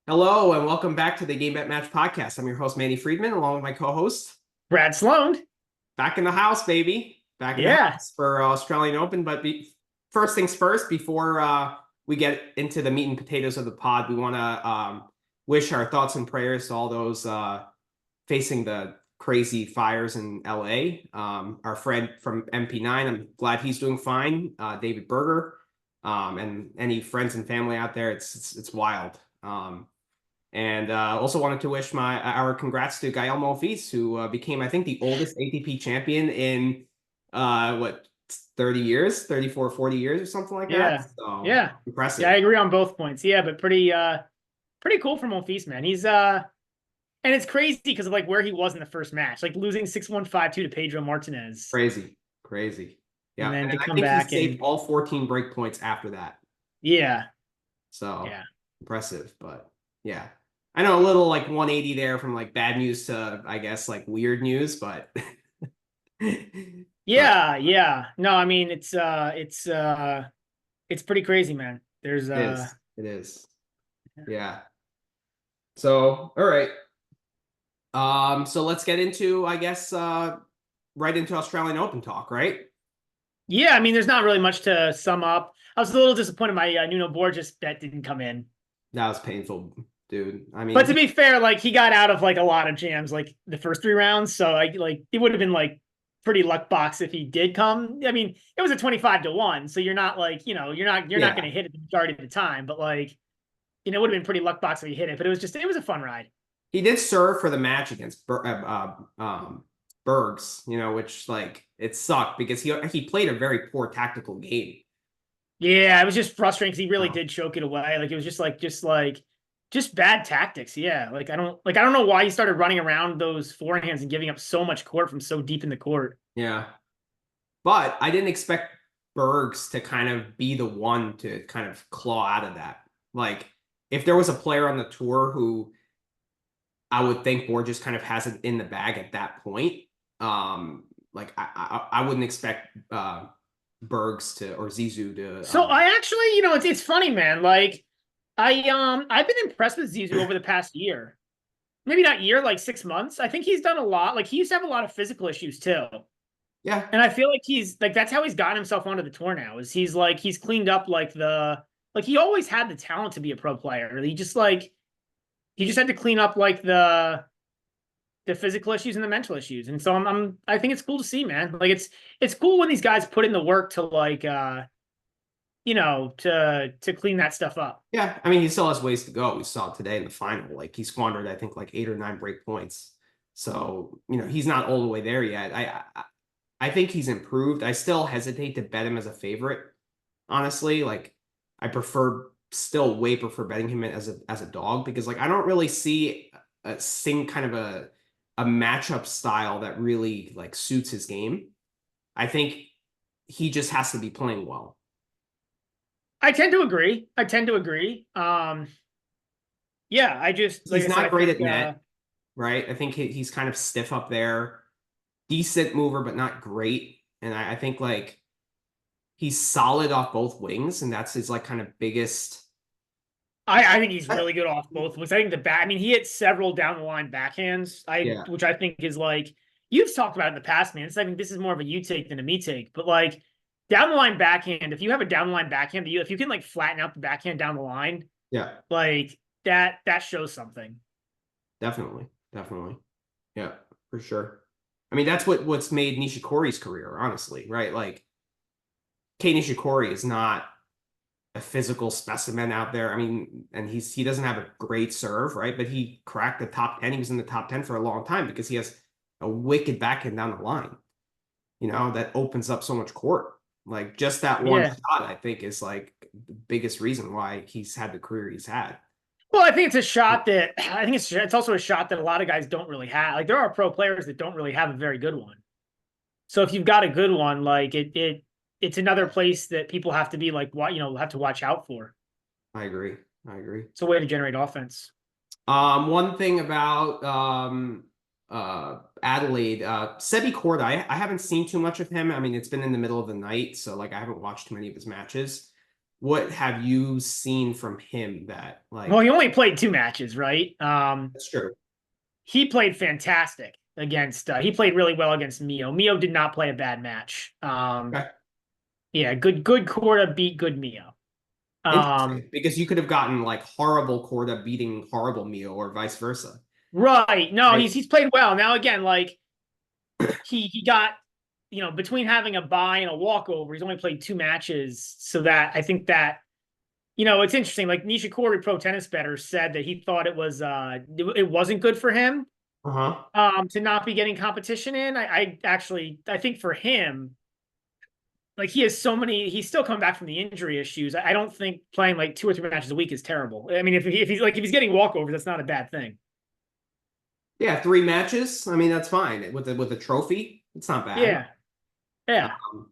Hello and welcome back to the Game Bet Match podcast. I'm your host, Manny Friedman, along with my co-host. Brad Sloan. Back in the house, baby. Back in the Yeah. house for Australian Open. But first things first, before we get into the meat and potatoes of the pod, we want to wish our thoughts and prayers to all those facing the crazy fires in LA. Our friend from MP9, I'm glad he's doing fine. David Berger, and any friends and family out there, it's wild. And also wanted to wish our congrats to Gael Monfils, who became, I think, the oldest ATP champion in 30 years, 34, 40 years or something like that. So Yeah. impressive. Yeah, I agree on both points. Yeah, but pretty cool from Monfils, man. He's and it's crazy because of like where he was in the first match, like losing 6-1, 5-2 to Pedro Martinez. Crazy. Yeah. And then to I come think back he saved all 14 break points after that. Yeah. So yeah. Impressive, but yeah. I know a little like 180 there from like bad news to, I guess, like weird news, but Yeah. No, I mean it's pretty crazy, man. There's it is. Yeah. So, all right. So let's get into, I guess, right into Australian Open talk, right? Yeah, I mean, there's not really much to sum up. I was a little disappointed my Nuno Borges bet didn't come in. That was painful, dude. I mean, but to be fair, like he got out of like a lot of jams like the first 3 rounds, so like it would have been like pretty luck box if he did come. I mean, it was a 25-1, so you're not like, you're not going to hit it the majority of the time, but like, it would have been pretty luck box if he hit it. But it was a fun ride. He did serve for the match against Bergs, which like it sucked because he played a very poor tactical game. Yeah, it was just frustrating because he really did choke it away. Like it was just bad tactics. Yeah, like I don't know why he started running around those forehands and giving up so much court from so deep in the court. Yeah, but I didn't expect Bergs to kind of be the one to kind of claw out of that. Like if there was a player on the tour who I would think Borges kind of has it in the bag at that point, like I wouldn't expect Bergs to or Zizou to. So I actually, it's funny, man. Like I've been impressed with Zizou over the past year. Maybe not year, like 6 months. I think he's done a lot. Like he used to have a lot of physical issues too. Yeah. And I feel like he's like that's how he's gotten himself onto the tour now. Is he's cleaned up like he always had the talent to be a pro player. He just had to clean up like the physical issues and the mental issues. And so I think it's cool to see, man. Like it's cool when these guys put in the work to like to clean that stuff up. Yeah, I mean, he still has ways to go. We saw it today in the final. Like he squandered, I think, like 8 or 9 break points. So he's not all the way there yet. I think he's improved. I still hesitate to bet him as a favorite, honestly. Like I still way prefer betting him as a dog because like I don't really see a kind of a matchup style that really like suits his game. I think he just has to be playing well. I tend to agree. Yeah, He's not great at net, right? I think he's kind of stiff up there. Decent mover, but not great. And I think like he's solid off both wings, and that's his like kind of biggest. I think he's really good off both wings. I think I mean, he hit several down the line backhands, which I think is like you've talked about in the past, man. I think this is more of a you take than a me take, but like down the line backhand, if you have a down the line backhand, if you can like flatten out the backhand down the line, yeah, like that shows something. Definitely. Yeah, for sure. I mean, that's what's made Nishikori's career, honestly, right? Like Kei Nishikori is not a physical specimen out there. I mean, and he doesn't have a great serve, right? But he cracked the top 10. He was in the top 10 for a long time because he has a wicked backhand down the line, that opens up so much court. Like just that one shot, I think, is like the biggest reason why he's had the career he's had. Well, I think it's a shot that it's also a shot that a lot of guys don't really have. Like there are pro players that don't really have a very good one. So if you've got a good one, like it's another place that people have to be like, have to watch out for. I agree. It's a way to generate offense. One thing about Adelaide, Sebi Korda, I haven't seen too much of him. I mean, it's been in the middle of the night, so like I haven't watched too many of his matches. what have you seen from him that Well, like he only played 2 matches, right? that's true. He played fantastic against. He played really well against Mio. Mio did not play a bad match. Okay. Yeah, good Korda beat good Mio. Interesting. Because you could have gotten like horrible Corda beating horrible Mio or vice versa. Right. No, Right. he's played well. Now again, like he got, between having a bye and a walkover, he's only played 2 matches. So that I think that, it's interesting. Like Nishikori Pro Tennis Better said that he thought it wasn't good for him Uh-huh. to not be getting competition in. I think for him, like he has so many, he's still coming back from the injury issues. I don't think playing like 2 or 3 matches a week is terrible. I mean, if he's getting walkovers, that's not a bad thing. Yeah, 3 matches. I mean, that's fine. With a trophy, it's not bad. Yeah. Yeah. Um,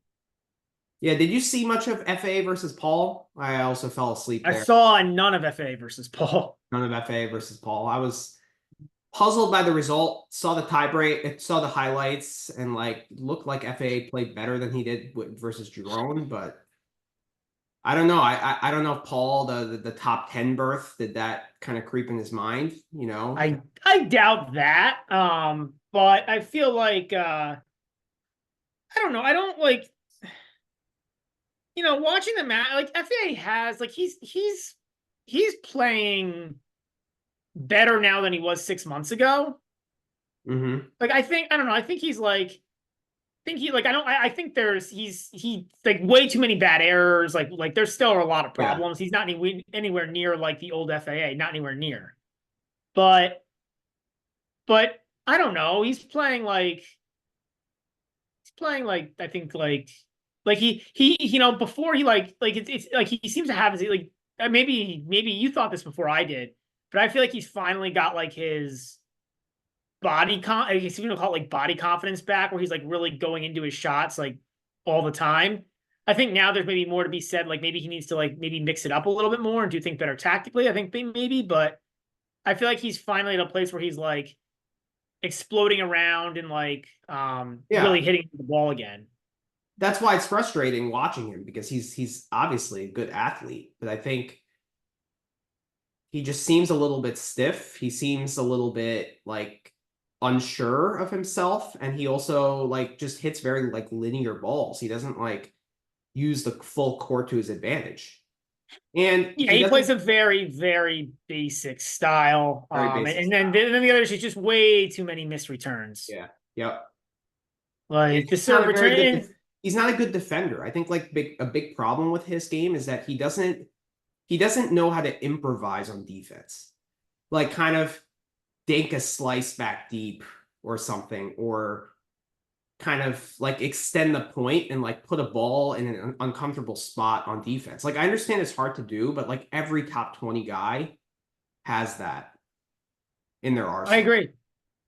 yeah, did you see much of FA versus Paul? I also fell asleep I there. saw none of FA versus Paul. None of FA versus Paul. I was puzzled by the result. Saw the tiebreak, saw the highlights, and like looked like FA played better than he did versus Jerome, but I don't know. I don't know if Paul the top 10 berth did that kind of creep in his mind, you know? I doubt that. But I feel like I don't know. I don't like watching the match. Like FA has like he's playing better now than he was 6 months ago. Mm-hmm. Like I don't know. I think he's like think he like I don't I think he like way too many bad errors. Like there's still a lot of Yeah. problems. He's not anywhere near like the old FAA. Not anywhere near. But I don't know. He's playing like I think like he before he like it's like he seems to have his like maybe you thought this before I did, but I feel like he's finally got like his I guess you call it like body confidence back, where he's like really going into his shots like all the time. I think now there's maybe more to be said. Like maybe he needs to like maybe mix it up a little bit more and do things better tactically. I think maybe, but I feel like he's finally at a place where he's like exploding around and like Yeah. really hitting the ball again. That's why it's frustrating watching him because he's obviously a good athlete, but I think he just seems a little bit stiff. He seems a little bit like unsure of himself, and he also like just hits very like linear balls. He doesn't like use the full court to his advantage. And Yeah, he he plays doesn't a very, very basic style. very basic And then style. then the others is just way too many missed returns. Yeah. Yep. And Like the he's not serve a very good return. he's not a good defender. I think like a big problem with his game is that he doesn't know how to improvise on defense. Like kind of dink a slice back deep or something, or kind of like extend the point and like put a ball in an uncomfortable spot on defense. Like I understand it's hard to do, but like every top 20 guy has that in their I arsenal, agree.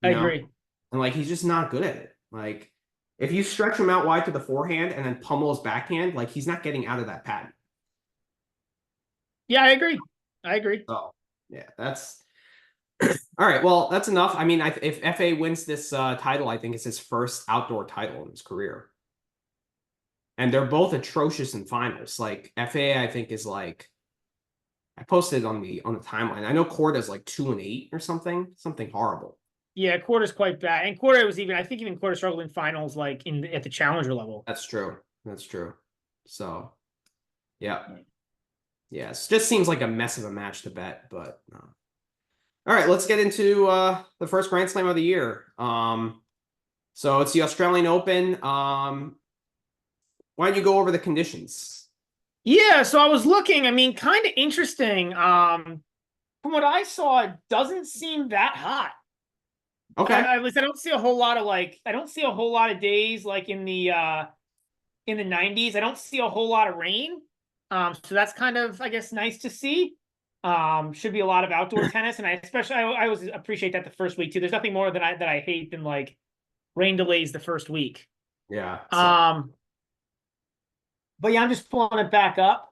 I you know? agree. And like he's just not good at it. Like if you stretch him out wide to the forehand and then pummel his backhand, like he's not getting out of that pattern. Yeah, I agree. I agree. So yeah, that's all right. Well, that's enough. I mean, if FA wins this title, I think it's his first outdoor title in his career. And they're both atrocious in finals. Like FA, I think is like I posted on the timeline. I know Corda's like 2-8 or something horrible. Yeah, Quarter's quite bad. And Quarter was even I think even Quarter struggled in finals like at the challenger level. That's true. That's true. So yeah. Yeah, it just seems like a mess of a match to bet, but no. All right, let's get into the first Grand Slam of the year. So it's the Australian Open. Why don't you go over the conditions? Yeah, so I was looking, I mean, kind of interesting. From what I saw, it doesn't seem that hot. Okay. I don't see a whole lot of I don't see a whole lot of days like in the 90s. I don't see a whole lot of rain. So that's kind of, I guess, nice to see. Should be a lot of outdoor tennis, and I always appreciate that the first week too. There's nothing more that I hate than like rain delays the first week. Yeah. But yeah, I'm just pulling it back up.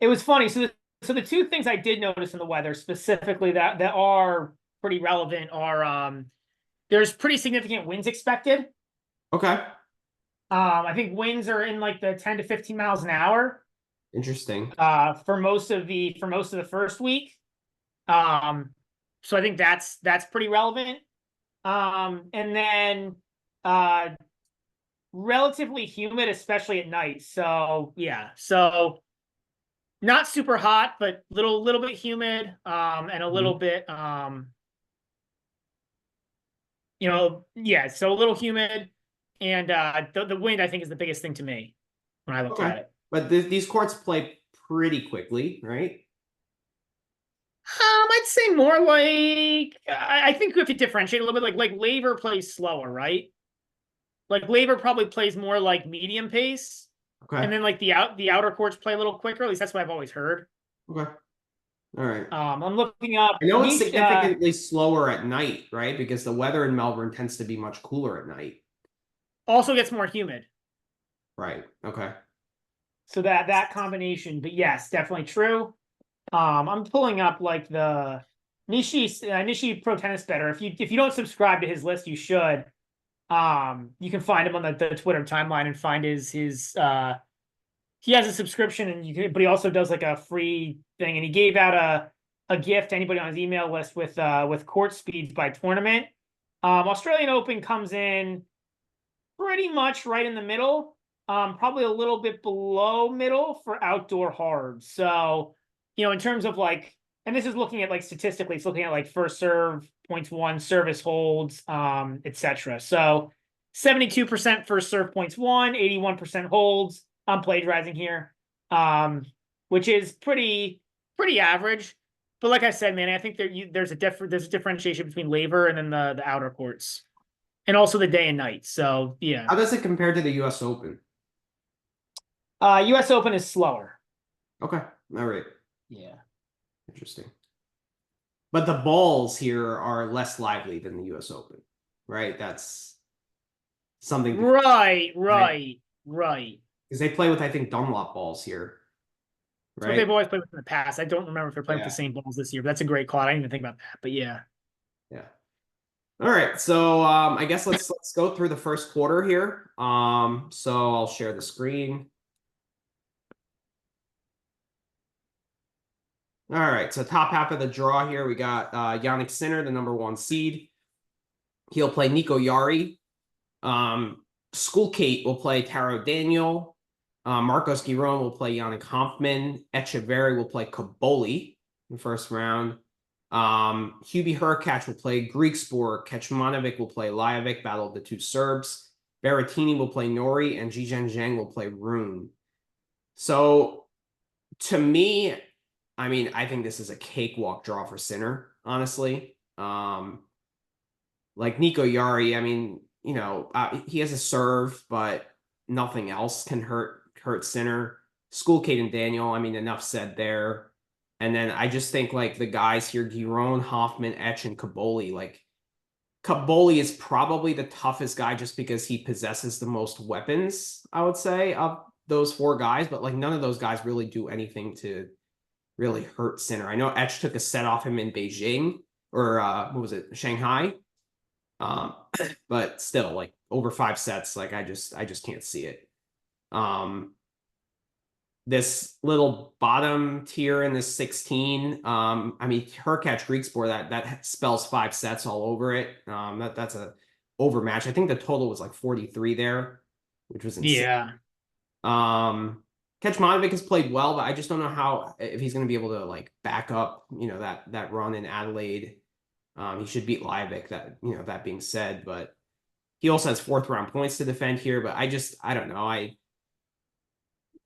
It was funny. So the two things I did notice in the weather specifically that are pretty relevant are there's pretty significant winds expected. Okay. I think winds are in like the 10 to 15 miles an hour. Interesting. For most of the first week. So I think that's pretty relevant. And then relatively humid, especially at night. So yeah, so not super hot, but little bit humid, and a little Mhm. bit yeah, so a little humid, and the wind I think is the biggest thing to me when I looked Okay. at it. But these courts play pretty quickly, right? I'd say more like I think we have to differentiate a little bit. Like Laver plays slower, right? Like Laver probably plays more like medium pace, Okay. and then like the outer courts play a little quicker. At least that's what I've always heard. Okay. All right. I'm looking up I know it's Nish. significantly slower at night, right? Because the weather in Melbourne tends to be much cooler at night. Also gets more humid, Right. Okay. so that combination. But yes, definitely true. I'm pulling up like the Nishi Pro Tennis Better. If you don't subscribe to his list, you should. You can find him on the Twitter timeline and find his he has a subscription, and but he also does like a free thing, and he gave out a gift to anybody on his email list with court speeds by tournament. Australian Open comes in pretty much right in the middle, probably a little bit below middle for outdoor hard. So, in terms of like, and this is looking at like statistically, it's looking at like first serve, points won, service holds, etc. So 72% first serve points won, 81% holds. I'm plagiarizing here, which is pretty average. But like I said, man, I think there's a differentiation between Laver and then the outer courts, and also the day and night. So yeah, How does it compare to the US Open? U.S. Open is slower. Okay. All right. Yeah. Interesting. But the balls here are less lively than the US Open, right? That's something to, Right, right? right, right. Because they play with, I think, Dunlop balls here, It's what they've right? always played with in the past. I don't remember if they're playing with the Yeah. same balls this year, but that's a great call. I didn't even think about that. But yeah. Yeah. All right. So I guess let's go through the first quarter here. So I'll share the screen. All right. So top half of the draw here, we got Yannick Sinner, the #1 seed. He'll play Nico Yari. School Kate will play Taro Daniel. Marcos Giron will play Yannick Hoffman. Echeverry will play Kaboli in the first round. Hubie Hurkacz will play Greek Sport. Kecmanovic will play Lajovic, battle of the two Serbs. Berrettini will play Nori, and Zhizhen Zhang will play Rune. So, to me, I mean, I think this is a cakewalk draw for Sinner, honestly. Like Nico Yari, I mean, he has a serve, but nothing else can hurt Sinner. School Kate and Daniel, I mean, enough said there. And then I just think like the guys here, Giron, Hoffman, Etch, and Kaboli, like Kaboli is probably the toughest guy just because he possesses the most weapons, I would say, of those four guys, but like none of those guys really do anything to really hurt Sinner. I know Etch took a set off him in Beijing or what was it, Shanghai? Um, but still, like over 5 sets, like I just can't see it. This little bottom tier in this 16, I mean, Hurkacz Greeksport, that spells 5 sets all over it. That's a overmatch. I think the total was like 43 there, which was insane. Yeah. Kecmanovic has played well, but I just don't know how if he's going to be able to like back up, that run in Adelaide. He should beat Lajovic. That being said, but he also has 4th-round points to defend here. But I don't know.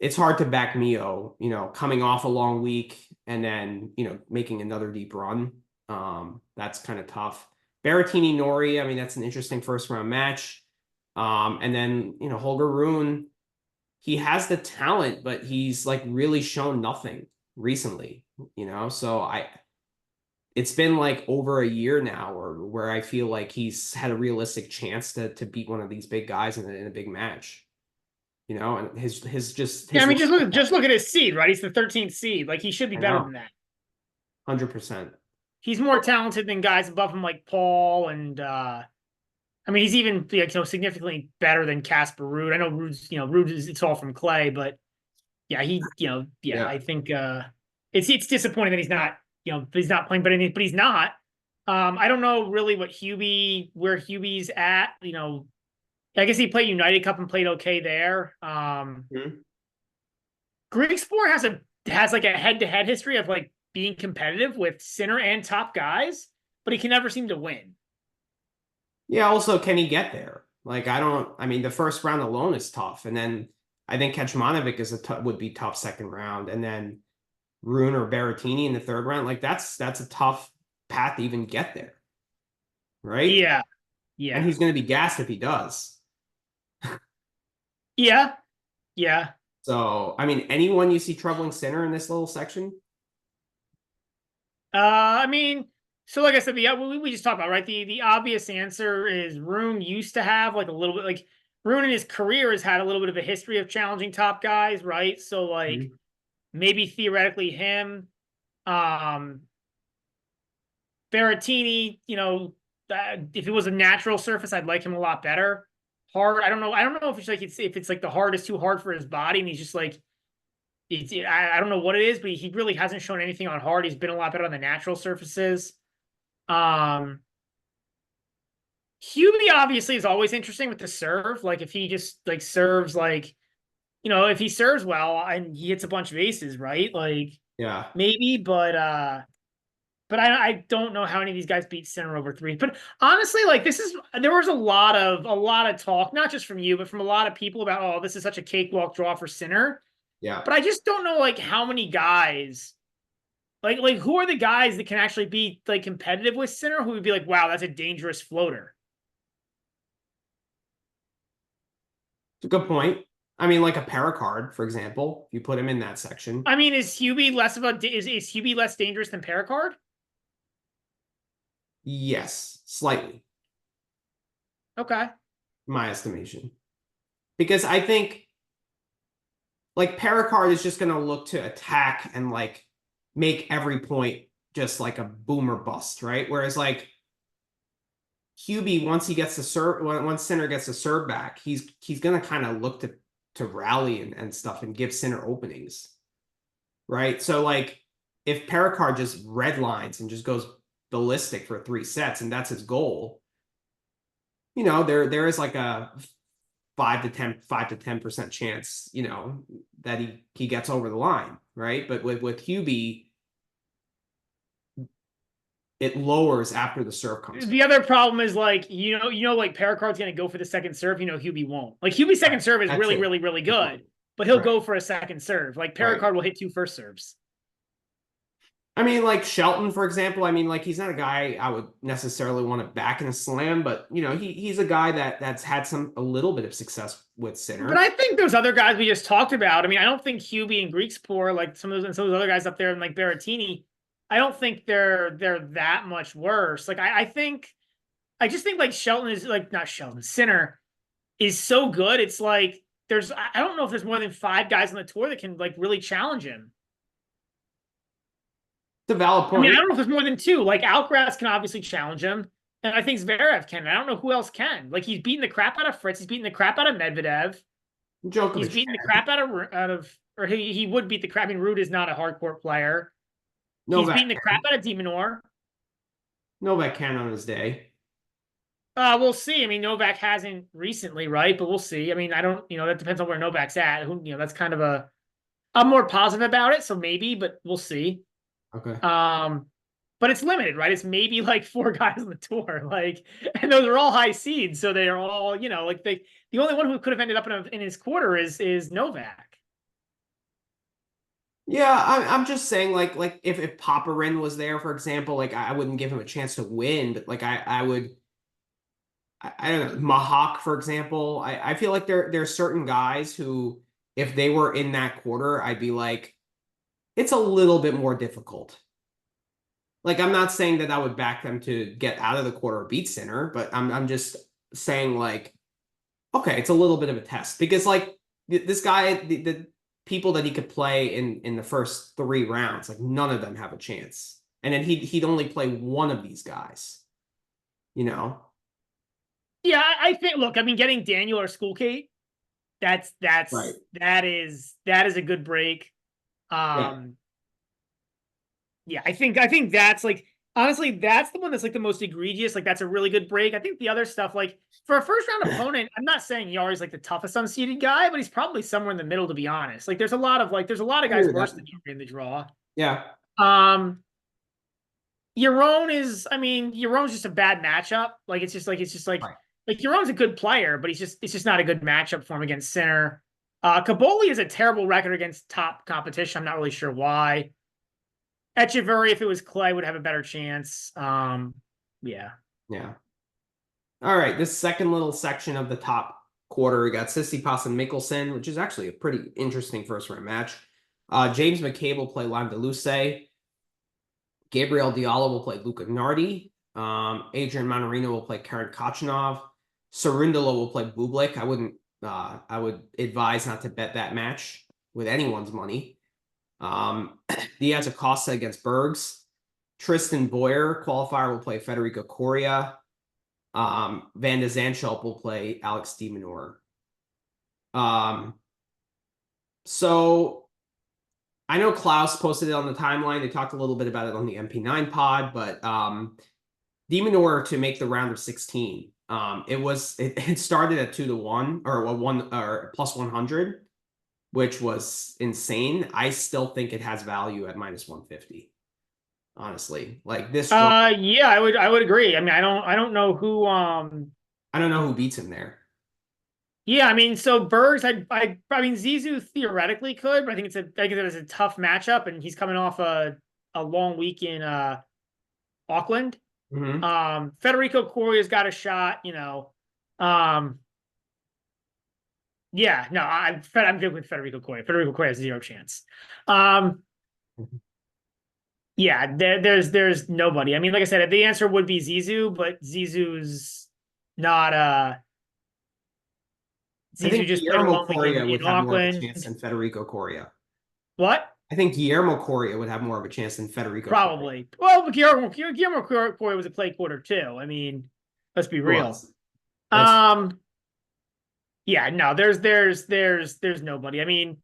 It's hard to back Mio, coming off a long week and then, making another deep run. That's kind of tough. Berrettini Nori, I mean, that's an interesting 1st-round match. And then, Holger Rune, he has the talent, but he's like really shown nothing recently, so it's been like over a year now where I feel like he's had a realistic chance to beat one of these big guys in a big match. And Yeah, his I mean, just look at his seed, right? He's the 13th seed. Like he should be I better know than that. 100%. He's more talented than guys above him like Paul and I mean, he's even significantly better than Casper Ruud. I know Ruud is it's all from clay, but yeah, Yeah. I think it's disappointing that he's not playing, but he's not. I don't know really where Hubie's at. I guess he played United Cup and played okay there. Mhm. Greek Sport has like a head-to-head history of like being competitive with center and top guys, but he can never seem to win. Yeah, also, can he get there? Like, I mean, the first round alone is tough. And then I think Kecmanovic would be tough second round. And then Rune or Berrettini in the third round. Like, that's a tough path to even get there. Right? Yeah, And yeah, he's going to be gassed if he does. yeah, yeah. So, I mean, anyone you see troubling center in this little section? I mean, so like I said, we just talked about, right? The obvious answer is Rune used to have like a little bit like Rune in his career has had a little bit of a history of challenging top guys, right? So like Mhm. maybe theoretically him, um, Berrettini, if it was a natural surface, I'd like him a lot better. Hard, I don't know. I don't know if it's like the hard is too hard for his body, and he's just like I don't know what it is, but he really hasn't shown anything on hard. He's been a lot better on the natural surfaces. Um, Hubie obviously is always interesting with the serve. Like if he just like serves like if he serves well and he hits a bunch of aces, right? Like Yeah. maybe, but I don't know how any of these guys beat center over three. But honestly, like there was a lot of talk, not just from you, but from a lot of people about, oh, this is such a cakewalk draw for center. Yeah. But I just don't know like how many guys like who are the guys that can actually be like competitive with center who would be like, wow, that's a dangerous floater. It's a good point. I mean, like a Paracard, for example, if you put him in that section. I mean, is Hubie less dangerous than Paracard? Yes, slightly, Okay. in my estimation. Because I think like Paracard is just going to look to attack and like make every point just like a boomer bust, right? Whereas like Hubie, once he gets the serve, once center gets the serve back, he's going to kind of look to rally and stuff and give center openings, right? So like if Paracard just red lines and just goes ballistic for 3 sets and that's his goal, there is like a 5 to 10% chance, that he gets over the line, right? But with Hubie, it lowers after the serve comes back. The other problem is like like Paracard's gonna go for the second serve. Hubie won't. Like Hubie's second Right. serve is That's really, it. really, really good, but he'll Right. go for a second serve. Like Right. Paracard will hit 2 first serves. I mean, like Shelton, for example. I mean, like he's not a guy I would necessarily want to back in a slam, but he's a guy that's had a little bit of success with But center. I think those other guys we just talked about. I mean, I don't think Hubie and Greeksport, like some of those other guys up there, and like Berrettini, I don't think they're that much worse. Like I just think like Shelton is like not Shelton Sinner is so good. It's like I don't know if there's more than 5 guys on the tour that can like really challenge him. It's a valid I mean, I point. don't know if there's more than 2. Like Alcaraz can obviously challenge him, and I think Zverev can. I don't know who else can. Like he's beating the crap out of Fritz. He's beating the crap out of Medvedev. He's Djokovic beating the can. crap out of, or he would beat the crap. I mean, Ruud is not a hardcore player. He's Novak beating the crap can. out of Demonor. Novak can on his day. We'll see. I mean, Novak hasn't recently, right? But we'll see. I mean, I don't, that depends on where Novak's at. That's kind of I'm more positive about it, so maybe, but we'll see. Okay. Um, but it's limited, right? It's maybe like 4 guys on the tour, like, and those are all high seeds, so they are all, like the only one who could have ended up in his quarter is Novak. Yeah, I'm just saying, like if Popperin was there, for example, like I wouldn't give him a chance to win, but like I would, I don't know, Mahawk, for example. I feel like there's certain guys who, if they were in that quarter, I'd be like, it's a little bit more difficult. Like I'm not saying that I would back them to get out of the quarter or beat center, but I'm just saying like, okay, it's a little bit of a test because like this guy, the people that he could play in the first 3 rounds, like none of them have a chance. And then he'd only play one of these guys, you know? Yeah, I think. Look, I mean, getting Daniel or School Kate, Right. that is a good break. Yeah. Yeah, I think that's like, honestly, that's the one that's like the most egregious. Like, that's a really good break. I think the other stuff, like for a first round opponent, I'm not saying Yari's like the toughest unseeded guy, but he's probably somewhere in the middle, to be honest. Like, there's a lot of I agree guys with worse that. than Yari in the draw. Yeah. Um, I mean, Yaron's just a bad matchup. Like, it's just Right. like Yaron's a good player, but it's just not a good matchup for him against Sinner. Kaboli has a terrible record against top competition. I'm not really sure why. Echeverry, if it was Clay, would have a better chance. Yeah. Yeah. All right. This second little section of the top quarter, we got Tsitsipas and Mickelson, which is actually a pretty interesting first round match. James McCabe will play Lime DeLuce. Gabriel Diallo will play Luca Nardi. Adrian Manarino will play Karen Kachanov. Cerundolo will play Bublik. I would advise not to bet that match with anyone's money. Diaz Acosta against Bergs. Tristan Boyer, qualifier, will play Federico Coria. Van de Zandschulp will play Alex de Minaur. So I know Klaus posted it on the timeline. They talked a little bit about it on the MP9 pod, but de Minaur to make the round of 16. It started at 2-1 or one or plus 100, which was insane. I still think it has value at minus 150. Honestly, like this draw, Yeah, I would agree. I mean, I don't know who. I don't know who beats him there. Yeah, I mean, so Bergs, I mean, Zizou theoretically could, but I think it was a tough matchup, and he's coming off a long week in Auckland. Mm-hmm. Federico Coria's got a shot, Yeah, no, I'm good with Federico Coria. Federico Coria has zero chance. Yeah, there's nobody. I mean, like I said, the answer would be Zizou, but Zizou's not I Zizou think just played a Guillermo long week Coria in would have more of a Auckland. chance than Federico Coria. What? I think Guillermo Coria would have more of a chance than Federico Coria. Probably. Well, but Guillermo Coria was a play quarter too. I mean, let's be He real. was. That's Yeah, no, there's nobody. I mean,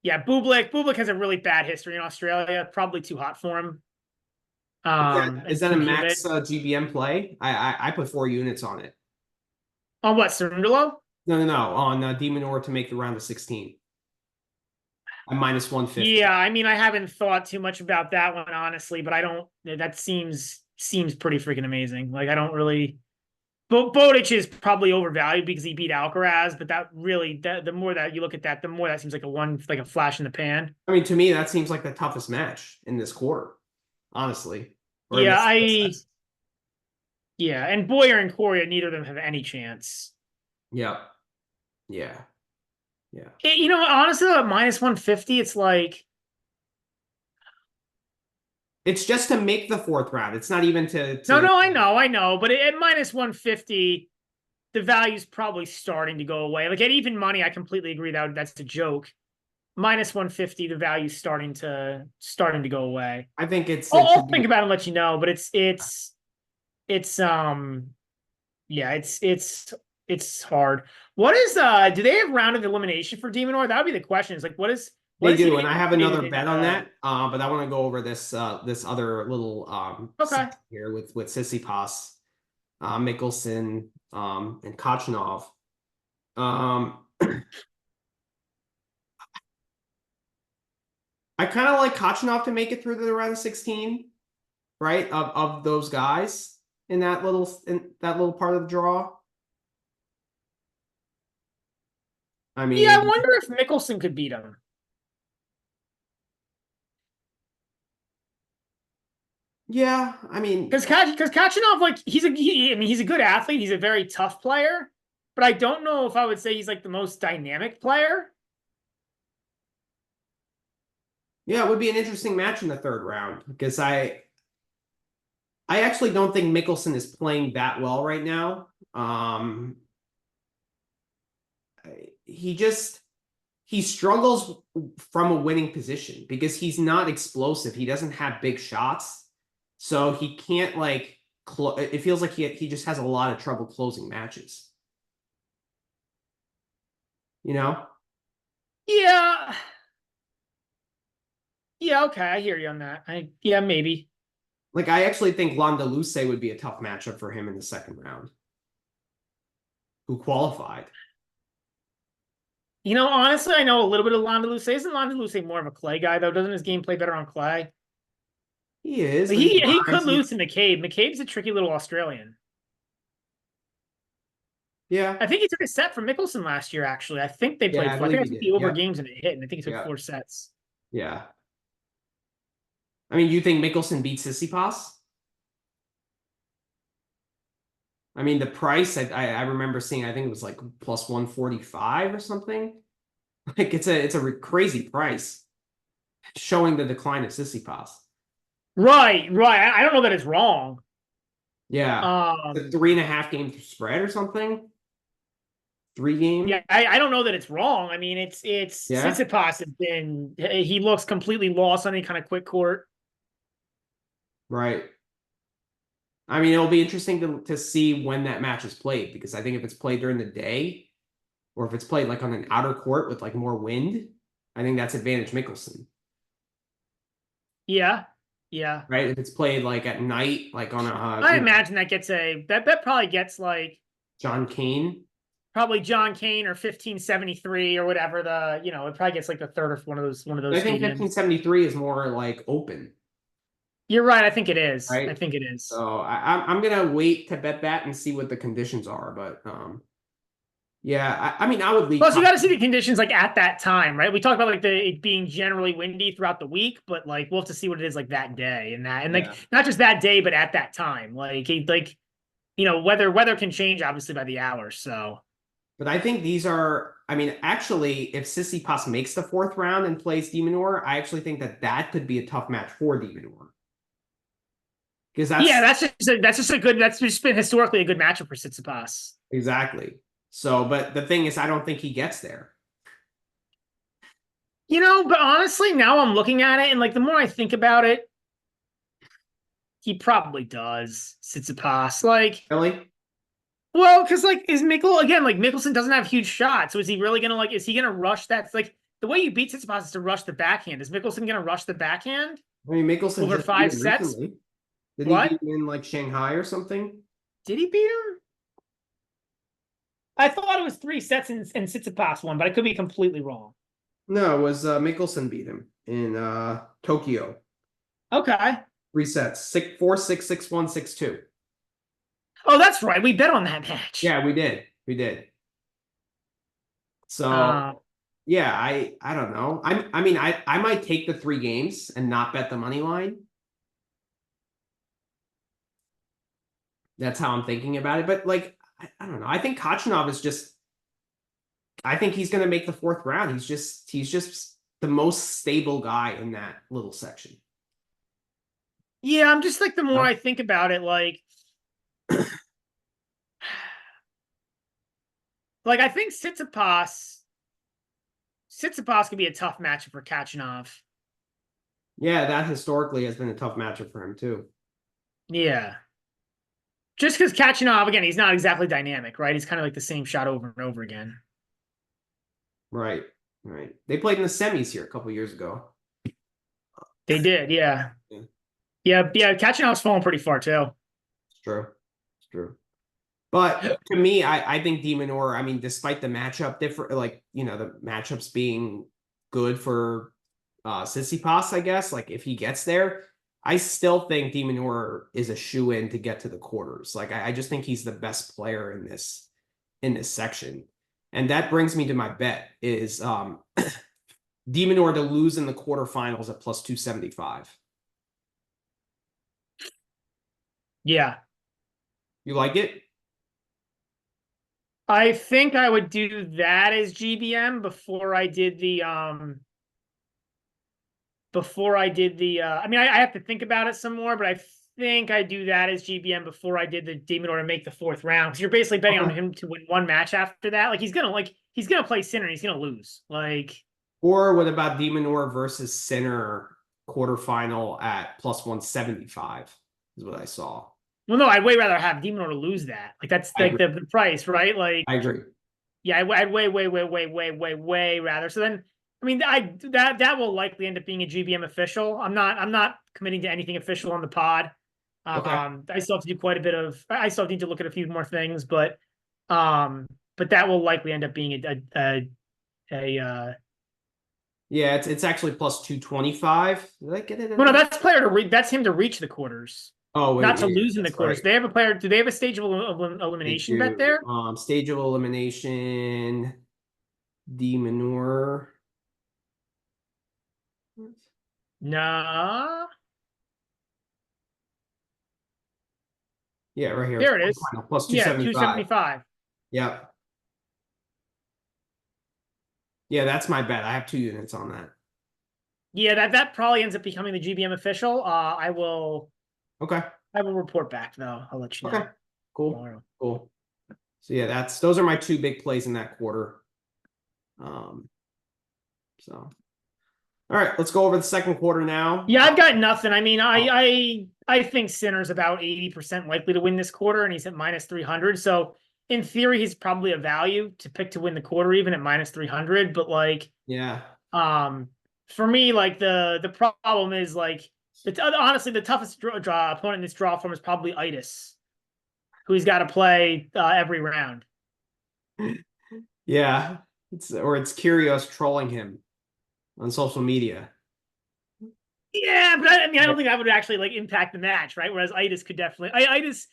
yeah, Bublik has a really bad history in Australia. Probably too hot for him. is And that a too max humid. GBM play? I put 4 units on it. On what, Cerundolo? No, on de Minaur to make the round of 16. At minus 150. Yeah, I mean, I haven't thought too much about that one, honestly, but I don't. That seems pretty freaking amazing. Like, I don't really. Bodic is probably overvalued because he beat Alcaraz, but the more that you look at that, the more that seems like a flash in the pan. I mean, to me, that seems like the toughest match in this quarter, honestly. Or in Yeah, this. yeah, and Boyer and Coria, neither of them have any chance. Yeah. Yeah. Yeah. Honestly, at minus 150, it's like, It's just to make the fourth round. It's not even to no, I know, but at minus 150, the value's probably starting to go away. Like, at even money, I completely agree that that's a joke. Minus 150, the value's starting to go away. I think it I'll should think be. about it and let you know, but yeah, it's hard. What is do they have round of elimination for de Minaur? That would be the question. Is like, what They is he do, gonna and I get have eliminated another in bet on that. But I want to go over this other little Okay. here with Tsitsipas, Mickelson, and Kachanov. I kind of like Kachanov to make it through the round of 16, right? Of those guys in that little part of the draw. I Yeah, I mean, wonder if Mickelson could beat him. yeah, I mean, Because Kachanov, like, I mean, he's a good athlete. He's a very tough player, but I don't know if I would say he's like the most dynamic player. yeah, it would be an interesting match in the third round because I actually don't think Mickelson is playing that well right now. He struggles from a winning position because he's not explosive. He doesn't have big shots. So he can't like it feels like he just has a lot of trouble closing matches. You know? Yeah. Yeah, okay, I hear you on that. Yeah, maybe. Like I actually think Landaluce would be a tough matchup for him in the second round. Who qualified? Honestly, I know a little bit of Landaluce. Isn't Landaluce more of a clay guy though? Doesn't his game play better on clay? He is, Like, but he he could grinds. lose to McCabe. McCabe's a tricky little Australian. Yeah. I think he took a set from Mickelson last year, actually. I think they Yeah, played I four. I believe think he I took did. the over Yep. games and it hit, and I think he took Yeah. 4 sets. Yeah. I mean, you think Mickelson beats Tsitsipas? I mean, the price I remember seeing, I think it was like plus 145 or something. Like it's a crazy price, showing the decline of Tsitsipas. Right. I don't know that it's wrong. Yeah, the Um, 3.5 game spread or something. 3 game. yeah, I don't know that it's wrong. I mean, it's Yeah, Tsitsipas has been he looks completely lost on any kind of quick court. right. I mean, it'll be interesting to see when that match is played because I think if it's played during the day or if it's played like on an outer court with like more wind, I think that's advantage Mickelson. Yeah. Yeah. Right? If it's played like at night, like on I imagine that gets that probably gets like John Kane. probably John Kane or 1573 or whatever it probably gets like the third or one of those I think stadiums. 1573 is more like open, You're right. I think it is. I right? think it is. So I'm gonna wait to bet that and see what the conditions are. But yeah, I mean I would leave. Plus, you got to see the conditions like at that time, right? We talked about like it being generally windy throughout the week, but like we'll have to see what it is like that day and like Yeah. not just that day, but at that time. Weather can change obviously by the hour. So But I think these are. I mean, actually, if Tsitsipas makes the fourth round and plays De Minaur, I actually think that could be a tough match for De Minaur because yeah, that's that's just been historically a good matchup for Tsitsipas. exactly. So, but the thing is, I don't think he gets there. But honestly, now I'm looking at it and like the more I think about it, he probably does Tsitsipas. Like, Really? well, because like is Mickle again, like Mickelson doesn't have huge shots. So is he really is he gonna rush that? Like the way you beat Tsitsipas is to rush the backhand. Is Mickelson gonna rush the backhand I mean, Mickelson over just beat five him sets? recently. Didn't he What? beat him in like Shanghai or something? Did he beat him? I thought it was 3 sets and Tsitsipas won, but I could be completely wrong. No, it was Mickelson beat him in Tokyo. Okay. 3 sets, 6-4, 6-6, 1, 6-2. Oh, that's right. We bet on that match. Yeah, we did. We did. So Uh, yeah, I don't know. I mean I might take the 3 games and not bet the money line. That's how I'm thinking about it. But like I don't know. I think Kachanov is just. I think he's going to make the fourth round. He's just the most stable guy in that little section. yeah, I'm just like the more No? I think about it, like I think Tsitsipas could be a tough matchup for Kachanov. Yeah, that historically has been a tough matchup for him too. Yeah. Just because Kachanov, again, he's not exactly dynamic, right? He's kind of like the same shot over and over again. Right, right. They played in the semis here a couple years ago. They did, yeah. Yeah. Yeah. Kachanov's fallen pretty far too. It's true. It's true. But to me, I think De Minaur, I mean, despite the matchup different, like, the matchups being good for Tsitsipas, I guess, like if he gets there, I still think De Minaur is a shoe-in to get to the quarters. Like I just think he's the best player in this section. And that brings me to my bet is De Minaur to lose in the quarterfinals at plus 275. Yeah. You like it? I think I would do that as GBM before I did the I mean, I have to think about it some more, but I think I do that as GBM before I did the De Minaur to make the fourth round. Because you're basically betting on him to win one match after that. Like he's gonna play Sinner and he's gonna lose. Like, Or what about De Minaur versus Sinner quarterfinal at plus 175 is what I saw. Well, no, I'd way rather have Demon to lose that. Like that's I like agree. the price, right? Like, I agree. yeah, I'd way rather. So then, I mean, that will likely end up being a GBM official. I'm not committing to anything official on the pod. Okay. I still have to do quite a bit of. I still need to look at a few more things, but that will likely end up being a. Yeah, it's actually plus 225. Did I get it in Well, no, there? that's player to that's him to reach the quarters, Oh wait, not to yeah, lose in the that's quarters. right. They have a player. Do they have a stage of They elimination bet do. there? Stage of elimination, D manure. No, Yeah, right here. It's there it is. plus Yeah, 275. 275. Yep. Yeah, that's my bet. I have 2 units on that. Yeah, that probably ends up becoming the GBM official. Okay. I will report back though. I'll let you Okay. know Cool. tomorrow. Cool. So yeah, those are my 2 big plays in that quarter. So all right, let's go over the second quarter now. Yeah, I've got nothing. I mean, Oh, I think Sinner's about 80% likely to win this quarter, and he's at minus 300. So in theory, he's probably a value to pick to win the quarter, even at minus 300. But like, yeah. for me, like the problem is like honestly the toughest draw opponent in this draw form is probably Itis, who he's got to play every round. Yeah. It's Kyrgios trolling him on social media. Yeah, but I mean, I don't think that would actually like impact the match, right? Whereas Itis could definitely. Itis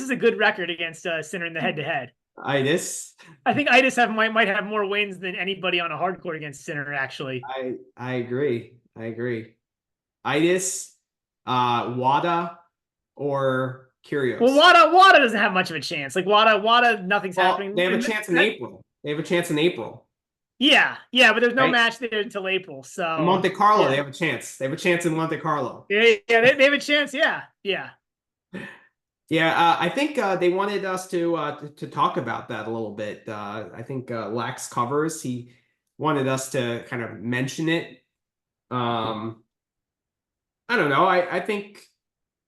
is a good record against Sinner in the head-to-head. Itis. I think Itis might have more wins than anybody on a hard court against Sinner. Actually, I agree. I agree. Itis, Wada, or well, Kyrgios. Wada doesn't have much of a chance. Like Wada, nothing's Well, happening. they have a chance in April. They have a chance in April, Yeah, but there's no right? match there until April. In So Monte Carlo, yeah, they have a chance. They have a chance in Monte Carlo. they have a chance. Yeah. Yeah, I think they wanted us to talk about that a little bit. I think Lax Covers, he wanted us to kind of mention it. I don't know. I think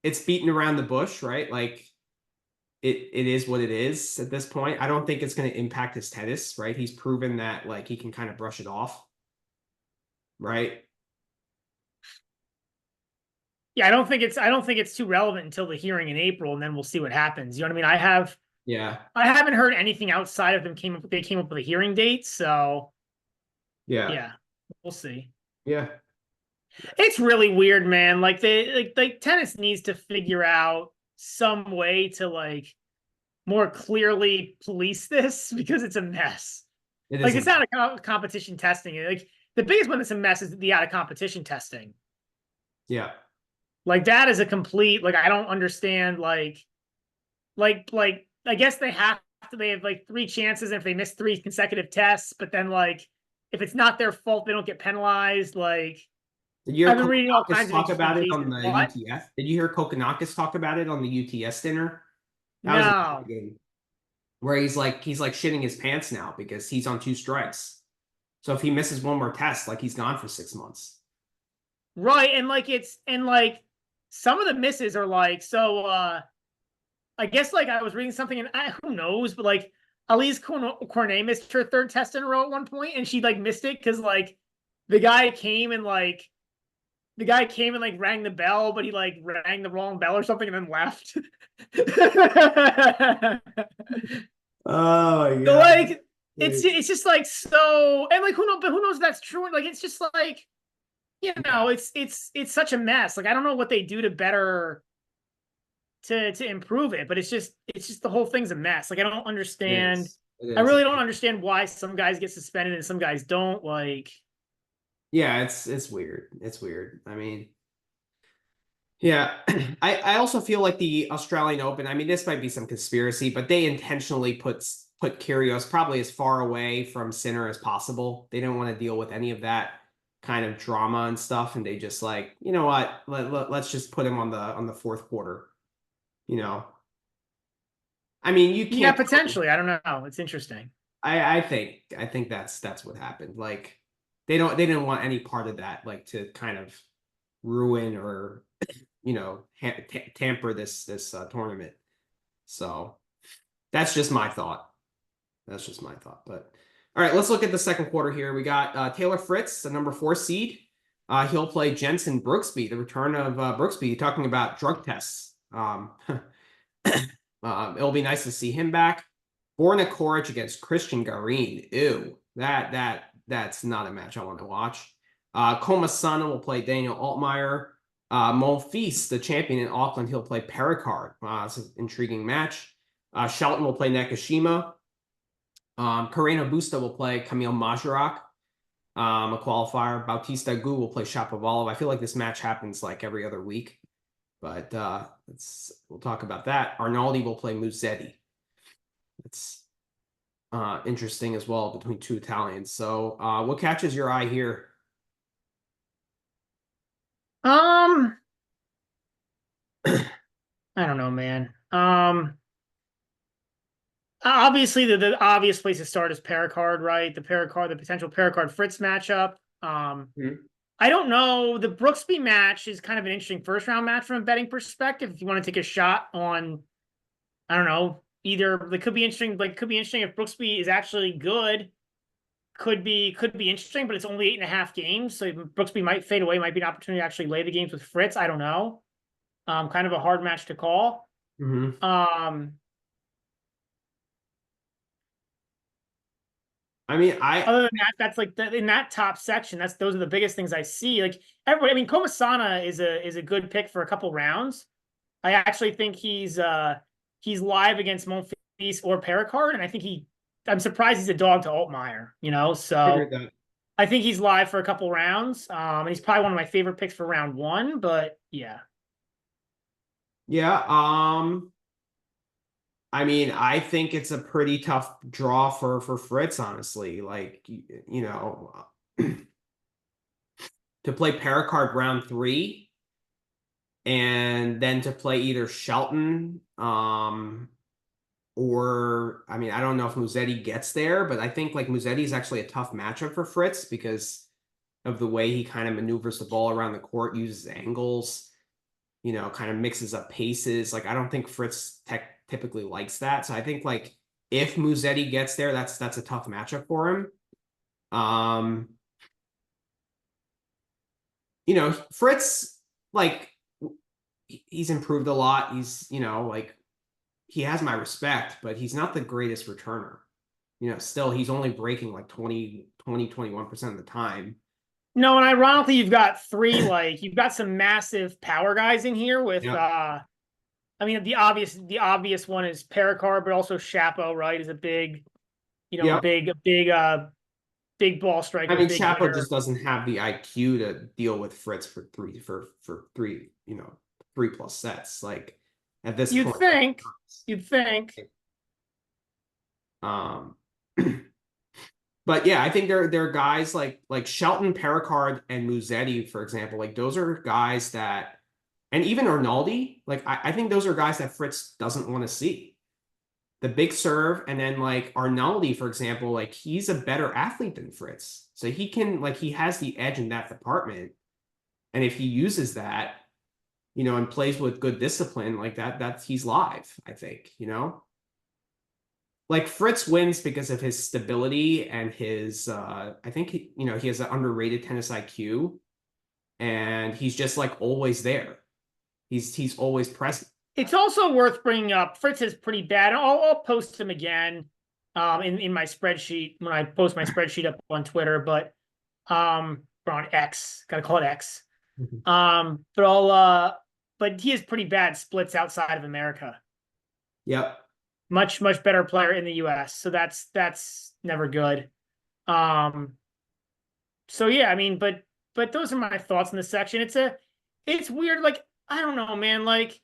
it's beaten around the bush, right? Like it is what it is at this point. I don't think it's going to impact his tennis, right? He's proven that like he can kind of brush it off, right? Yeah, I don't think it's too relevant until the hearing in April, and then we'll see what happens. You know what I mean? Yeah, I haven't heard anything outside of they came up with a hearing date, so yeah, yeah, we'll see. yeah. It's really weird, man. Like like tennis needs to figure out some way to like more clearly police this because it's a mess. It Like isn't. it's out of competition testing. Like the biggest one that's a mess is the out of competition testing. Yeah, Like that is a complete like I don't understand like I guess they have like 3 chances, and if they miss 3 consecutive tests, but then like if it's not their fault, they don't get penalized. Like did you hear I've been reading all Kokonakis kinds of talk interesting about it cases. on the What? UTF? Did you hear Kokonakis talk about it on the UTS dinner? That was No. intriguing. Where he's like shitting his pants now because he's on 2 strikes. So if he misses one more test, like he's gone for 6 months. Right. And like some of the misses are like, so I guess like I was reading something and who knows, but like Elise Cornet missed her 3rd test in a row at one point, and she like missed it because like the guy came and like rang the bell, but he like rang the wrong bell or something and then left. Oh my So god. like it's just like so, and like who knows if that's true. Like it's just like Yeah, it's such a mess. Like I don't know what they do to better to improve it, but it's just the whole thing's a mess. Like I don't it understand. is. It I is. really don't understand why some guys get suspended and some guys don't. Like Yeah, it's weird. It's weird. I mean, yeah. I also feel like the Australian Open, I mean, this might be some conspiracy, but they intentionally put Kyrgios probably as far away from Sinner as possible. They didn't want to deal with any of that kind of drama and stuff, and they just like, you know what? Let's just put him on the fourth quarter. You know, I mean, you yeah, can't. potentially. I don't know. It's interesting. I think that's what happened. Like they didn't want any part of that, like to kind of ruin or tamper this tournament. So that's just my thought. That's just my thought. But all right, let's look at the second quarter here. We got Taylor Fritz, the number 4 seed. He'll play Jensen Brooksby, the return of Brooksby, talking about drug tests. It'll be nice to see him back. Borna Koric against Christian Garin. Ew, that's not a match I want to watch. Komasana will play Daniel Altmaier. Monfils, the champion in Auckland, he'll play Pericard. It's an intriguing match. Shelton will play Nakashima. Karina Busta will play Camille Majorak, a qualifier. Bautista Gu will play Shapovalov. I feel like this match happens like every other week, but we'll talk about that. Arnaldi will play Musetti. It's interesting as well between two Italians. So what catches your eye here? I don't know, man. Obviously the obvious place to start is Pericard, right? The potential Pericard Fritz matchup. I don't know. The Brooksby match is kind of an interesting first round match from a betting perspective. If you want to take a shot on, I don't know, either it could be interesting. Like, could be interesting if Brooksby is actually good. Could be interesting, but it's only 8.5 games, so Brooksby might fade away. Might be an opportunity to actually lay the games with Fritz. I don't know. Kind of a hard match to call. I mean, other than that, that's like in that top section. Those are the biggest things I see. Like everybody, I mean, Komasana is a good pick for a couple rounds. I actually think he's live against Monfils or Pericard, and I think I'm surprised he's a dog to Altmaier. So I think he's live for a couple rounds. And he's probably one of my favorite picks for round 1. But yeah. I mean, I think it's a pretty tough draw for Fritz, honestly. Like, to play Pericard round 3 and then to play either Shelton or, I mean, I don't know if Musetti gets there, but I think like Musetti is actually a tough matchup for Fritz because of the way he kind of maneuvers the ball around the court, uses angles, kind of mixes up paces. Like, I don't think Fritz typically likes that. So I think like if Musetti gets there, that's a tough matchup for him. Fritz, like, he's improved a lot. He's, like, he has my respect, but he's not the greatest returner. Still he's only breaking like 21% of the time. No, and ironically, you've got 3, like, you've got some massive power guys in here with I mean, the obvious one is Pericard, but also Chapo, right? Is a big, big ball striker. I mean, Chapo just doesn't have the IQ to deal with Fritz for 3 plus sets. Like at this point, you'd think. But yeah, I think there are guys like Shelton, Pericard, and Musetti, for example. Like those are guys that. And even Arnaldi, like I think those are guys that Fritz doesn't want to see. The big serve, and then like Arnaldi, for example, like he's a better athlete than Fritz. So he has the edge in that department. And if he uses that, and plays with good discipline like that, he's live, I think, Like Fritz wins because of his stability and his I think he has an underrated tennis IQ, and he's just like always there. He's always present. It's also worth bringing up. Fritz is pretty bad. I'll post him again in my spreadsheet when I post my spreadsheet up on Twitter, but or on X. Gotta call it X. But he has pretty bad splits outside of America. Yep. Much better player in the US. So that's never good. So yeah, I mean, but those are my thoughts in this section. It's weird, like, I don't know, man. Like,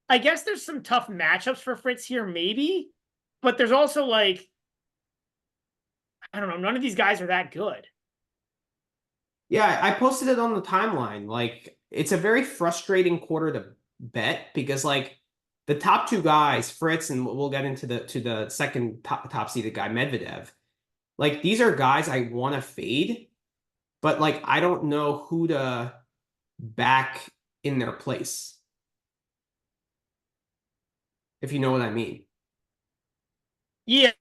I guess there's some tough matchups for Fritz here, maybe, but there's also like, I don't know, none of these guys are that good. Yeah, I posted it on the timeline. Like, it's a very frustrating quarter to bet because like the top 2 guys, Fritz, and we'll get into the second top seeded guy, Medvedev. Like, these are guys I want to fade, but like I don't know who to back in their place. if you know what I mean. Yeah.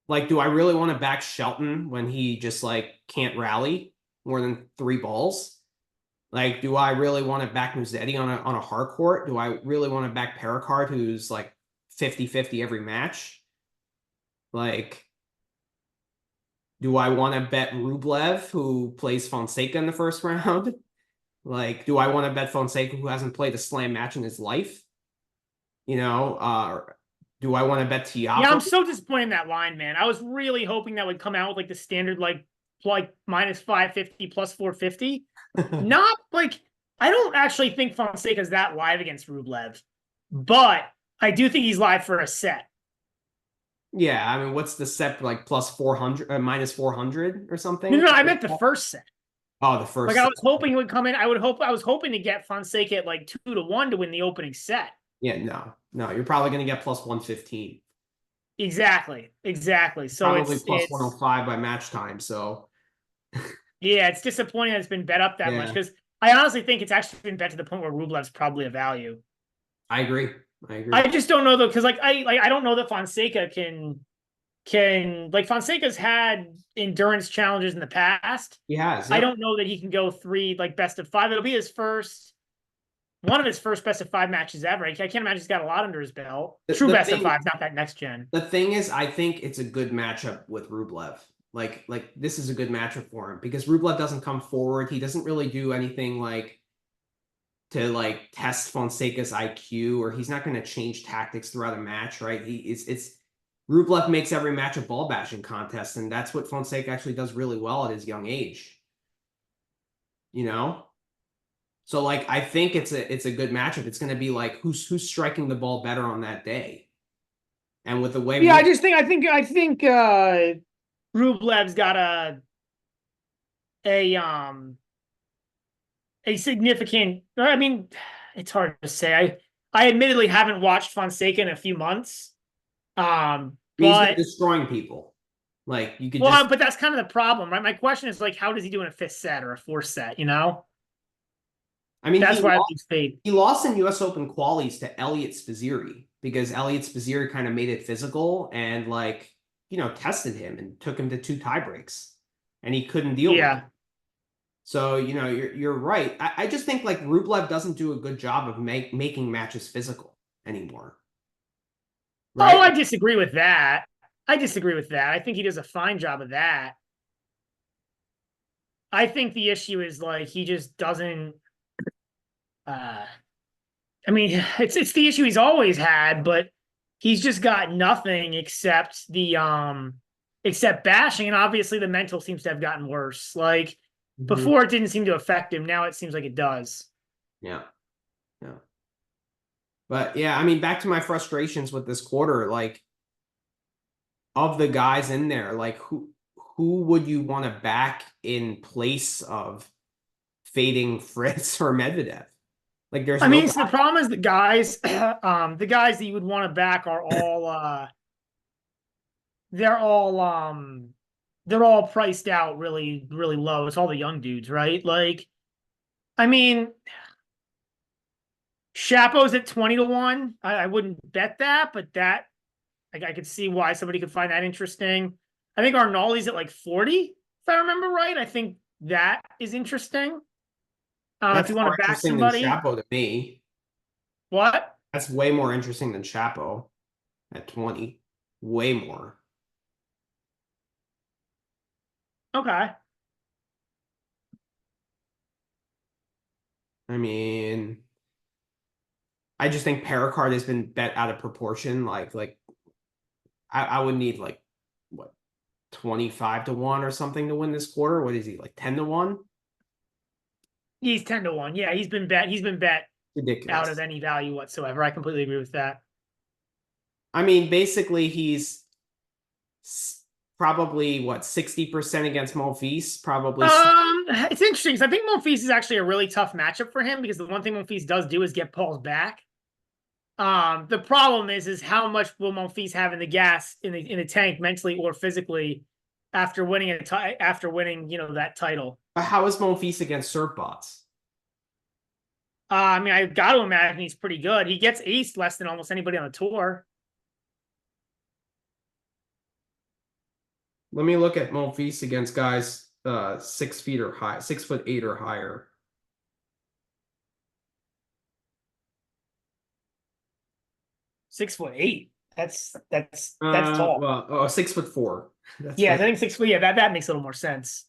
Like, do I really want to back Shelton when he just like can't rally more than 3 balls? Like, do I really want to back Musetti on a hard court? Do I really want to back Pericard, who's like 50-50 every match? Like, do I want to bet Rublev, who plays Fonseca in the first round? Like, do I want to bet Fonseca, who hasn't played a slam match in his life? You know, do I want to bet Yeah, Tiafoe? I'm so disappointed in that line, man. I was really hoping that would come out with like the standard like minus 550 plus 450. Not like I don't actually think Fonseca's that live against Rublev, but I do think he's live for a set. Yeah, I mean, what's the set like plus 400, minus 400 or No, something? no, no, I meant the first set. Oh, the Like first I set. was hoping he would come in. I was hoping to get Fonseca at like 2-1 to win the opening set. Yeah, no, you're probably going to get plus 115. Exactly, exactly. So Probably plus it's 105 by match time. So, yeah, it's disappointing that it's been bet up that much yeah, because I honestly think it's actually been bet to the point where Rublev's probably a value. I agree. I agree. I just don't know though, because I don't know that Fonseca can like Fonseca's had endurance challenges in the past. He has, I yep. don't know that he can go 3 like best of 5. It'll be his first one of his first best of 5 matches ever. I can't imagine he's got a lot under his belt. True best of 5, not that next gen. The thing is, I think it's a good matchup with Rublev. Like this is a good matchup for him because Rublev doesn't come forward. He doesn't really do anything like to like test Fonseca's IQ, or he's not going to change tactics throughout a match, right? It's Rublev makes every match a ball bashing contest, and that's what Fonseca actually does really well at his young age. You know? So like I think it's a good matchup. It's going to be like who's striking the ball better on that day. And with the way Yeah, I think Rublev's got a a significant. I mean, it's hard to say. I admittedly haven't watched Fonseca in a few months. he's been But destroying people. Like you could well, just but that's kind of the problem, right? My question is like, how does he do in a 5th set or a 4th set? You know, I mean that's why I lose faith. he lost in US Open qualies to Elliot Spizzirri because Elliot Spizzirri kind of made it physical and like, tested him and took him to 2 tie breaks and he couldn't deal with it. So, you're right. I just think like Rublev doesn't do a good job of making matches physical anymore. Right? Oh, I disagree with that. I think he does a fine job of that. I think the issue is like he just doesn't. I mean, it's the issue he's always had, but he's just got nothing except except bashing, and obviously the mental seems to have gotten worse. Like before, it didn't seem to affect him. Now it seems like it does. Yeah. But yeah, I mean, back to my frustrations with this quarter, like of the guys in there, like who would you want to back in place of fading Fritz or Medvedev? Like there's the problem is the guys that you would want to back are all they're all priced out really, really low. It's all the young dudes, right? Like, I mean, Shapo's at 20-1. I wouldn't bet that, but that I could see why somebody could find that interesting. I think Arnaldi's at like 40, if I remember right. I think that is interesting. If you want to back somebody, than Chapo to me. What? That's way more interesting than Chapo at 20. Way more. Okay. I mean, I just think Pericard has been bet out of proportion. Like I would need like what 25-1 or something to win this quarter. What is he like 10-1? He's 10-1. Yeah, he's been bet Ridiculous. Out of any value whatsoever. I completely agree with that. I mean, basically he's probably what 60% against Monfils. Probably. It's interesting because I think Monfils is actually a really tough matchup for him because the one thing Monfils does do is get balls back. The problem is how much will Monfils have in the gas in the tank mentally or physically after winning that title. How is Monfils against serve bots? I mean, I got to imagine he's pretty good. He gets aced less than almost anybody on the tour. Let me look at Monfils against guys 6 feet or high, 6'8" or higher. 6'8". That's tall. Well, 6'4". That's Yeah, I right. think 6 foot. Yeah, that makes a little more sense.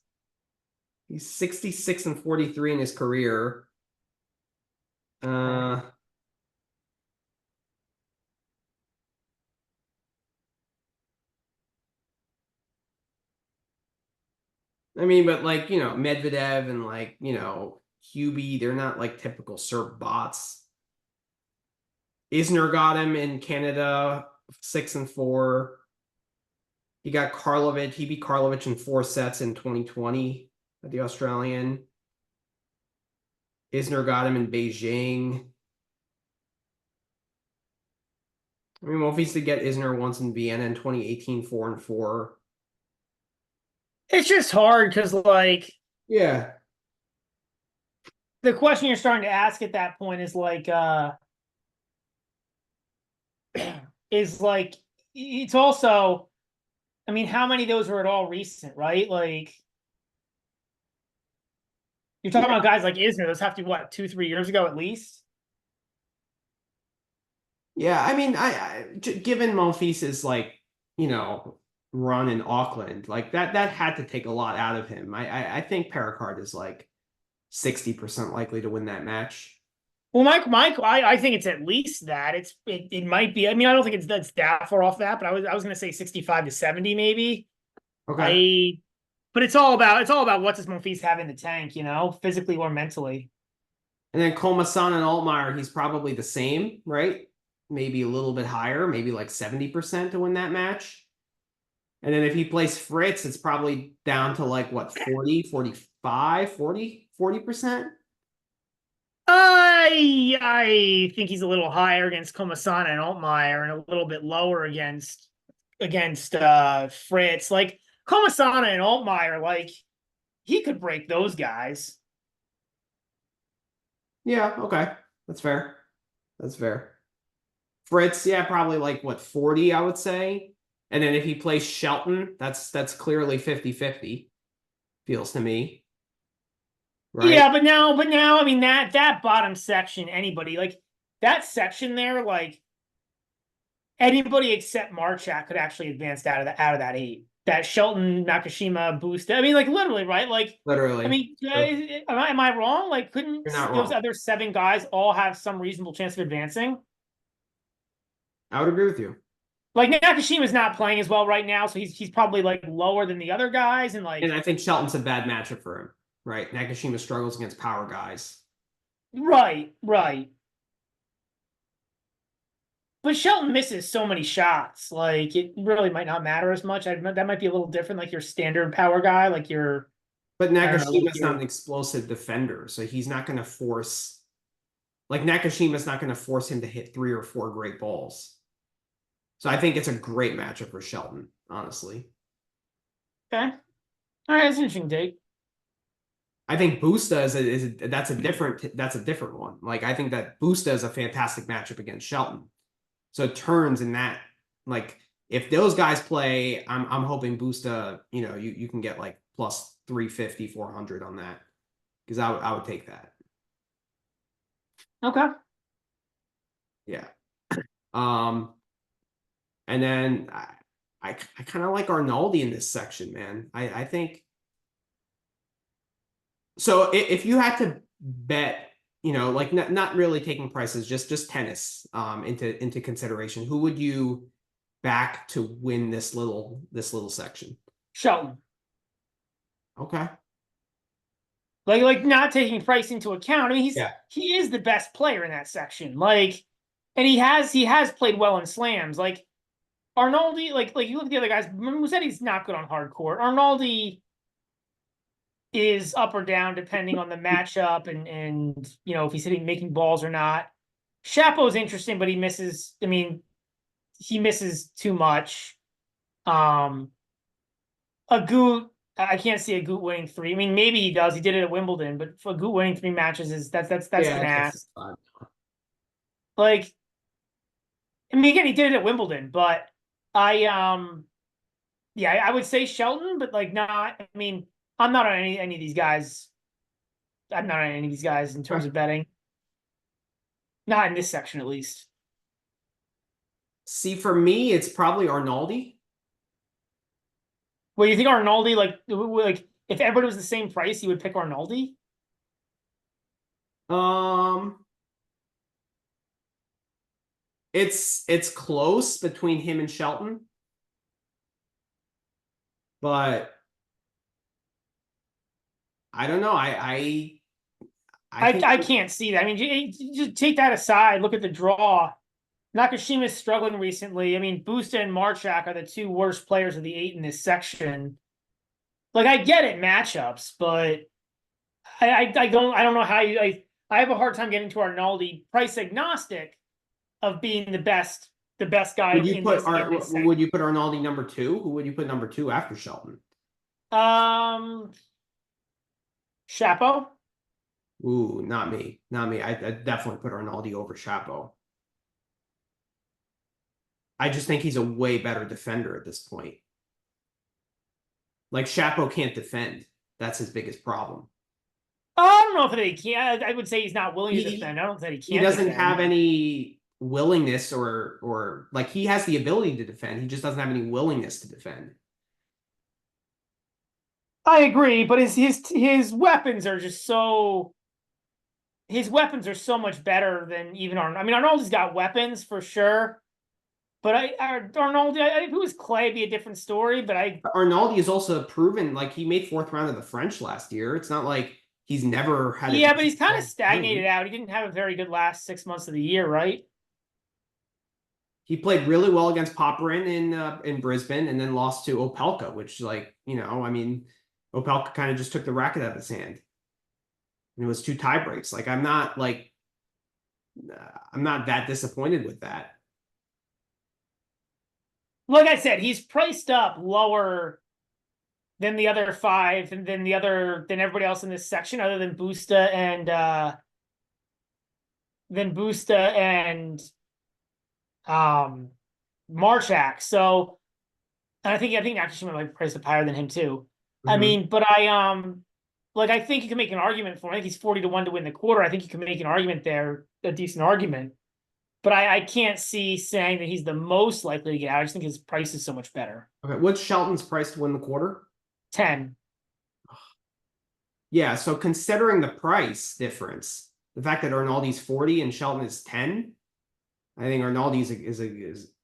He's 66 and 43 in his career. Uh, I mean, but like, Medvedev and like, Hubie, they're not like typical serve bots. Isner got him in Canada 6-4. He got Karlovic. He beat Karlovic in 4 sets in 2020 at the Australian. Isner got him in Beijing. I mean, Monfils did get Isner once in Vienna in 2018, 4-4. It's just hard because, like, Yeah. the question you're starting to ask at that point is like, it's also, I mean, how many of those are at all recent, right? Like, you're talking about guys like Isner. Those have to be what, 2, 3 years ago at least. Yeah, I mean, given Monfils's like, run in Auckland, like that had to take a lot out of him. I think Pericard is like 60% likely to win that match. Well, Mike, I think it's at least that. It might be. I mean, I don't think that's that far off that, but I was gonna say 65 to 70 maybe. Okay. But it's all about what does Monfils have in the tank, physically or mentally. And then Komasan and Altmaier, he's probably the same, right? Maybe a little bit higher, maybe like 70% to win that match. And then if he plays Fritz, it's probably down to like what, 40, 45, 40%? I think he's a little higher against Komasana and Altmaier and a little bit lower against Fritz. Like Komasana and Altmaier, like he could break those guys. Yeah, okay. That's fair. That's fair. Fritz, yeah, probably like what, 40, I would say. And then if he plays Shelton, that's clearly 50-50, feels to me. Right? Yeah, but now, I mean that bottom section, anybody like that section there, like anybody except Marchak could actually advance out of that 8. That Shelton, Nakashima, boost. I mean, like literally, right? Like, I Literally. mean, am I wrong? Like, couldn't You're not those wrong. other 7 guys all have some reasonable chance of advancing? I would agree with you. Like Nakashima's not playing as well right now, so he's probably like lower than the other guys, and And like I think Shelton's a bad matchup for him, right? Nakashima struggles against power guys. right. But Shelton misses so many shots, like it really might not matter as much. That might be a little different, like your standard power guy, like your But I don't know, like Nakashima's not your an explosive defender, so he's not going to force, like Nakashima's not going to force him to hit 3 or 4 great balls. So I think it's a great matchup for Shelton, honestly. okay. All right, that's an interesting take. I think Busta that's a different one. Like I think that Busta is a fantastic matchup against Shelton. So it turns in that, like if those guys play, I'm hoping Busta, you can get like plus 350, 400 on that, because I would take that. Okay. Yeah. Um, and then I kind of like Arnaldi in this section, man. I think so. If you had to bet, like not really taking prices, just tennis into consideration, who would you back to win this little section? Shelton. Okay. Like not taking price into account. I mean, Yeah. he is the best player in that section. Like, and he has played well in slams. Like Arnaldi, like you look at the other guys. Musetti's not good on hard court. Arnaldi is up or down depending on the matchup and if he's making balls or not. Shapo's interesting, but he misses. I mean, he misses too much. Agut I can't see a Goot winning 3. I mean, maybe he does. He did it at Wimbledon, but for Goot winning 3 matches is that's Yeah, an that's ass. fine. Like, I mean, again, he did it at Wimbledon, but I yeah, I would say Shelton, but like not. I mean, I'm not on any of these guys. I'm not on any of these guys in terms of betting. Not in this section, at least. See, for me, it's probably Arnaldi. Well, you think Arnaldi, like if everybody was the same price, you would pick Arnaldi? Um, it's close between him and Shelton, but I don't know. I think I can't see that. I mean, just take that aside. Look at the draw. Nakashima's struggling recently. I mean, Busta and Marchak are the 2 worst players of the 8 in this section. Like, I get it, matchups, but I don't know how you I have a hard time getting to Arnaldi price agnostic of being the best guy would you in put this section. would you put Arnaldi number 2? Who would you put number 2 after Shelton? Chapo. Ooh, not me. Not me. I definitely put Arnaldi over Chapo. I just think he's a way better defender at this point. Like Chapo can't defend. That's his biggest problem. I don't know if he can. I would say he's not willing to defend. I don't think he He can't doesn't defend. have any willingness or like he has the ability to defend. He just doesn't have any willingness to defend. I agree, but his weapons are just so his weapons are so much better than even Arnold. I mean, Arnold's got weapons for sure, but Arnold, if it was Clay, it'd be a different story. But Arnaldi is also proven like he made 4th round of the French last year. It's not like he's never had yeah, but he's kind of stagnated out. He didn't have a very good last 6 months of the year, right? He played really well against Popperin in Brisbane and then lost to Opelka, which like, I mean, Opelka kind of just took the racket out of his hand. And it was 2 tie breaks. Like I'm not that disappointed with that. Like I said, he's priced up lower than the other 5 and than everybody else in this section, other than Busta and Marchak. So, and I think Nakashima might be priced up higher than him too. I mean, but I think you can make an argument for him. I think he's 40-1 to win the quarter. I think you can make an argument there, a decent argument. But I can't see saying that he's the most likely to get out. I just think his price is so much better. Okay, what's Shelton's price to win the quarter? 10. Yeah, so considering the price difference, the fact that Arnaldi's 40 and Shelton is 10, I think Arnaldi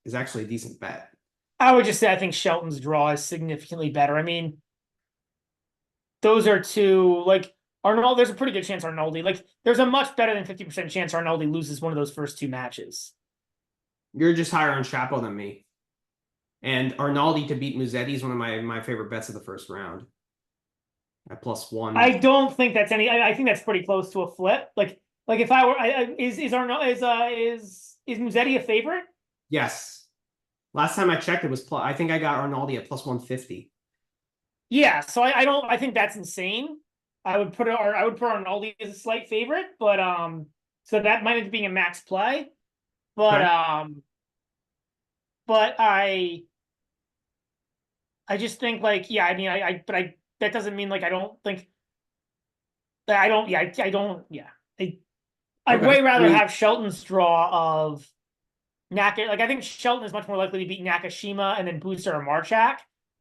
is actually a decent bet. I would just say I think Shelton's draw is significantly better. I mean, those are 2 like Arnaldi. There's a pretty good chance Arnaldi, like there's a much better than 50% chance Arnaldi loses one of those first 2 matches. You're just higher on Chapo than me. And Arnaldi to beat Musetti is one of my favorite bets of the first round. At +1. I don't think that's any. I think that's pretty close to a flip. Like if I were, is Musetti a favorite? Yes. Last time I checked, it was I think I got Arnaldi at +150. Yeah, so I don't. I think that's insane. I would put Arnaldi as a slight favorite, but so that might end up being a max play. But Okay. but I just think like yeah. I mean but that doesn't mean like I don't think that I don't. Yeah, I don't. Yeah, I'd way rather have Shelton's draw of Naka. Like I think Shelton is much more likely to beat Nakashima and then Booster or Marchak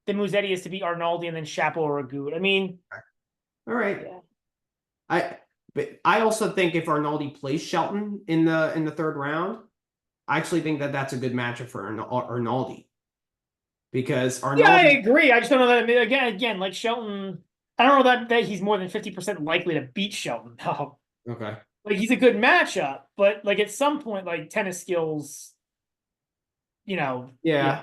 than Musetti is to beat Arnaldi and then Chapo or Agut. I mean, all right. Yeah. But I also think if Arnaldi plays Shelton in the 3rd round, I actually think that that's a good matchup for Arnaldi. Because Arnaldi. Yeah, I agree. I just don't know that again, like Shelton. I don't know that he's more than 50% likely to beat Shelton. No. Okay. Like he's a good matchup, but like at some point, like tennis skills, Yeah.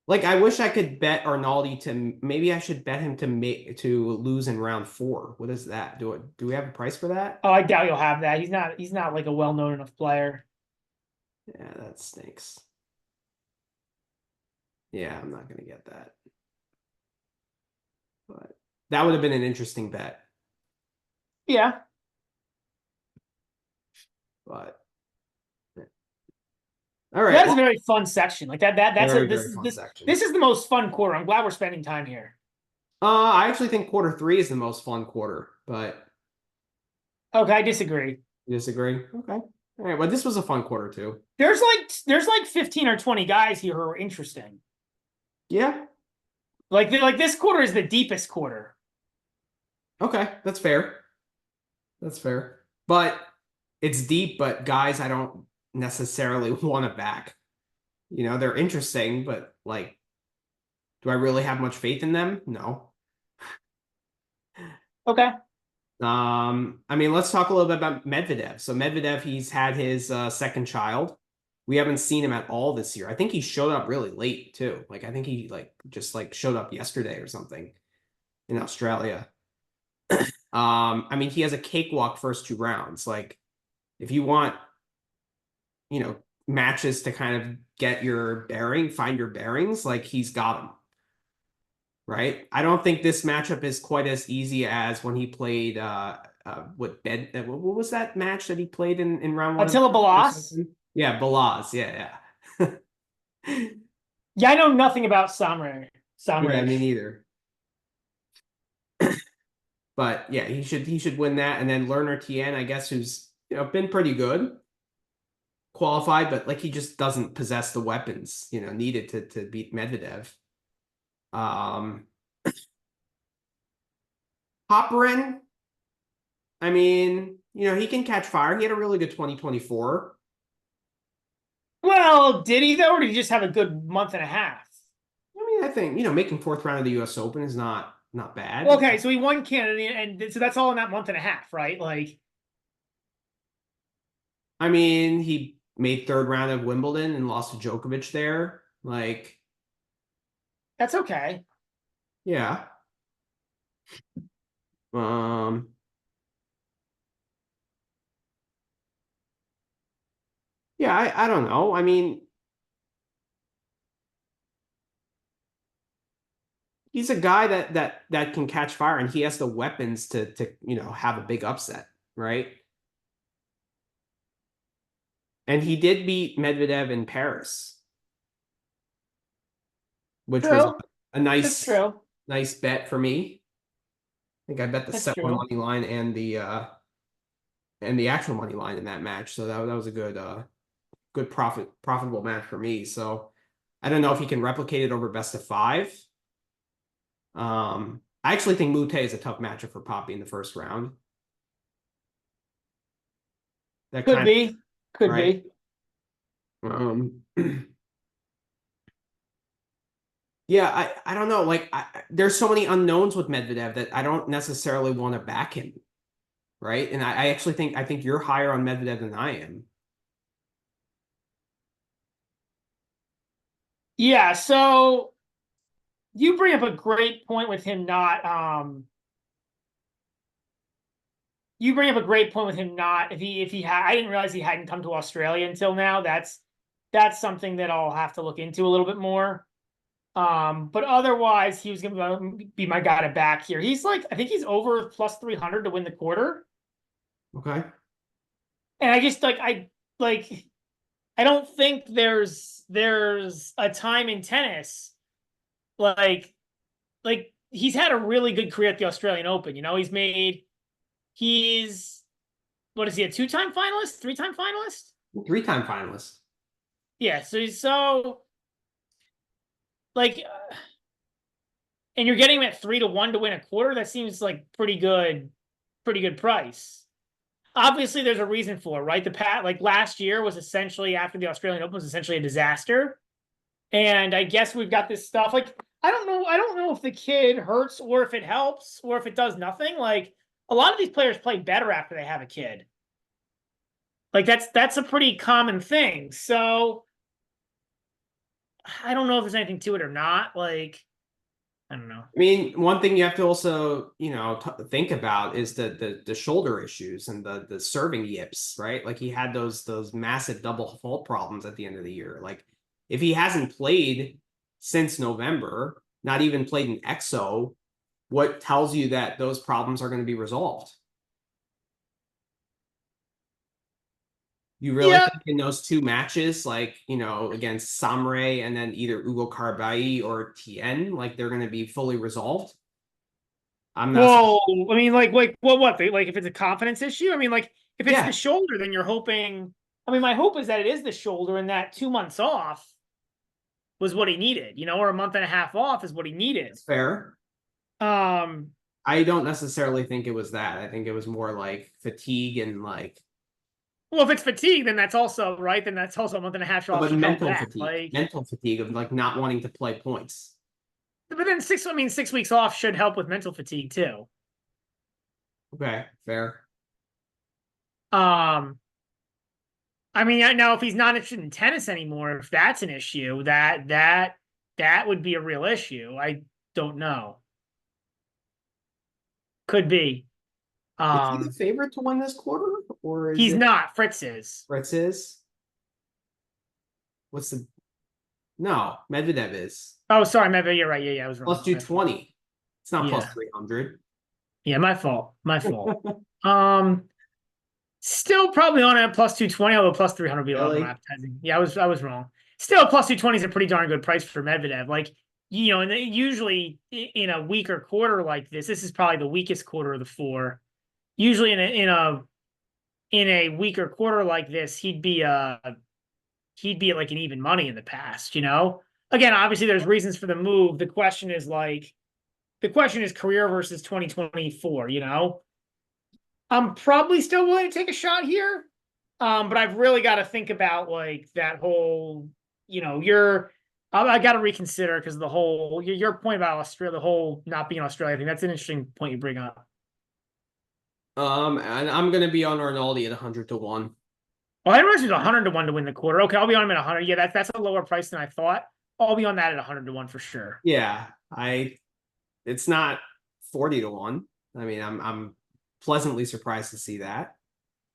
Like I wish I could bet Arnaldi to maybe I should bet him to lose in round 4. What is that? Do we have a price for that? Oh, I doubt you'll have that. He's not like a well-known enough player. Yeah, that stinks. Yeah, I'm not gonna get that. But That would have been an interesting bet. Yeah. But all right, That's a well, very fun section. Like that's a very, this very is fun this section. this is the most fun quarter. I'm glad we're spending time here. I actually think quarter 3 is the most fun quarter, but Okay, I disagree. you disagree? Okay. All right. Well, this was a fun quarter too. There's like 15 or 20 guys here who are interesting. Yeah. Like this quarter is the deepest quarter. Okay. That's fair. That's fair. But it's deep, but guys, I don't necessarily want to back. They're interesting, but like, do I really have much faith in them? No. Okay. I mean, let's talk a little bit about Medvedev. So Medvedev, he's had his second child. We haven't seen him at all this year. I think he showed up really late too. Like I think he just showed up yesterday or something in Australia. I mean, he has a cakewalk first 2 rounds. Like if you want, matches to kind of get your find your bearings, like he's got them. Right? I don't think this matchup is quite as easy as when he played what was that match that he played in round 1 Attila Balas. Yeah, Balaz. Yeah, yeah. Yeah, I know nothing about Samre. Yeah, me Samre. neither. But yeah, he should win that. And then Lerner Tien, I guess, who's been pretty good, qualified, but like he just doesn't possess the weapons, needed to beat Medvedev. Um Popperin, I mean, he can catch fire. He had a really good 2024. Well, did he though, or did he just have a good month and a half? I mean, I think, making 4th round of the US Open is not bad. Okay, so he won Canada, and so that's all in that month and a half, right? Like, I mean, he made 3rd round of Wimbledon and lost to Djokovic there. Like, that's okay. yeah. Um, yeah, I don't know. I mean, he's a guy that can catch fire, and he has the weapons to have a big upset, right? And he did beat Medvedev in Paris, which was True. a That's nice true. nice bet for me. I think I bet the That's set 1 true. money line and the actual money line in that match. So that was a good profitable match for me. So I don't know if he can replicate it over best of 5. I actually think Mute is a tough matchup for Poppy in the first round. That Could kind of be. Could right. be. Yeah, I don't know. Like there's so many unknowns with Medvedev that I don't necessarily want to back him. Right. And I actually think you're higher on Medvedev than I am. Yeah, so you bring up a great point with him not you bring up a great point with him not if he had I didn't realize he hadn't come to Australia until now. That's something that I'll have to look into a little bit more. But otherwise he was gonna be my guy to back here. He's like, I think he's over plus 300 to win the quarter. Okay. And I just like I don't think there's a time in tennis like he's had a really good career at the Australian Open. He's what is he, a 2-time finalist, 3-time finalist? 3-time finalist. Yeah, so he's so like and you're getting him at 3-1 to win a quarter. That seems like pretty good price. Obviously, there's a reason for it, right? Like last year was essentially after the Australian Open was essentially a disaster. And I guess we've got this stuff. Like, I don't know. I don't know if the kid hurts or if it helps or if it does nothing. Like, a lot of these players play better after they have a kid. Like, that's a pretty common thing. So I don't know if there's anything to it or not. Like, I don't know. I mean, one thing you have to also, think about is the shoulder issues and the serving yips, right? Like he had those massive double fault problems at the end of the year. Like if he hasn't played since November, not even played an EXO, what tells you that those problems are going to be resolved? You really Yeah. think in those two matches, like, against Samre and then either Ugo Carbai or Tien, like they're going to be fully resolved? I'm not. Well, I mean, what? Like, if it's a confidence issue, I mean, like, if it's the Yeah, shoulder, then you're hoping. I mean, my hope is that it is the shoulder, and that 2 months off was what he needed, or a month and a half off is what he needed. it's fair. Um, I don't necessarily think it was that. I think it was more like fatigue and like, well, if it's fatigue, then that's also right. Then that's also a month and a half off but should help mental that. fatigue, Like, mental fatigue of like not wanting to play points. but then 6 weeks off should help with mental fatigue too. Okay, fair. Um, I mean, now if he's not interested in tennis anymore, if that's an issue, that would be a real issue. I don't know. Could be. Is he the favorite to win this quarter, or is He's it not. Fritz is. Fritz is? What's the No, Medvedev is Oh, sorry, maybe you're right. Yeah, I was wrong. plus 220. It's not plus Yeah. 300. Yeah, my fault. My fault. Still probably on at plus 220, although plus 300 would be a lot more Really? appetizing. Yeah, I was wrong. Still, plus 220 is a pretty darn good price for Medvedev. Like, and usually in a weaker quarter like this is probably the weakest quarter of the four. Usually in a weaker quarter like this, he'd be at like an even money in the past, Again, obviously there's reasons for the move. The question is career versus 2024, I'm probably still willing to take a shot here. But I've really got to think about like that whole, I got to reconsider because the whole, your point about Australia, the whole not being Australia, I think that's an interesting point you bring up. And I'm gonna be on Arnaldi at 100 to 1. Well, I realize he's 100 to 1 to win the quarter. Okay, I'll be on him at 100. Yeah, that's a lower price than I thought. I'll be on that at 100 to 1 for sure. Yeah, it's not 40 to 1. I mean, I'm pleasantly surprised to see that.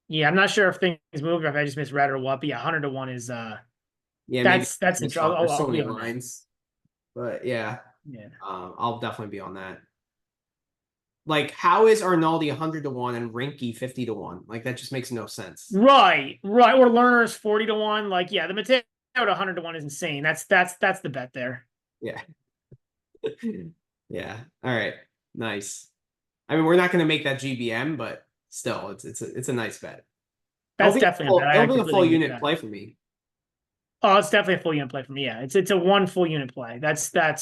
Yeah, I'm not sure if things moved or if I just misread or what, but yeah, 100 to 1 is Yeah, maybe that's there's interesting. so I'll be many on that. lines. But yeah, Yeah. I'll definitely be on that. Like, how is Arnaldi 100 to 1 and Rinky 50 to 1? Like, that just makes no sense. Right. Or Learner's 40 to 1. Like, yeah, the Mateo at 100 to 1 is insane. That's the bet there. Yeah. Yeah. All right. Nice. I mean, we're not going to make that GBM, but still, it's a nice bet. That's definitely a bet. It'll be a full unit play for me. Oh, it's definitely a full unit play for me. Yeah, it's a one full unit play. That's Yeah,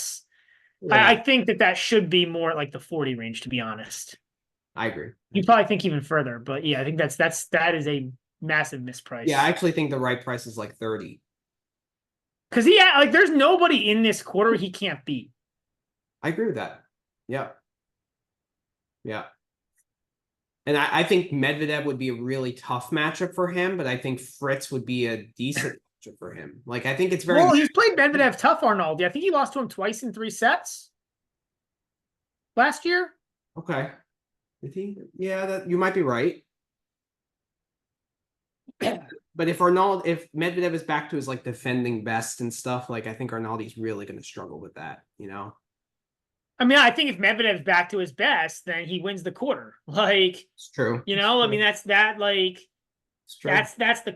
I think that should be more like the 40 range, to be honest. I agree. You probably think even further, but yeah, I think that is a massive misprice. Yeah, I actually think the right price is like 30. Because there's nobody in this quarter he can't beat. I agree with that. Yeah. Yeah. And I think Medvedev would be a really tough matchup for him, but I think Fritz would be a decent matchup for him. Like, I think it's very. Well, he's played Medvedev tough, Arnaldi. I think he lost to him twice in 3 sets last year. Okay. Did he? Yeah, that you might be right. But if Medvedev is back to his like defending best and stuff, like I think Arnaldi's really going to struggle with that, I mean, I think if Medvedev's back to his best, then he wins the quarter. Like, It's true. I mean, that's the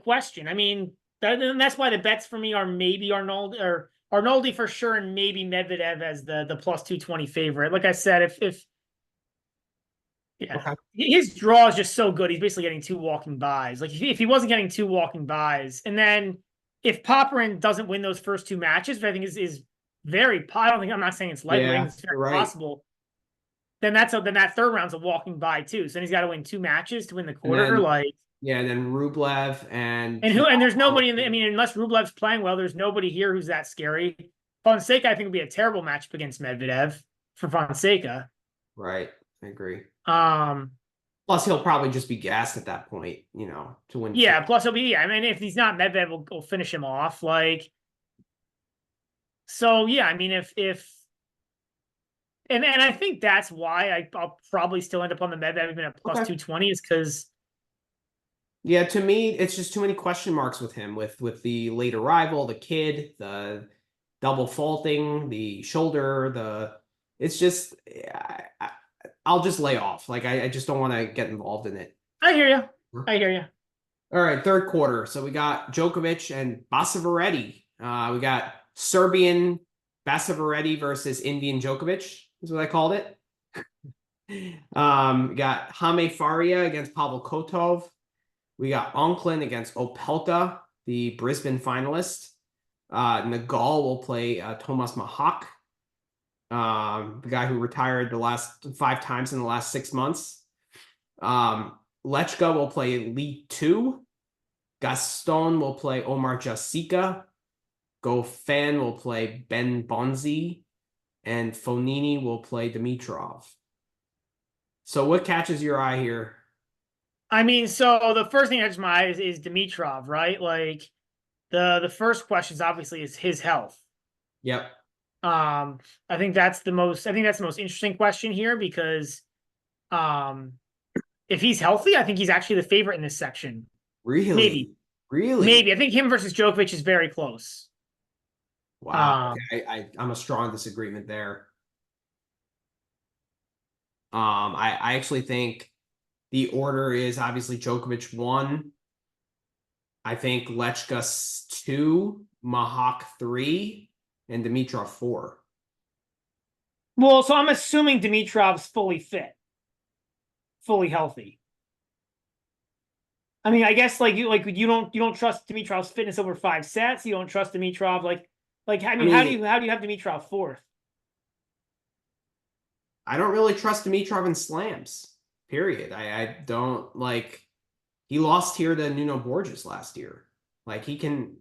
question. I mean, that's why the bets for me are maybe Arnaldi for sure, and maybe Medvedev as the plus 220 favorite. Like I said, Okay. his draw is just so good. He's basically getting 2 walking buys. Like if he wasn't getting 2 walking buys, and then if Popperin doesn't win those first 2 matches, which I think is very. I'm not saying it's likely. Yeah, It's very right. possible. Then that third round's a walking buy too. So then he's got to win 2 matches to win the quarter. And then Rublev and there's nobody I mean, unless Rublev's playing well, there's nobody here who's that scary. Fonseca, I think, would be a terrible matchup against Medvedev for Fonseca. Right. I agree. Plus, he'll probably just be gassed at that point, to win. Yeah. Plus, he'll be. I mean, if he's not, Medvedev will finish him off. Like, so yeah. I mean, and I think that's why I'll probably still end up on the Medvedev even at plus 220 is because. Yeah, to me, it's just too many question marks with him, with the late arrival, the kid, the double faulting, the shoulder, It's just I'll just lay off. Like I just don't want to get involved in it. I hear you. I hear you. All right, third quarter. So we got Djokovic and Basaveretti. We got Serbian Basaveretti versus Indian Djokovic, is what I called it. We got Jaime Faria against Pavel Kotov. We got Auckland against Opelka, the Brisbane finalist. Nagal will play Tomas Mahak, the guy who retired the last 5 times in the last 6 months. Lechka will play Li Tu. Gaston will play Omar Jasica. Goffin will play Ben Bonzi. And Fonini will play Dimitrov. So what catches your eye here? I mean, so the first thing that catches my eye is Dimitrov, right? Like the first question is obviously is his health. Yep. I think that's the most interesting question here because if he's healthy, I think he's actually the favorite in this section. Really? Maybe. I think him versus Djokovic is very close. Wow. Okay. I'm a strong disagreement there. I actually think the order is obviously Djokovic 1. I think Lechka 2, Mahak 3, and Dimitrov 4. Well, so I'm assuming Dimitrov's fully fit, fully healthy. I mean, I guess you don't trust Dimitrov's fitness over 5 sets. You don't trust Dimitrov how do you have Dimitrov 4th? I don't really trust Dimitrov in slams. Period. I don't like. He lost here to Nuno Borges last year. Like he can.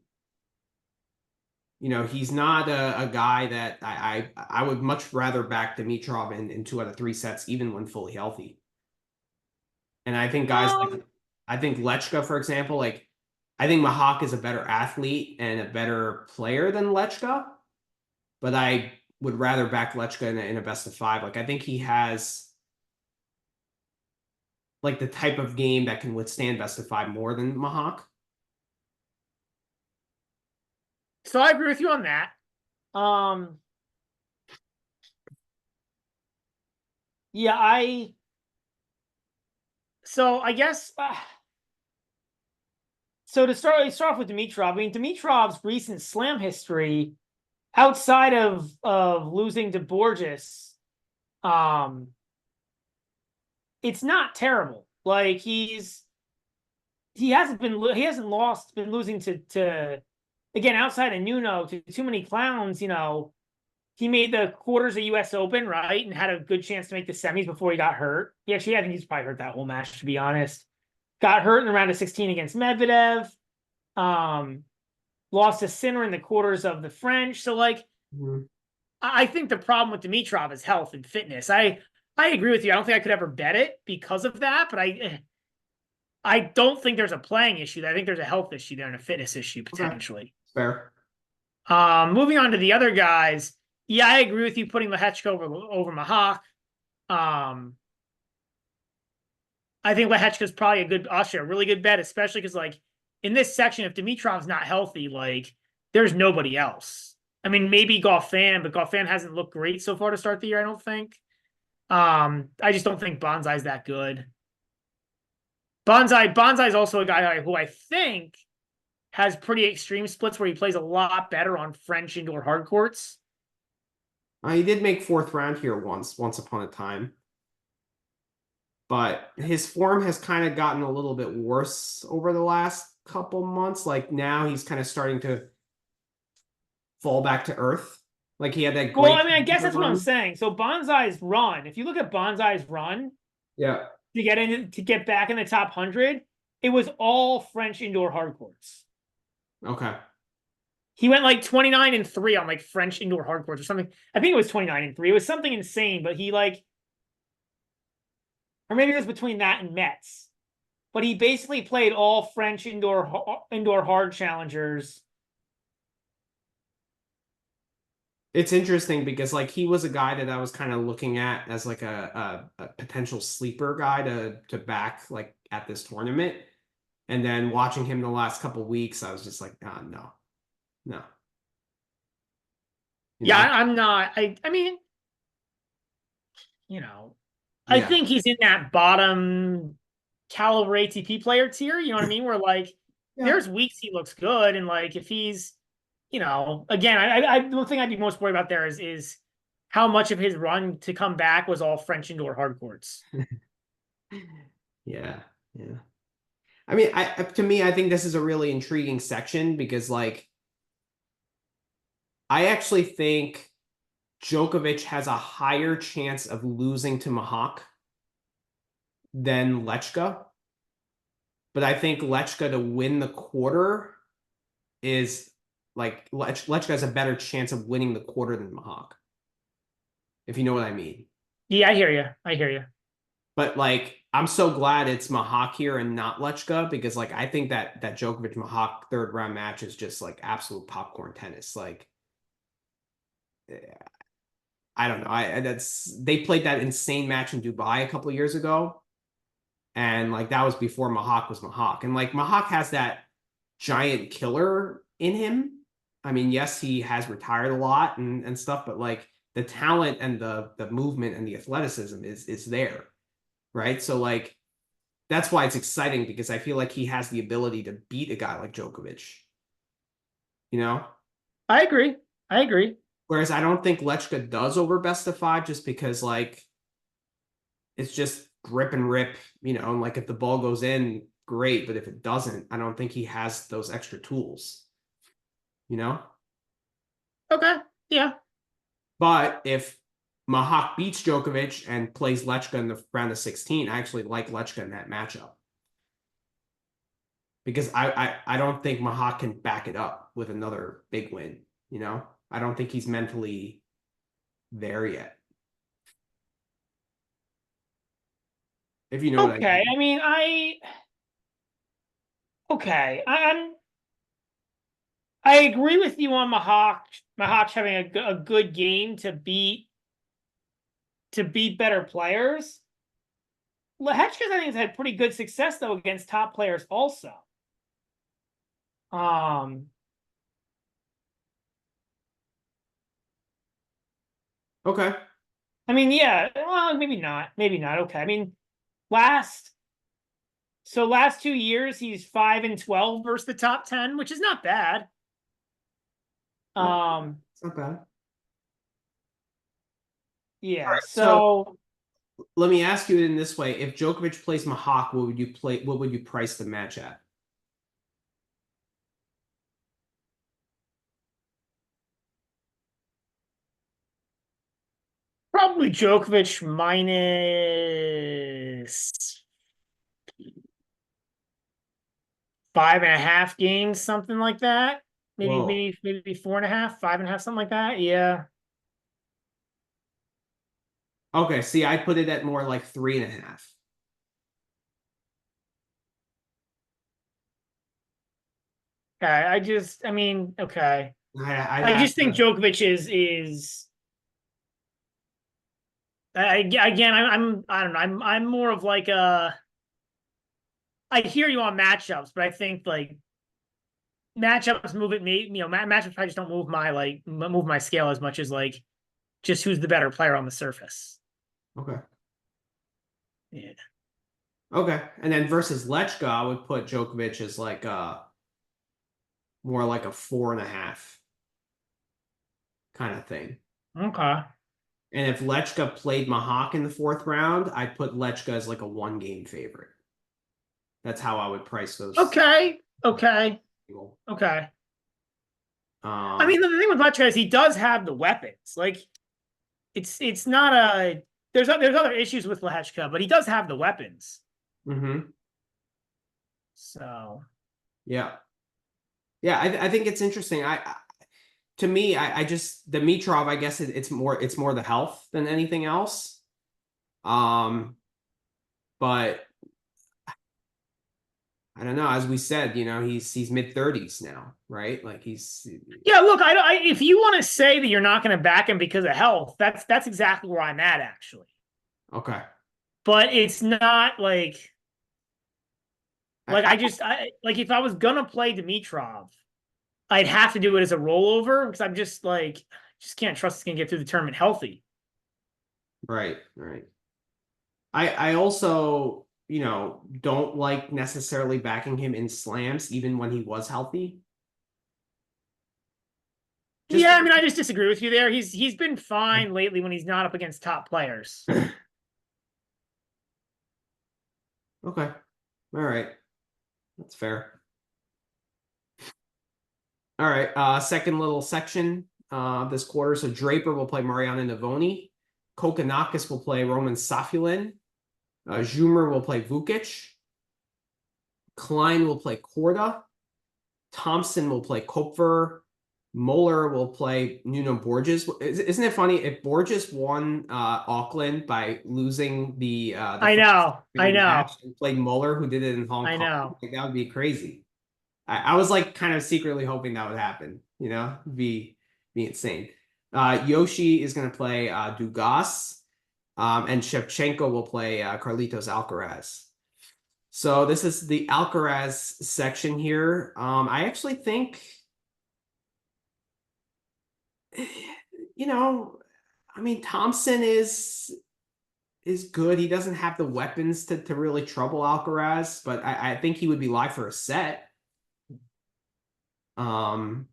He's not a guy that I would much rather back Dimitrov in 2 out of 3 sets, even when fully healthy. And I think guys I think Lechka, for example, I think Mahak is a better athlete and a better player than Lechka, but I would rather back Lechka in a best of 5. I think he has the type of game that can withstand best of 5 more than Mahak. So I agree with you on that. Yeah, so I guess so to start off with Dimitrov. I mean, Dimitrov's recent slam history, outside of losing to Borges, it's not terrible. Like he hasn't been losing to again, outside of Nuno, to too many clowns. He made the quarters of US Open, right? And had a good chance to make the semis before he got hurt. I think he's probably hurt that whole match, to be honest. Got hurt in the round of 16 against Medvedev. Lost to Sinner in the quarters of the French. So, I think the problem with Dimitrov is health and fitness. I agree with you. I don't think I could ever bet it because of that, but I don't think there's a playing issue. I think there's a health issue there and a fitness issue potentially. Okay. Fair. Moving on to the other guys. Yeah, I agree with you putting Lehechka over Mahak. I think Lehechka is probably a really good bet, especially because in this section, if Dimitrov's not healthy, there's nobody else. I mean, maybe Goffin, but Goffin hasn't looked great so far to start the year, I don't think. I just don't think Bonzai's that good. Bonzai is also a guy who I think has pretty extreme splits where he plays a lot better on French indoor hard courts. He did make 4th round here once upon a time. But his form has kind of gotten a little bit worse over the last couple months. Now he's kind of starting to fall back to earth. He had that great. Well, I mean, I guess that's what I'm saying. So Bonzai's run, if you look at Bonzai's run, yeah, to get back in the top 100, it was all French indoor hard courts. Okay. He went 29-3 on French indoor hard courts or something. I think it was 29-3. It was something insane, but he or maybe it was between that and Metz. But he basically played all French indoor hard challengers. It's interesting because he was a guy that I was kind of looking at as a potential sleeper guy to back at this tournament. And then watching him the last couple of weeks, I was just no. Yeah, I'm not. I mean, I Yeah. think he's in that bottom caliber ATP player tier. You know what I mean? Where like Yeah. there's weeks he looks good, and like if he's, again, I the thing I'd be most worried about there is how much of his run to come back was all French indoor hard courts. Yeah. Yeah. I mean, to me, I think this is a really intriguing section because, like, I actually think Djokovic has a higher chance of losing to Mahak than Lechka. But I think Lechka to win the quarter is like Lechka has a better chance of winning the quarter than Mahak, if you know what I mean. Yeah, I hear you. I hear you. But like, I'm so glad it's Mahak here and not Lechka because like I think that Djokovic Mahak third round match is just like absolute popcorn tennis. Like, I don't know. They played that insane match in Dubai a couple of years ago, and like that was before Mahak was Mahak, and like Mahak has that giant killer in him. I mean, yes, he has retired a lot and stuff, but like the talent and the movement and the athleticism is there, right? So like that's why it's exciting because I feel like he has the ability to beat a guy like Djokovic, you know? I agree. I agree. Whereas I don't think Lechka does over best of five just because like it's just grip and rip, and like if the ball goes in, great, but if it doesn't, I don't think he has those extra tools, you know? Okay. Yeah. But if Mahak beats Djokovic and plays Lechka in the round of 16, I actually like Lechka in that matchup. Because I don't think Mahak can back it up with another big win, you know? I don't think he's mentally there yet. If you know what I Okay. mean. I mean, okay. I agree with you on Mahak having a good game to beat better players. Lehechka, I think, has had pretty good success though against top players also. Um, Okay. I mean, yeah, well, maybe not. Maybe not. Okay. I mean, last 2 years, he's 5-12 versus the top 10, which is not bad. No, Um, it's not bad. All yeah, right. So so let me ask you in this way. If Djokovic plays Mahak, what would you price the match at? probably Djokovic minus 5.5 games, something like that. Maybe, Whoa. maybe 4.5, 5.5, something like that. Yeah. Okay, see, I put it at more like 3.5. Okay. I mean, okay. I'd I have just think to. Djokovic is again, I don't know. I'm more of like I hear you on matchups, but I think like matchups move it me, matchups I just don't move my scale as much as like just who's the better player on the surface. Okay. Yeah. Okay. And then versus Lechka, I would put Djokovic as like more like a 4.5 kind of thing. Okay. And if Lechka played Mahak in the fourth round, I'd put Lechka as like a 1 game favorite. That's how I would price those Okay. Okay. people. Okay. I Um, mean, the thing with Letchka is he does have the weapons. Like it's not a there's other issues with Lehechka, but he does have the weapons. mhm. So Yeah. Yeah, I think it's interesting. To me, I just Dimitrov, I guess it's more the health than anything else. Um, but I don't know. As we said, he's mid-30s now, right? Like he's yeah, look, if you want to say that you're not going to back him because of health, that's exactly where I'm at actually. okay. But it's not I, like I like if I was gonna play Dimitrov, I'd have to do it as a rollover because I'm just like just can't trust he's gonna get through the tournament healthy. Right. I also, don't like necessarily backing him in slams, even when he was healthy. Just Yeah, I because, mean, I just disagree with you there. He's been fine lately when he's not up against top players. okay. All right. That's fair. All right. Second little section of this quarter. So Draper will play Mariana Navoni. Kokonakis will play Roman Safulin. Zoomer will play Vukic. Klein will play Korda. Thompson will play Kopfer. Moeller will play Nuno Borges. Isn't it funny if Borges won Auckland by losing the I first know, I match know, and played Moeller, who did it in Hong I Kong? know. Like, that would be crazy. I was like kind of secretly hoping that would happen. Be insane. Yoshi is going to play Dugas, and Shevchenko will play Carlitos Alcaraz. So this is the Alcaraz section here. I actually think, you know, I mean, Thompson is good. He doesn't have the weapons to really trouble Alcaraz, but I think he would be live for a set. Um,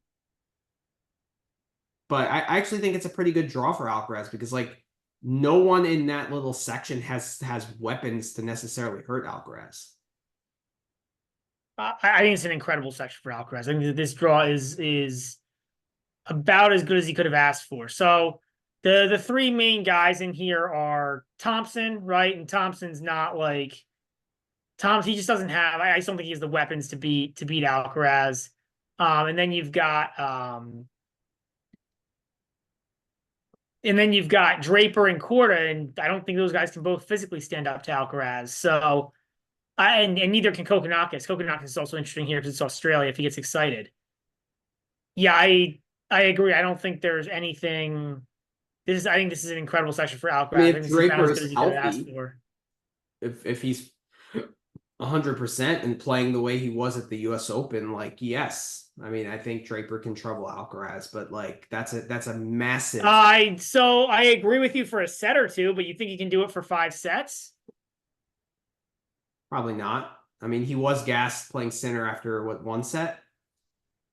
but I actually think it's a pretty good draw for Alcaraz because like no one in that little section has weapons to necessarily hurt Alcaraz. I think it's an incredible section for Alcaraz. I think that this draw is about as good as he could have asked for. So the three main guys in here are Thompson, right? And Thompson's not like He just doesn't have. I just don't think he has the weapons to beat Alcaraz. And then you've got Draper and Korda, and I don't think those guys can both physically stand up to Alcaraz. So and neither can Kokonakis. Kokonakis is also interesting here because it's Australia. If he gets excited, yeah, I agree. I don't think there's anything. I think this is an incredible section for I Alcaraz. mean, I if think this is about Draper as good is as he could have asked healthy, for. if he's 100% and playing the way he was at the U.S. Open, like yes, I mean I think Draper can trouble Alcaraz, but like that's a massive. I agree with you for a set or two, but you think he can do it for 5 sets? Probably not. I mean he was gassed playing center after what, one set.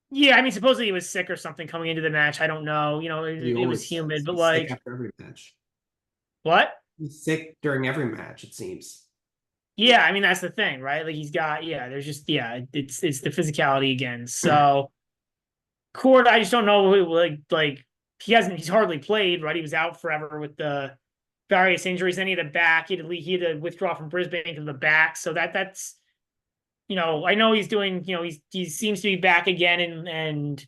Yeah, I mean supposedly he was sick or something coming into the match. I don't know. He It was always humid, but he's sick like after every match. what? He's sick during every match, it seems. Yeah, I mean that's the thing, right? Like he's got there's just it's the physicality again. So Cord, I just don't know like he's hardly played, right? He was out forever with the various injuries. Then he had a back, he had to withdraw from Brisbane because of the back. So that's I know he's doing, he seems to be back again and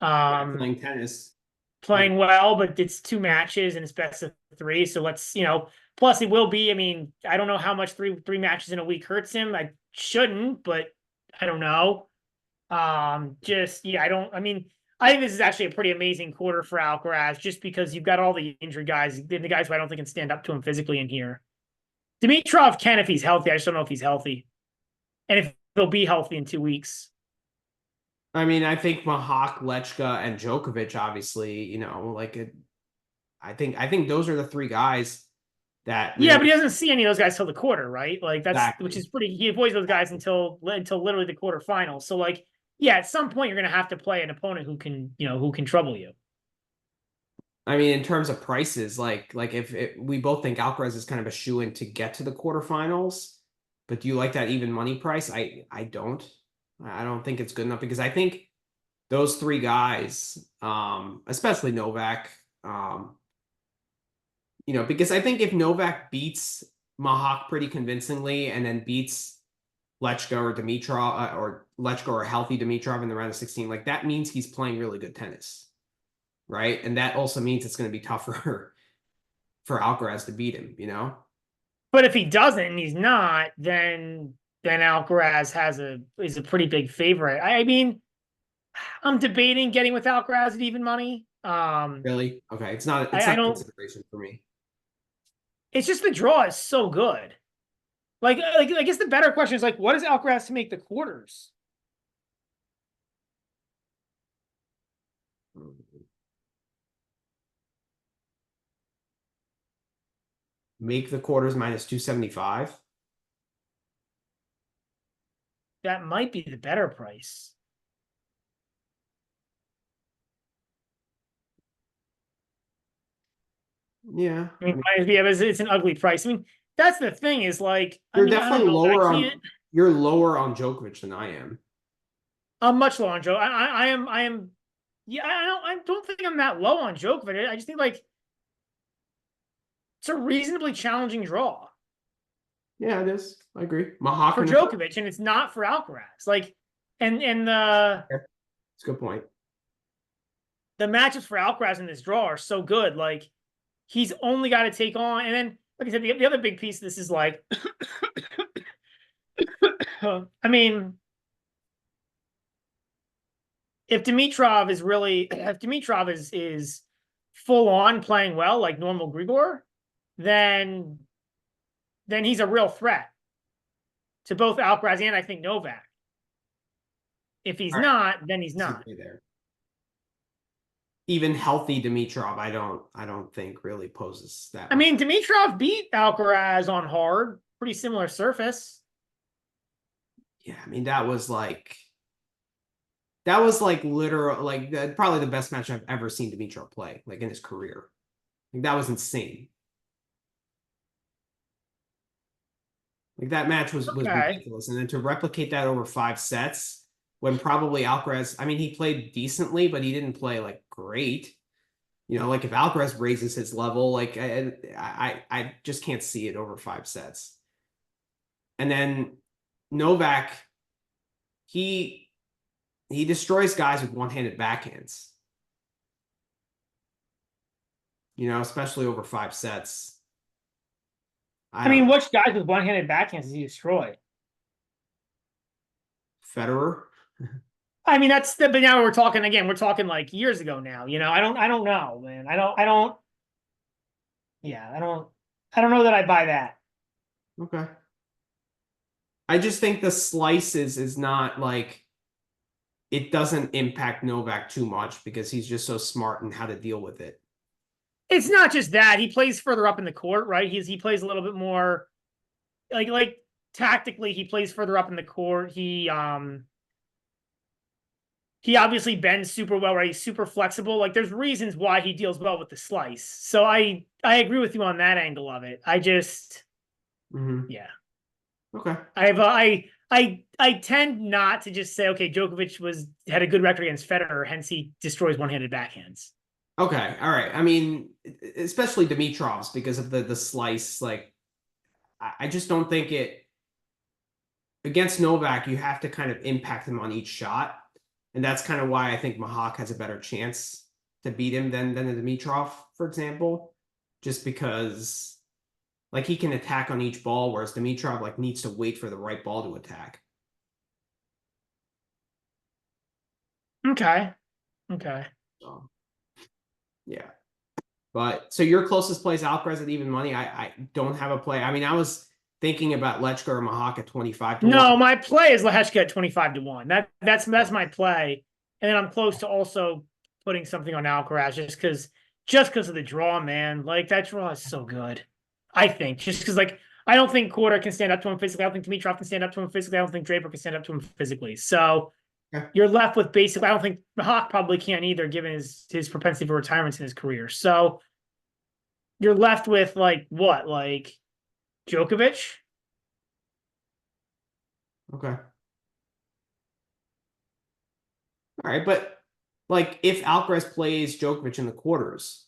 Yeah, um playing tennis. playing well, but it's 2 matches and it's best of three. So plus it will be. I mean, I don't know how much three matches in a week hurts him. I shouldn't, but I don't know. Just yeah, I mean, I think this is actually a pretty amazing quarter for Alcaraz, just because you've got all the injured guys, the guys who I don't think can stand up to him physically in here. Dimitrov can if he's healthy. I just don't know if he's healthy, and if he'll be healthy in 2 weeks. I mean, I think Mahak, Lechka, and Djokovic, obviously, I think those are the three guys that Yeah, really but he doesn't see any of those guys till the quarter, right? Like which exactly. is pretty. He avoids those guys until literally the quarterfinals. So like, yeah, at some point you're gonna have to play an opponent who can trouble you. I mean, in terms of prices, like if we both think Alcaraz is kind of a shoe-in to get to the quarterfinals, but do you like that even money price? I don't. I don't think it's good enough because I think those three guys, especially Novak, because I think if Novak beats Mahak pretty convincingly and then beats Lechko or Dimitrov or Lechko or healthy Dimitrov in the round of 16, like that means he's playing really good tennis, right? And that also means it's going to be tougher for Alcaraz to beat him. But if he doesn't and he's not, then Alcaraz is a pretty big favorite. I mean, I'm debating getting with Alcaraz at even money. Really? Okay, it's I not a don't. consideration for me. It's just the draw is so good. Like I guess the better question is like, what is Alcaraz to make the quarters? make the quarters minus 275. That might be the better price. Yeah. I mean, yeah, but it's an ugly price. I mean, that's the thing is like, I You're mean, I don't definitely know. lower I on can't. you're lower on Djokovic than I am. I'm much lower on Joe. I am. Yeah, I don't think I'm that low on Djokovic. I just think like it's a reasonably challenging draw Yeah, it is. I agree. for Mahawken. Djokovic, and it's not for Alcaraz. Like, and It's a good point. the matchups for Alcaraz in this draw are so good. Like, he's only got to take on, and then like I said, the other big piece of this is like, I mean, if Dimitrov is full on playing well like normal Grigor, then he's a real threat to both Alcaraz and I think Novak. If he's All right. not, then he's not. There. Even healthy Dimitrov, I don't think really poses that. I mean, Dimitrov beat Alcaraz on hard, pretty similar surface. Yeah, I mean that was like literal, like probably the best match I've ever seen Dimitrov play, like in his career. Like that was insane. Like that match was ridiculous, and then to replicate that over 5 sets when probably Alcaraz, I mean, he played decently, but he didn't play like great. You know, like if Alcaraz raises his level, like I just can't see it over 5 sets. And then Novak, he destroys guys with one-handed backhands. You know, especially over 5 sets. I mean, which guys with one-handed backhands does he destroy? Federer. I mean, but now we're talking like years ago now. You know, I don't know, man. I don't. Yeah, I don't know that I buy that. Okay. I just think the slices is not like, it doesn't impact Novak too much because he's just so smart in how to deal with it. It's not just that he plays further up in the court, right? He plays a little bit more like tactically. He plays further up in the court. He obviously bends super well, right? He's super flexible. Like there's reasons why he deals well with the slice. So I agree with you on that angle of it. I just, yeah. Okay. I tend not to just say, okay, Djokovic had a good record against Federer, hence he destroys one-handed backhands. Okay. All right. I mean, especially Dimitrov's because of the slice. Like, I just don't think it against Novak. You have to kind of impact him on each shot, and that's kind of why I think Mahak has a better chance to beat him than a Dimitrov, for example, just because like he can attack on each ball, whereas Dimitrov like needs to wait for the right ball to attack. Okay. So, yeah. But so your closest play is Alcaraz at even money. I don't have a play. I mean, I was thinking about Lechka or Mahak at 25 to 1. No, my play is Lehechka at 25 to 1. That's my play. And then I'm close to also putting something on Alcaraz just because of the draw, man. Like that draw is so good. I think just because like I don't think Korda can stand up to him physically. I don't think Dimitrov can stand up to him physically. I don't think Draper can stand up to him physically. So you're left with basically, I don't think Mahak probably can't either, given his propensity for retirements in his career. So you're left with like what? Like Djokovic? Okay. All right, but like if Alcaraz plays Djokovic in the quarters,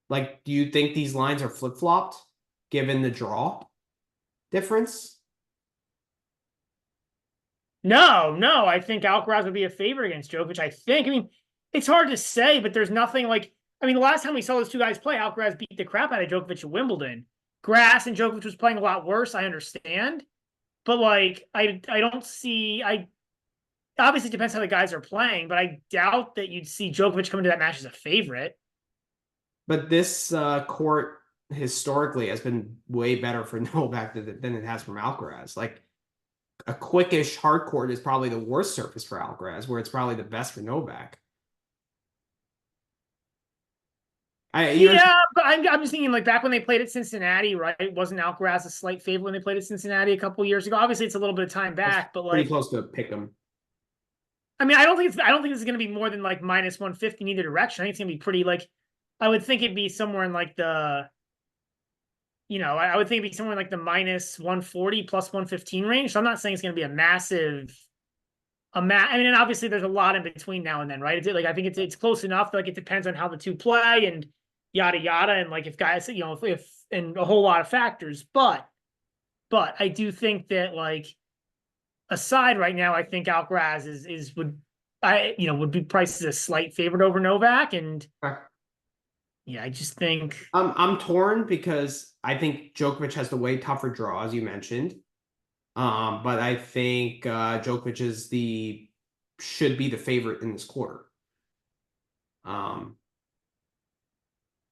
like do you think these lines are flip-flopped given the draw difference? No. I think Alcaraz would be a favorite against Djokovic. I mean, it's hard to say, but there's nothing like. I mean, the last time we saw those two guys play, Alcaraz beat the crap out of Djokovic at Wimbledon. Grass and Djokovic was playing a lot worse. I understand, but like, I don't see. I obviously depends how the guys are playing, but I doubt that you'd see Djokovic come into that match as a favorite. But this court historically has been way better for Novak than it has from Alcaraz. Like a quickish hard court is probably the worst surface for Alcaraz, where it's probably the best for Novak. Yeah, but I'm just thinking like back when they played at Cincinnati, right? Wasn't Alcaraz a slight favorite when they played at Cincinnati a couple years ago? Obviously, it's a little bit of time back, but pretty like, close to pick 'em. I mean, I don't think this is going to be more than like minus 150 in either direction. I think it's going to be pretty like, I would think it'd be somewhere in like the, I would think it'd be somewhere in like the minus 140 plus 115 range. So I'm not saying it's going to be a massive, I mean, and obviously there's a lot in between now and then, right? It's like I think it's close enough. Like it depends on how the two play and yada yada, and like if guys, if and a whole lot of factors. But I do think that like aside right now, I think Alcaraz would be priced as a slight favorite over Novak, and yeah, I just think I'm torn because I think Djokovic has the way tougher draw, as you mentioned. But I think Djokovic should be the favorite in this quarter.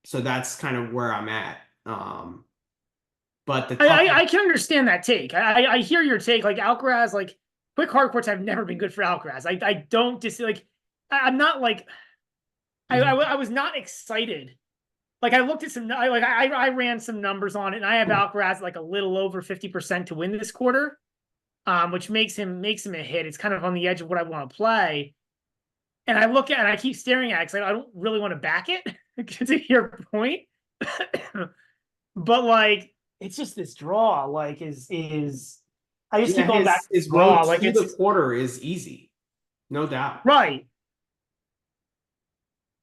So that's kind of where I'm at. But the I can understand that take. I hear your take. Like Alcaraz, like quick hard courts have never been good for Alcaraz. I don't like. I'm not like I was not excited. Like I looked at I ran some numbers on it, and I have Alcaraz like a little over 50% to win this quarter, which makes him a hit. It's kind of on the edge of what I want to play. And I look at it and I keep staring at it because I don't really want to back it to your point. But like it's just this draw, like is I just keep going back to his draw. road Like to it's the quarter is easy, no doubt, right.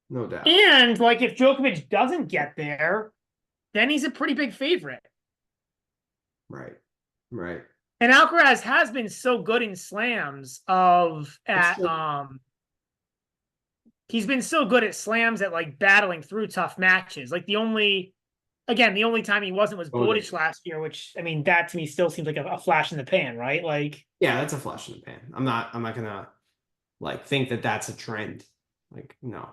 no doubt. And like if Djokovic doesn't get there, then he's a pretty big favorite. Right, right. And Alcaraz has been so good in slams he's been so good at slams at like battling through tough matches. Like the only time he wasn't was Boric last year, which I mean that to me still seems like a flash in the pan, right? Like yeah, that's a flash in the pan. I'm not gonna like think that that's a trend. Like no.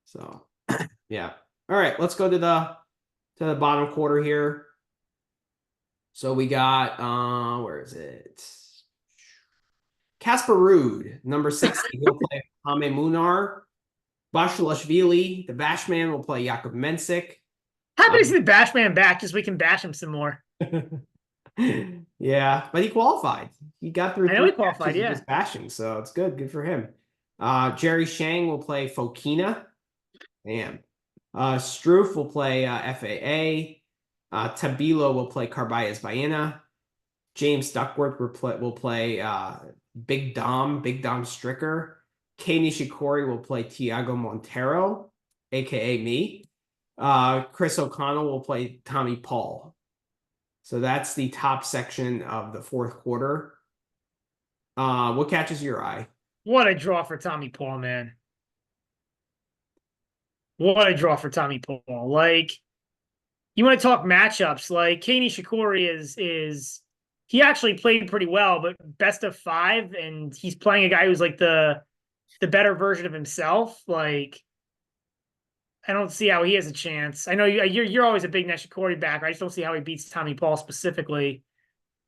So yeah. All right, let's go to the bottom quarter here. So we got where is it? Casper Ruud, number 60. He'll play Hame Munar. Bashilashvili, the Bashman, will play Jakub Mensik. happy to see the Bashman back, just so we can bash him some more. Yeah, but he qualified. He got through. I know he qualified, yeah. Just bashing, so it's good. Good for him. Jerry Shang will play Fokina. Damn. Struff will play FAA. Tabilo will play Carballes Baena. James Duckworth will play Big Dom Stricker. Kei Nishikori will play Tiago Montero, aka me. Chris O'Connell will play Tommy Paul. So that's the top section of the fourth quarter. What catches your eye? What a draw for Tommy Paul, man. What a draw for Tommy Paul. Like, you want to talk matchups, like Kei Nishikori is he actually played pretty well, but best of 5, and he's playing a guy who's like the better version of himself. Like, I don't see how he has a chance. I know you're always a big Nishikori backer. I just don't see how he beats Tommy Paul specifically.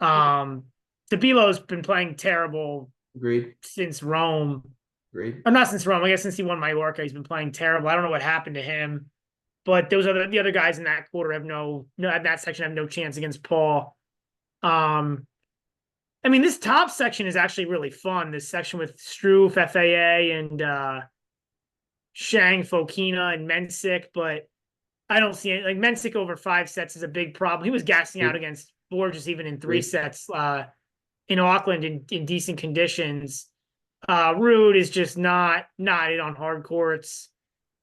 Tabilo's been playing terrible. Agreed. Since Rome. Agreed. Or not since Rome. I guess since he won Mallorca, he's been playing terrible. I don't know what happened to him. But the other guys in that quarter have that section have no chance against Paul. I mean, this top section is actually really fun. This section with Struff, FAA, and Shang, Fokina, and Mensik, but I don't see it. Like Mensik over 5 sets is a big problem. He was gassing out against Borges even in 3 sets in Auckland in decent conditions. Ruud is just not it on hard courts.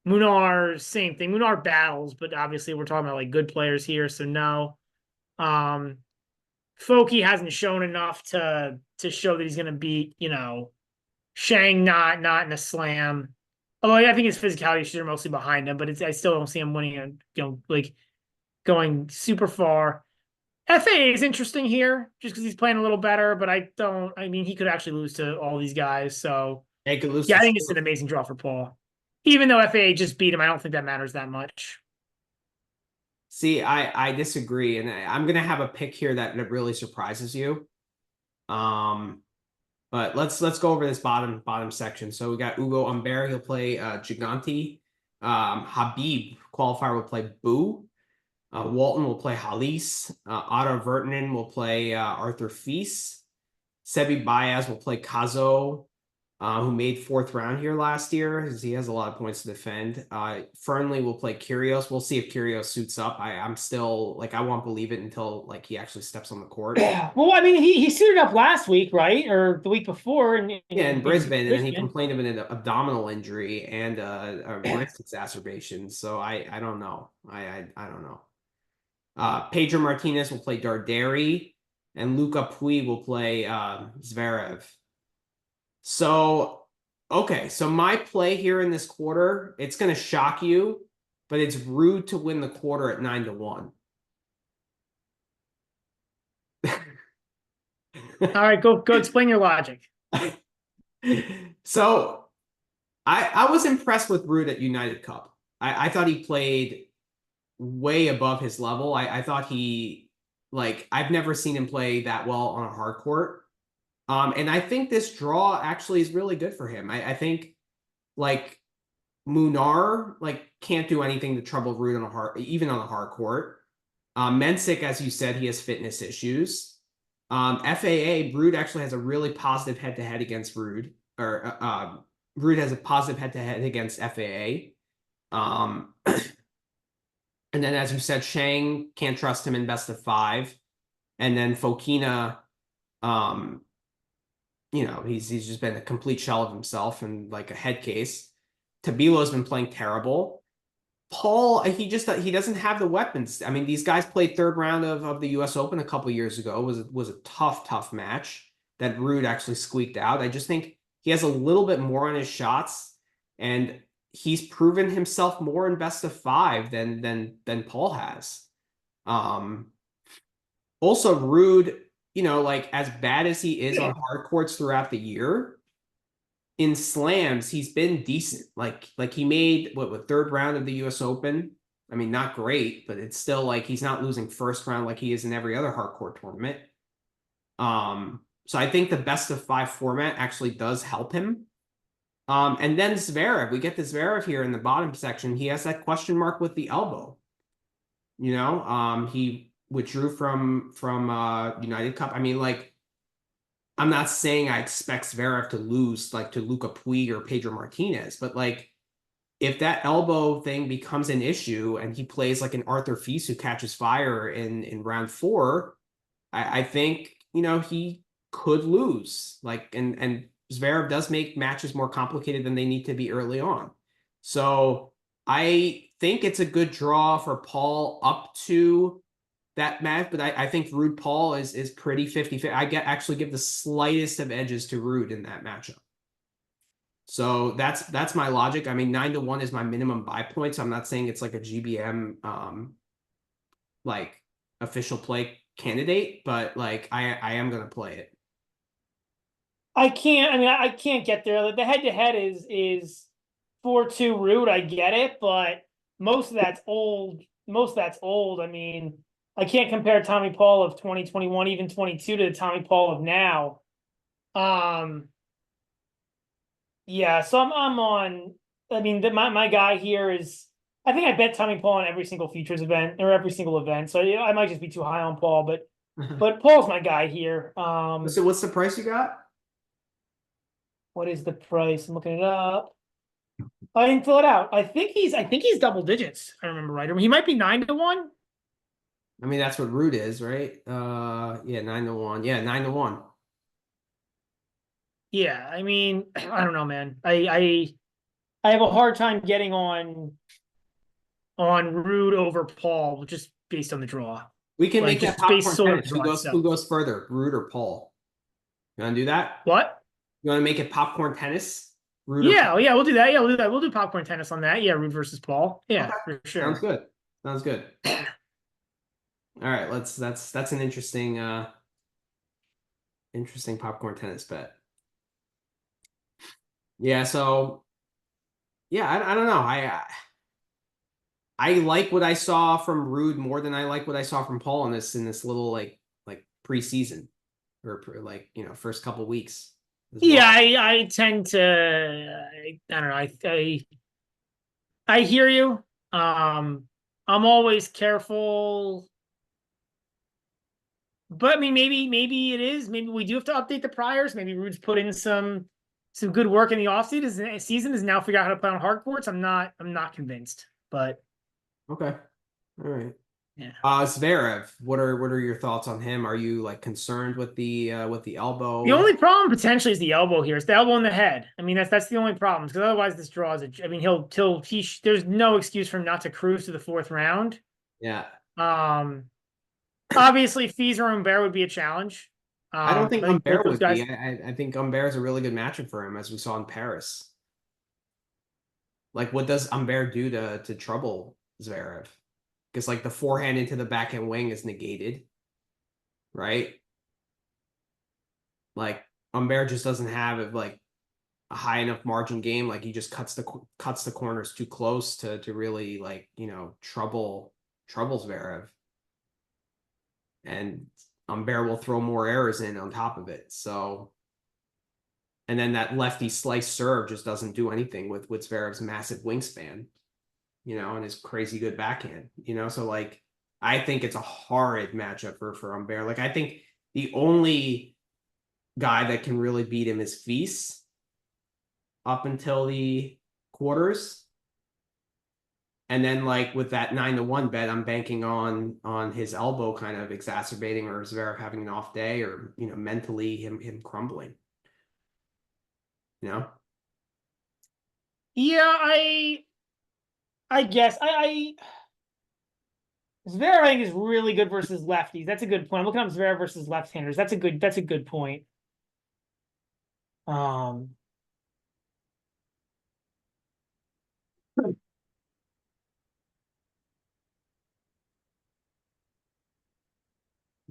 Munar, same thing. Munar battles, but obviously we're talking about like good players here, so no. Foki hasn't shown enough to show that he's going to beat, Shang not in a slam. Although I think his physicality issues are mostly behind him, but I still don't see him winning like going super far. FAA is interesting here just because he's playing a little better, but I mean, he could actually lose to all these guys. So he could lose. Yeah, I think it's an amazing draw for Paul. Even though FAA just beat him, I don't think that matters that much. See, I disagree, and I'm gonna have a pick here that really surprises you. But let's go over this bottom section. So we got Ugo Umber. He'll play Gigante. Habib qualifier will play Boo. Walton will play Halis. Otto Vertanen will play Arthur Feast. Sebi Baez will play Kazo, who made fourth round here last year, because he has a lot of points to defend. Fernley will play Kyrgios. We'll see if Kyrgios suits up. I'm still like, I won't believe it until like he actually steps on the court. Well, I mean, he suited up last week, right, or the week before, Yeah, in Brisbane, and then he Brisbane. complained of an abdominal injury and a wrist exacerbation. So I don't know. I don't know. Pedro Martinez will play Darderi, and Luca Pui will play Zverev. So, okay, so my play here in this quarter, it's going to shock you, but it's Rude to win the quarter at 9-1. All right, go explain your logic. So, I was impressed with Rude at United Cup. I thought he played way above his level. I thought he, like, I've never seen him play that well on a hard court. And I think this draw actually is really good for him. I think, like, Munar, like, can't do anything to trouble Rude on a hard, even on a hard court. Mensick, as you said, he has fitness issues. FAA, Rude actually has a really positive head-to-head against Rude, or Rude has a positive head-to-head against FAA. And then, as you said, Shang, can't trust him in best of 5. And then Fokina, he's just been a complete shell of himself and like a head case. Tabilo's been playing terrible. Paul, he doesn't have the weapons. I mean, these guys played third round of the U.S. Open a couple years ago. It was a tough match that Rude actually squeaked out. I just think he has a little bit more on his shots, and he's proven himself more in best of 5 than Paul has. Also, Rude, like, as bad as he is on hard courts throughout the year, in slams, he's been decent. Like he made what third round of the US Open. I mean, not great, but it's still like he's not losing first round like he is in every other hard court tournament. So I think the best of 5 format actually does help him. And then Zverev, we get the Zverev here in the bottom section. He has that question mark with the elbow. He withdrew from United Cup. I mean, like, I'm not saying I expect Zverev to lose like to Luca Puig or Pedro Martinez, but like, if that elbow thing becomes an issue and he plays like an Arthur Fils who catches fire in round 4, I think he could lose. Like, and Zverev does make matches more complicated than they need to be early on. So I think it's a good draw for Paul up to that match, but I think Rude Paul is pretty 50-50. I actually give the slightest of edges to Rude in that matchup. So that's my logic. I mean, 9-1 is my minimum buy point. So I'm not saying it's like a GBM like official play candidate, but like I am gonna play it. I can't get there. The head-to-head is 4-2 Rude. I get it, but most of that's old. I mean, I can't compare Tommy Paul of 2021, even 22, to the Tommy Paul of now. Yeah, so I'm on. I mean, my guy here is. I think I bet Tommy Paul on every single futures event or every single event. So I might just be too high on Paul, but Paul's my guy here. So what's the price you got? What is the price? I'm looking it up. I didn't fill it out. I think he's double digits. I remember right. Or he might be 9-1. I mean, that's what Rude is, right? Yeah, 9-1. Yeah, 9-1. Yeah, I mean, I don't know, man. I have a hard time getting on Rude over Paul just based on the draw. We can Like, make that just based popcorn solely on tennis. the draw itself. Who goes further, Rude or Paul? You want to do that? What? You want to make it popcorn tennis? Rude Yeah, yeah, we'll do that. Yeah, we'll do that. We'll do popcorn tennis on that. Yeah, Rude versus Paul. Yeah, okay. for sure. Sounds good. Sounds good. All right, that's an interesting popcorn tennis bet. Yeah, so yeah, I don't know. I like what I saw from Rude more than I like what I saw from Paul in this little like preseason or like first couple weeks. Yeah, I tend to. I don't know. I hear you. I'm always careful, but I mean, maybe it is. Maybe we do have to update the priors. Maybe Rude's put in some good work in the offseason. Season is now figure out how to play on hard courts. I'm not convinced, but Okay. All right. yeah. Zverev, what are your thoughts on him? Are you like concerned with the elbow? The only problem potentially is the elbow here. It's the elbow in the head. I mean, that's the only problem because otherwise this draws it. I mean, there's no excuse for him not to cruise to the fourth round. Yeah. Um, Obviously, Fees or Humbert would be a challenge. I don't think I think both Humbert those would be. guys. I think Humbert is a really good matchup for him, as we saw in Paris. Like, what does Humbert do to trouble Zverev? Because like the forehand into the backhand wing is negated, right? Like Humbert just doesn't have like a high enough margin game. Like he just cuts the corners too close to really like troubles Zverev, and Humbert will throw more errors in on top of it. So, and then that lefty slice serve just doesn't do anything with Zverev's massive wingspan, and his crazy good backhand, So like, I think it's a horrid matchup for Humbert. Like I think the only guy that can really beat him is Feast up until the quarters. And then like with that 9-1 bet, I'm banking on his elbow kind of exacerbating or Zverev having an off day or mentally him crumbling. Yeah, I guess Zverev I think is really good versus lefties. That's a good point. I'm looking up Zverev versus left-handers. That's a good point. Um,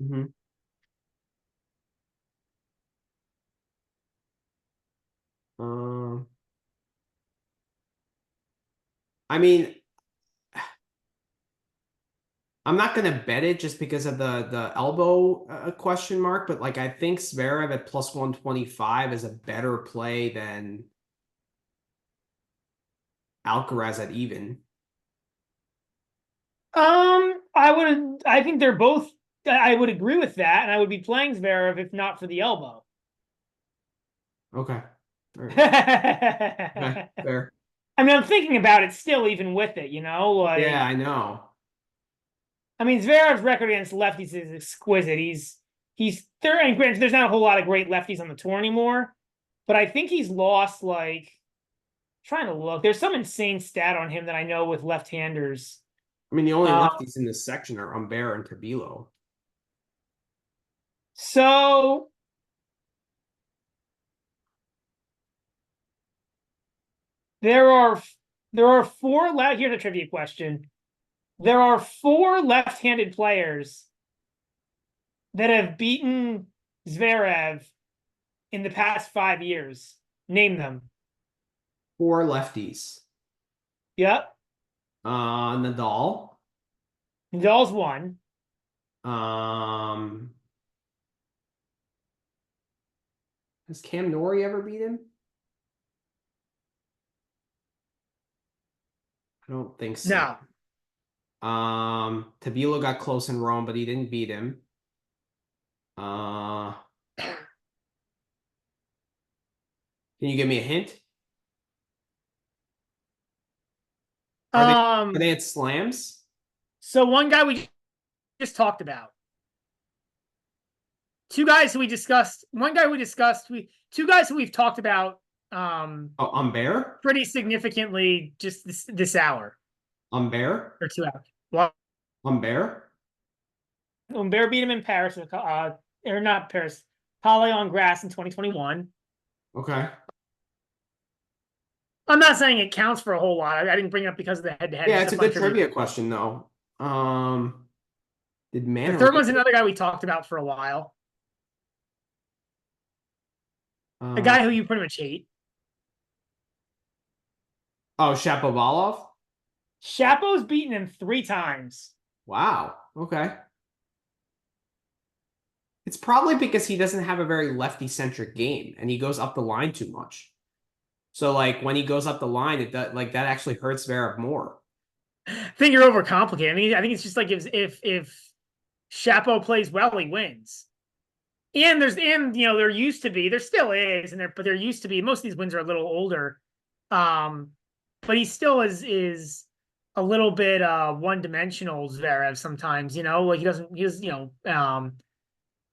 Mm-hmm. I mean, I'm not gonna bet it just because of the elbow question mark, but like I think Zverev at plus 125 is a better play than Alcaraz at even. I think they're both. I would agree with that, and I would be playing Zverev if not for the elbow. Okay. All right. Okay. I Fair. mean, I'm thinking about it still, even with it, Yeah, like I know. I mean, Zverev's record against lefties is exquisite. He's there, and granted, there's not a whole lot of great lefties on the tour anymore, but I think he's lost like trying to look. There's some insane stat on him that I know with left-handers. I mean, the only Uh, lefties in this section are Humbert and Tabilo. so there are four left. Here's a trivia question. There are four left-handed players that have beaten Zverev in the past 5 years. Name them. 4 lefties. Yep. Nadal. Nadal's one. Um, has Cam Norrie ever beat him? I don't think so. No. Tabilo got close in Rome, but he didn't beat him. Can you give me a hint? Are they at slams? So one guy we just talked about. Two guys who we discussed. One guy we discussed. Two guys who we've talked about. Oh, Humbert? Pretty significantly just this hour. Humbert? Or 2 hours. Well, Humbert? Humbert beat him in Paris, or not Paris, Halle on grass in 2021. Okay. I'm not saying it counts for a whole lot. I didn't bring it up because of the head-to-head. Yeah, it's a good trivia question though. Did The third one's another guy we talked about for a while. A guy who you pretty much hate. Oh, Shapovalov? Shapo's beaten him 3 times. Wow. Okay. It's probably because he doesn't have a very lefty-centric game and he goes up the line too much. So like when he goes up the line, it does, like that actually hurts Zverev more. I think you're overcomplicating. I think it's just like if Shapo plays well, he wins. And there used to be, there still is, but there used to be, most of these wins are a little older. But he still is a little bit one dimensional Zverev sometimes, like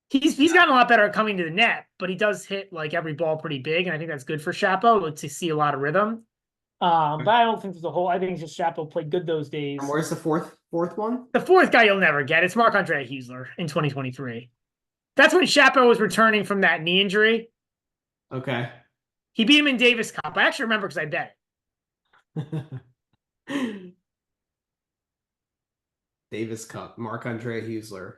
he's gotten a lot better at coming to the net, but he does hit like every ball pretty big, and I think that's good for Shapo to see a lot of rhythm. But I don't think there's a whole. I think it's just Shapo played good those days. And where's the fourth one? The fourth guy you'll never get. It's Marc-Andre Huesler in 2023. That's when Shapo was returning from that knee injury. Okay. He beat him in Davis Cup. I actually remember because I bet it. Davis Cup, Marc-Andre Huesler.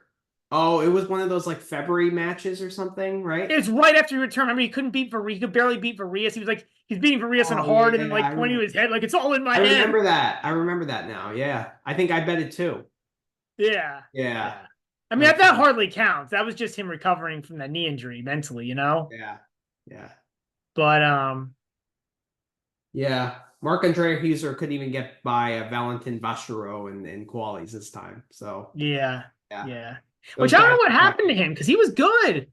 Oh, it was one of those like February matches or something, right? it was right after he returned. Remember, he couldn't beat Varias. He could barely beat Varias. He's beating Varias on hard and like pointing to his head like it's all in my head. I remember that. I remember that now. Yeah, I think I bet it too. Yeah. Yeah. I mean, that hardly counts. That was just him recovering from that knee injury mentally, Yeah. Yeah. But yeah, Marc-Andre Huesler couldn't even get by Valentin Vachereau in qualies this time. So yeah. Those Which I don't know guys what happened to him because he was good.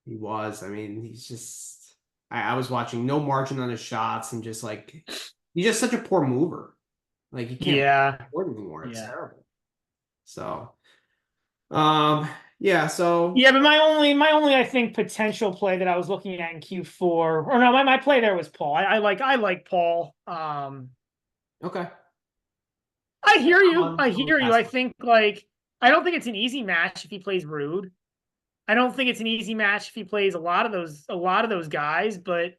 He was. I mean, he's just. I was watching, no margin on his shots, and just like he's just such a poor mover. Like he can't afford anymore. It's terrible. So, yeah. So yeah, but my only I think potential play that I was looking at in Q4, or no, my play there was Paul. I like Paul. Okay. I hear you. I think like I don't think it's an easy match if he plays Rude. I don't think it's an easy match if he plays a lot of those guys, but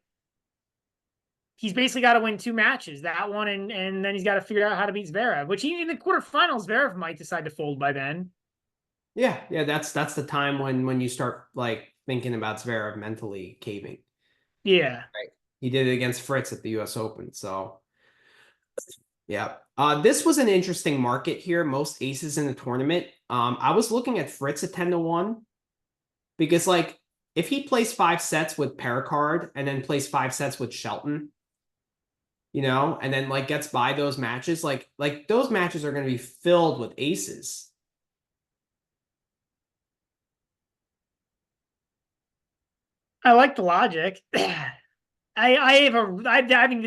he's basically got to win 2 matches, that one and then he's got to figure out how to beat Zverev, which in the quarterfinals, Zverev might decide to fold by then. Yeah, that's the time when you start like thinking about Zverev mentally caving. Yeah. Right. He did it against Fritz at the US Open, so yeah. This was an interesting market here. Most aces in the tournament. I was looking at Fritz at 10-1 because like if he plays 5 sets with Pericard and then plays 5 sets with Shelton, and then like gets by those matches, like those matches are going to be filled with aces. I like the logic. I think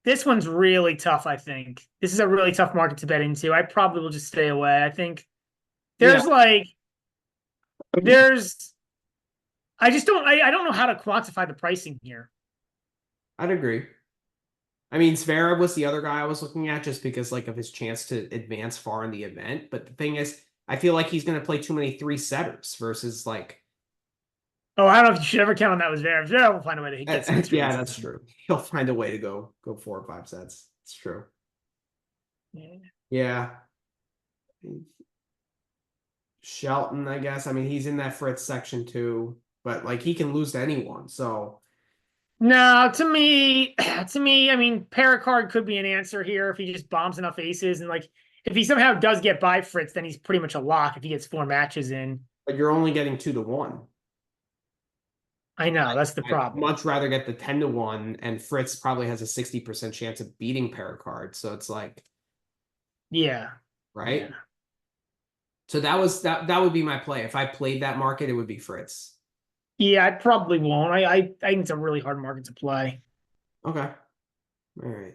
this one's really tough. I think this is a really tough market to bet into. I probably will just stay away. I think there's I just don't I don't know how to quantify the pricing here. I'd agree. I mean, Zverev was the other guy I was looking at just because like of his chance to advance far in the event. But the thing is, I feel like he's going to play too many 3-setters versus like. Oh, I don't know if you should ever count on that with Zverev. Zverev will find a way to get some. Yeah, that's true. He'll find a way to go 4 or 5 sets. It's true. Yeah. Shelton, I guess. I mean, he's in that Fritz section too, but like he can lose to anyone. So no, to me, I mean, Pericard could be an answer here if he just bombs enough aces and like if he somehow does get by Fritz, then he's pretty much a lock if he gets 4 matches in. But you're only getting 2-1. I know, that's the problem. I'd much rather get the 10-1, and Fritz probably has a 60% chance of beating Pericard. So it's like, yeah, right. Yeah. So that would be my play. If I played that market, it would be Fritz. Yeah, I probably won't. I think it's a really hard market to play. Okay. All right.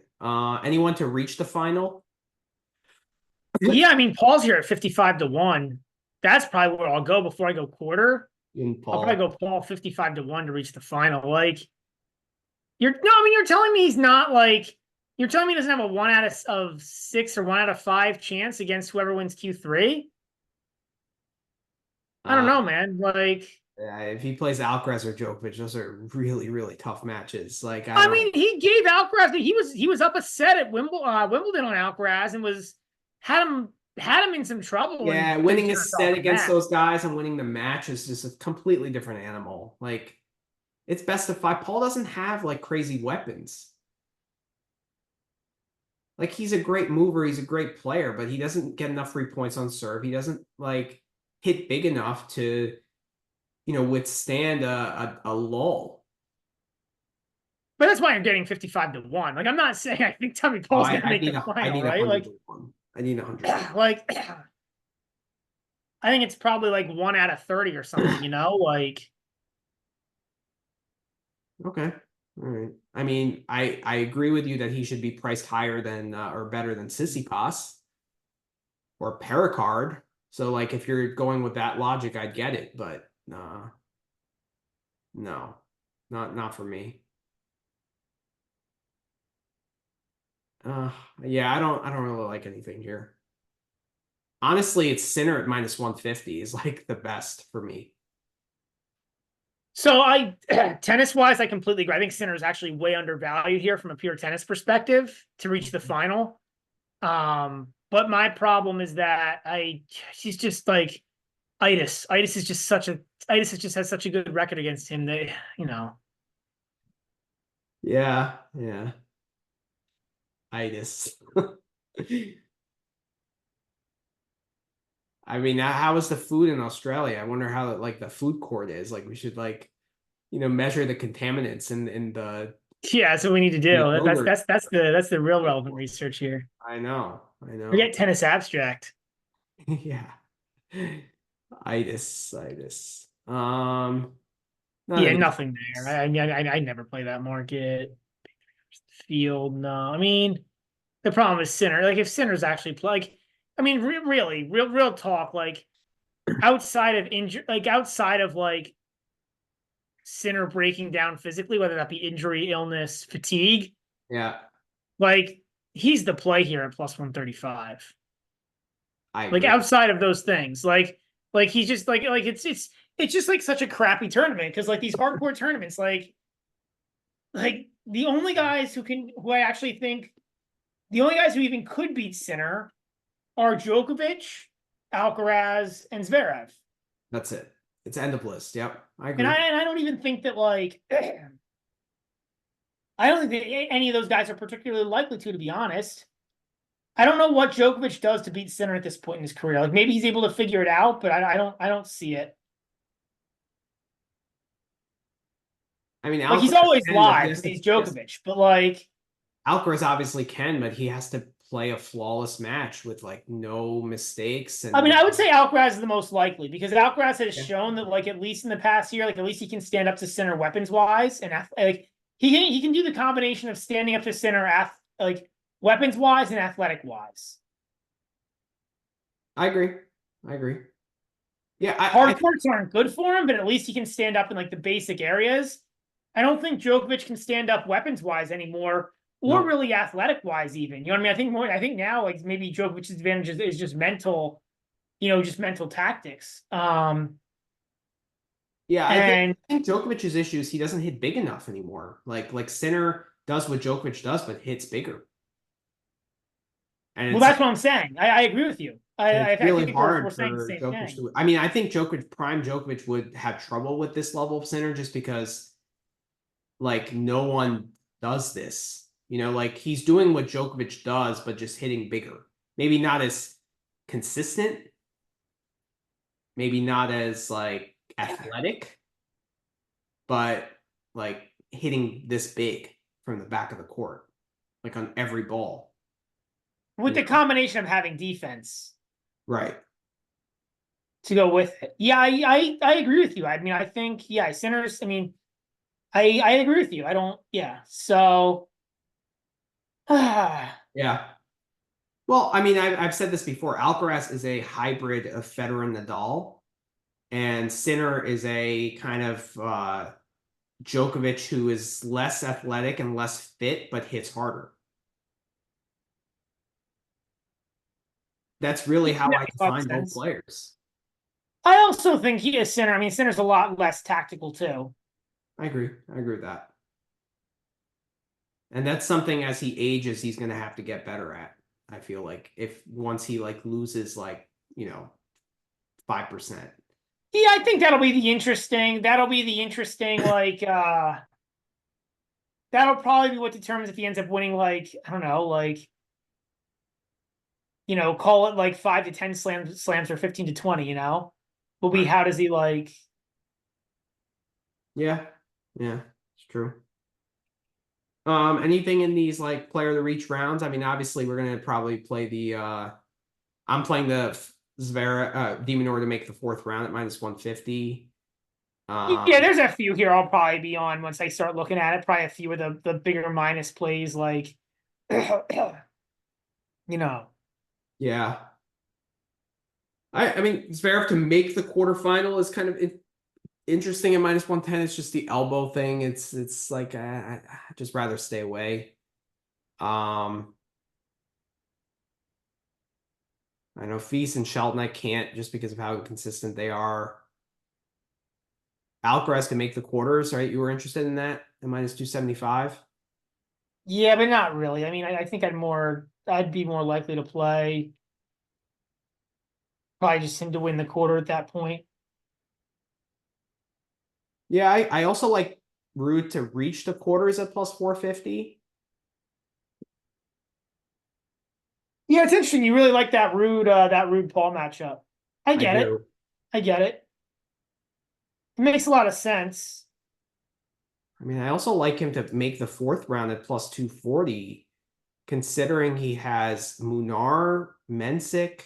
Anyone to reach the final? Yeah, I mean, Paul's here at 55-1. That's probably where I'll go before I go quarter. I'll probably go Paul 55-1 to reach the final. Like, you're telling me he's not like, you're telling me he doesn't have a 1 out of 6 or 1 out of 5 chance against whoever wins Q3? I don't know, man. Like, yeah, if he plays Alcaraz or Djokovic, those are really, really tough matches. Like, I mean, he gave Alcaraz. He was up a set at Wimbledon on Alcaraz and had him in some trouble. Yeah, winning a set against those guys and winning the match is just a completely different animal. Like, it's best of 5. Paul doesn't have like crazy weapons. Like, he's a great mover, he's a great player, but he doesn't get enough free points on serve. He doesn't like hit big enough to, withstand a lull. But that's why you're getting 55-1. Like, I'm not saying I think Tommy Oh, Paul's gonna make the I final, need right? 100 Like, to 1. I need 100. like I think it's probably like 1 out of 30 or something, you know? Like, Okay. All right. I mean, I agree with you that he should be priced higher than or better than Sissipas or Pericard. So like if you're going with that logic, I'd get it, but no. Not for me. Uh yeah, I don't really like anything here. Honestly, it's Sinner at minus 150 is like the best for me. so tennis wise, I completely agree. I think Sinner is actually way undervalued here from a pure tennis perspective to reach the final. But my problem is that she's just like Itis. Itis is just has such a good record against him that, you know. Yeah, yeah. Itis. I mean, how is the food in Australia? I wonder how like the food court is. Like we should like, measure the contaminants in Yeah, that's what we need to the do. That's yogurt. that's that's the that's the real relevant research here. I know. I know. Forget tennis abstract. Yeah. Itis. Not Yeah, an easy. nothing there. I mean, I never play that market. Field, no. I mean, the problem is Sinner. Like, if Sinner's actually play, like, I mean, really, real talk. Like, outside of injury, like outside of like Sinner breaking down physically, whether that be injury, illness, fatigue, Yeah, like he's the play here at plus 135. I Like, agree. outside of those things, like he's just like it's just like such a crappy tournament because like these hardcore tournaments, like the only guys who I actually think the only guys who even could beat Sinner are Djokovic, Alcaraz, and Zverev. That's it. It's end of list. Yep, I And agree. I don't even think that like I don't think that any of those guys are particularly likely to be honest. I don't know what Djokovic does to beat Sinner at this point in his career. Like maybe he's able to figure it out, but I don't see it. I mean, Like he's Alcaraz always can, but he live has because to. he's Djokovic, but like Alcaraz obviously can, but he has to play a flawless match with like no mistakes I mean, and I would say Alcaraz is the most likely because Alcaraz has yeah. shown that, like, at least in the past year, like, at least he can stand up to Sinner weapons wise, and like he can do the combination of standing up to Sinner, like weapons wise and athletic wise. I agree. I agree. Yeah, Hard courts aren't good for him, but at least he can stand up in like the basic areas. I don't think Djokovic can stand up weapons wise anymore, or no. really athletic wise even. You know what I mean? I think now like maybe Djokovic's advantage is just mental, just mental tactics. Yeah, And I think Djokovic's issues, he doesn't hit big enough anymore. Like Sinner does what Djokovic does, but hits bigger. And well, it's that's what I'm saying. I agree with you. and it's I really think we're hard saying the for same Djokovic thing. to. I mean, I think prime Djokovic would have trouble with this level of Sinner just because like no one does this. Like he's doing what Djokovic does, but just hitting bigger. Maybe not as consistent, maybe not as like athletic, but like hitting this big from the back of the court, like on every ball. With the combination of having defense Right. to go with it. Yeah, I agree with you. I mean, I think, yeah, Sinners, I mean, I agree with you. I don't, yeah. So, yeah, Yeah. Well, I mean, I've said this before. Alcaraz is a hybrid of Federer and Nadal, and Sinner is a kind of Djokovic who is less athletic and less fit, but hits harder. That's really that how I makes a lot of define both sense. players. I also think he is Sinner. I mean, Sinner's a lot less tactical too. I agree. I agree with that. And that's something as he ages, he's going to have to get better at. I feel like if once he like loses like, 5%. Yeah, I think that'll be the interesting. Like, that'll probably be what determines if he ends up winning, like, I don't know, like, call it like 5 to 10 slams or 15 to 20, will be Right. how does he like Yeah. Yeah. It's true. Anything in these like player of the reach rounds? I mean, obviously we're gonna probably play the I'm playing the Demonor to make the fourth round at -150. Yeah, there's a few here I'll probably be on once I start looking at it. Probably a few of the bigger minus plays, like you know. Yeah. I mean, Zverev to make the quarterfinal is kind of interesting at -110. It's just the elbow thing. It's like I just rather stay away. I know Feast and Shelton I can't just because of how inconsistent they are. Alcaraz to make the quarters, right? You were interested in that at -275. Yeah, but not really. I mean, I think I'd be more likely to play probably just him to win the quarter at that point. Yeah, I also like Ruud to reach the quarters at +450. Yeah, it's interesting. You really like that Rude Paul matchup. I I get it. do. I get it. It makes a lot of sense. I mean, I also like him to make the fourth round at +240, considering he has Munar, Mensick,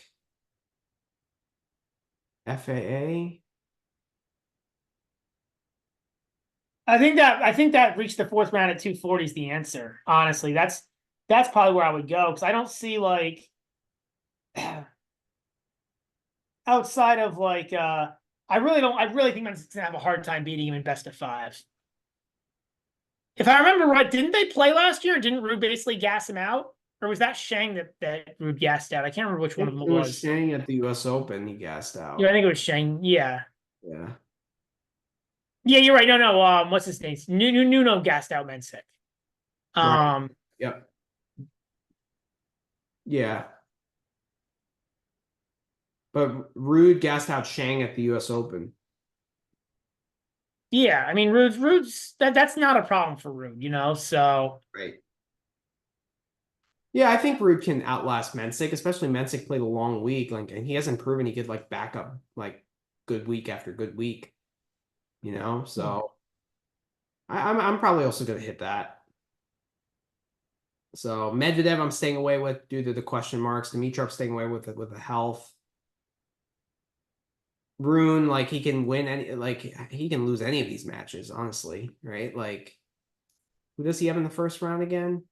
FAA. I think that reached the fourth round at 240 is the answer. Honestly, that's probably where I would go because I don't see like outside of like I really think Mensah's gonna have a hard time beating him in best of fives. If I remember right, didn't they play last year? Didn't Rude basically gas him out? Or was that Shang that Rude gassed out? I can't remember which I one of think them it it was was. Shang at the US Open, he gassed Yeah, I out. think it was Shang. Yeah. Yeah. Yeah, you're right. No, no. What's his name? Nuno gassed out Mensah. Right. Um, Yep. Yeah. But Rude gassed out Shang at the US Open. yeah, I mean Rude's that's not a problem for Rude, so Right. Yeah, I think Rude can outlast Mensick, especially Mensick played a long week. Like, and he hasn't proven he could like back up like good week after good week, So I'm probably also gonna hit that. So Medvedev, I'm staying away with due to the question marks. Dimitrov staying away with the health. Rune, like he can win any, like he can lose any of these matches, honestly, right? Like, who does he have in the first round again?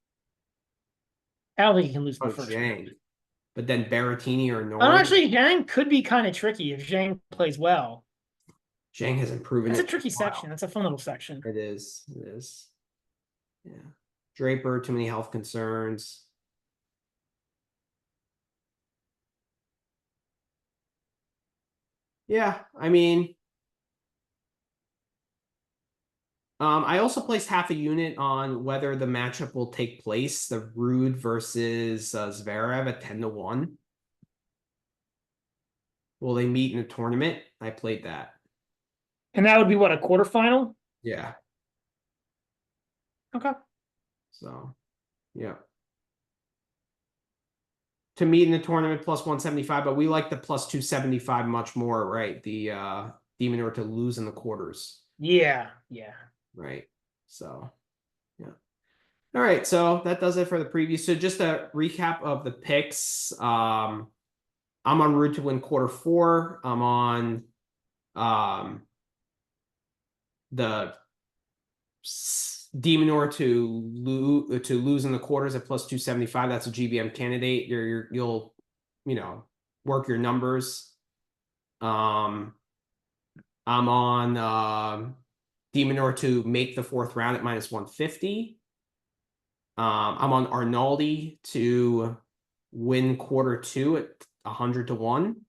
I don't think he can lose in Oh, the first round. Zhang. But then Berrettini or Norrie. Actually, Zhang could be kind of tricky if Zhang plays well. Zhang hasn't proven That's a it. tricky Wow. section. That's a fun little section. It is. It is. Yeah. Draper, too many health concerns. Yeah, I mean, I also placed half a unit on whether the matchup will take place, the Rude versus Zverev at 10-1. Will they meet in a tournament? I played that. And that would be what, a quarterfinal? Yeah. Okay. So, yeah. To meet in the tournament +175, but we like the +275 much more, right? The Demon to lose in the quarters. Yeah, yeah. Right. So, yeah. All right, so that does it for the preview. So just a recap of the picks. I'm on route to win quarter four. I'm on the Demonor to lose in the quarters at +275. That's a GBM candidate. You'll work your numbers. I'm on Demonor to make the fourth round at -150. I'm on Arnaldi to win quarter two at 100-1.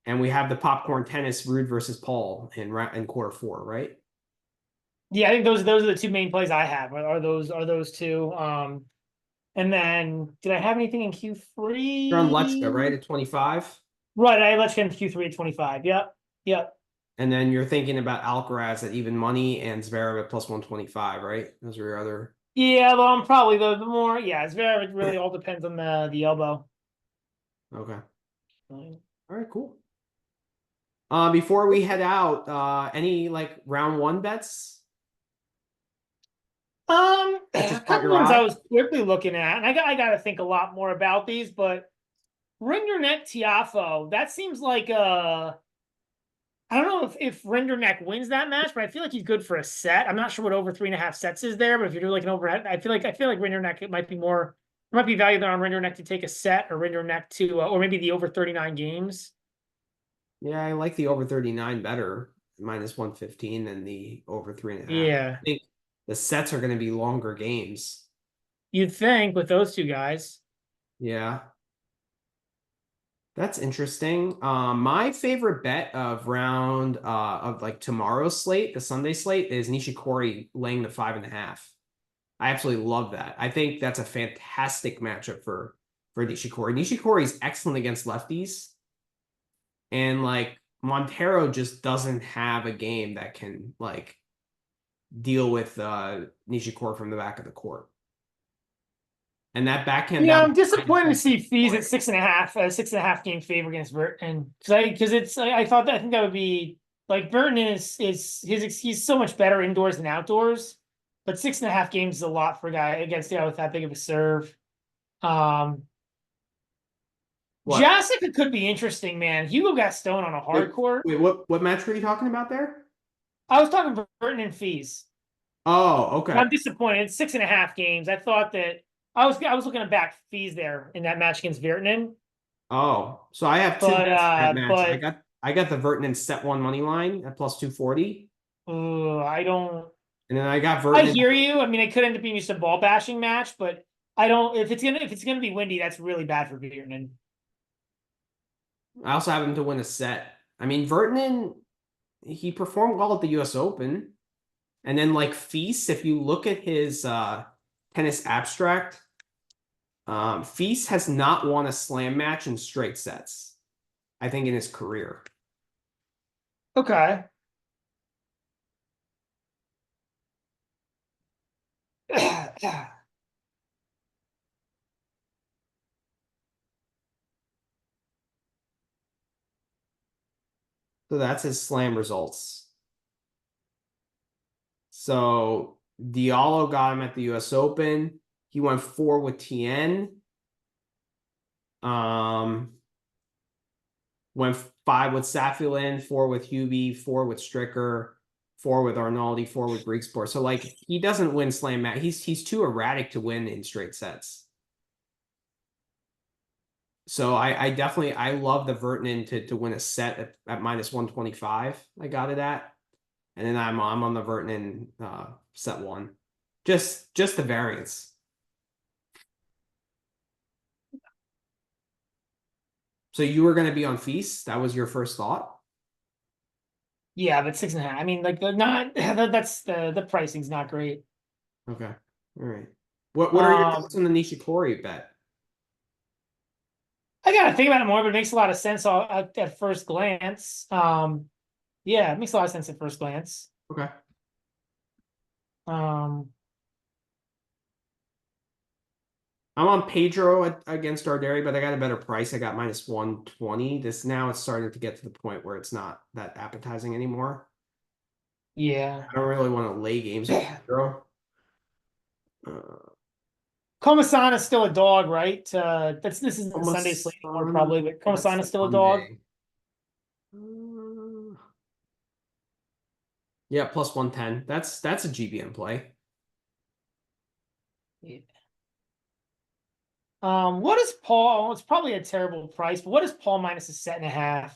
And we have the popcorn tennis Rude versus Paul in quarter four, right? Yeah, I think those are the two main plays I have. Are those two? And then did I have anything in You're on Lechka, right? Q3? At 25. Right, I let you in Q3 at 25. Yep. Yep. And then you're thinking about Alcaraz at even money and Zverev at +125, right? Those are your other. Yeah, well, I'm probably the more, yeah, it really all depends on the elbow. Okay. Fine. All right, cool. Before we head out, any like round one bets? That A just caught couple your ones I eye? was quickly looking at, and I got to think a lot more about these, but Rinderneck Tiafo, that seems like I don't know if Rinderneck wins that match, but I feel like he's good for a set. I'm not sure what over 3.5 sets is there, but if you're doing like an overhead, I feel like Rinderneck, it might be more, there might be value there on Rinderneck to take a set, or Rinderneck to or maybe the over 39 games. Yeah, I like the over 39 better, minus 115 than the over 3.5. Yeah, I think the sets are going to be longer games. you'd think with those two guys. Yeah. That's interesting. My favorite bet of round of like tomorrow's slate, the Sunday slate, is Nishikori laying the 5.5. I absolutely love that. I think that's a fantastic matchup for Nishikori. Nishikori is excellent against lefties, and like Montero just doesn't have a game that can like deal with Nishikori from the back of the court. And that backhand Yeah, down I'm the line is disappointed to gonna see be fees at boring. 6.5, 6.5 game favor against Burton. Because it's I thought that I think that would be like Burton is he's so much better indoors than outdoors, but 6.5 games is a lot for a guy against a guy with that big of a serve. Um, What? Jessica could be interesting, man. Hugo Gaston on a Wait, hard court. wait, what match were you talking about there? I was talking Burton and fees. Oh, okay. I'm disappointed. It's 6.5 games. I thought that I was looking at back fees there in that match against Virtanen. Oh, so I have two But bets in that match. but I got the Vertinen set one money line at plus 240, I don't. and then I got I Vertinen. hear you. I mean, it could end up being just a ball bashing match, but I don't. If it's gonna be windy, that's really bad for Viernan. I also have him to win a set. I mean, Vertinen, he performed well at the U.S. Open, and then like Feast, if you look at his tennis abstract, Feast has not won a slam match in straight sets, I think, in his career. Okay. So that's his slam results. So Diallo got him at the US Open. He went 4 with Tien. Went 5 with Safulin, 4 with Hubie, 4 with Stricker, 4 with Arnaldi, 4 with Griekspoor. So like he doesn't win slam match. He's too erratic to win in straight sets. So I definitely I love the Vertinen to win a set at minus 125. I got it at. And then I'm on the Vertinen set one. Just the variance. So you were gonna be on Feast? That was your first thought? Yeah, but 6.5. I mean, like the not that's the pricing's not great. Okay. All right. What are your Um, thoughts on the Nishikori bet? I gotta think about it more, but it makes a lot of sense at first glance. Yeah, it makes a lot of sense at first glance. Okay. Um, I'm on Pedro against Arderi, but I got a better price. I got minus 120. This now it's starting to get to the point where it's not that appetizing anymore. yeah. I don't really want to lay games with Pedro. Komasana's still a dog, right? This isn't the Sunday Almost slate anymore, probably, but that's Komasana's the still a dog. Monday. Uh, yeah, plus 110. That's a GBM play. Yeah. What is Paul? It's probably a terrible price, but what is Paul minus a set and a half?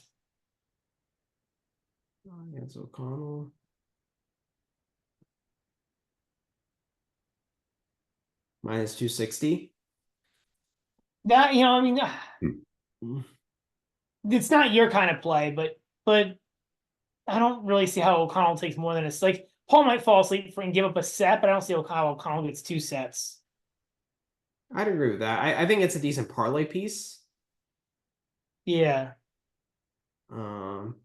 It's O'Connell. Minus 260. That I mean, Hmm. it's not your kind of play, but I don't really see how O'Connell takes more than a like. Paul might fall asleep and give up a set, but I don't see how O'Connell gets 2 sets. I'd agree with that. I think it's a decent parlay piece. Yeah. Um,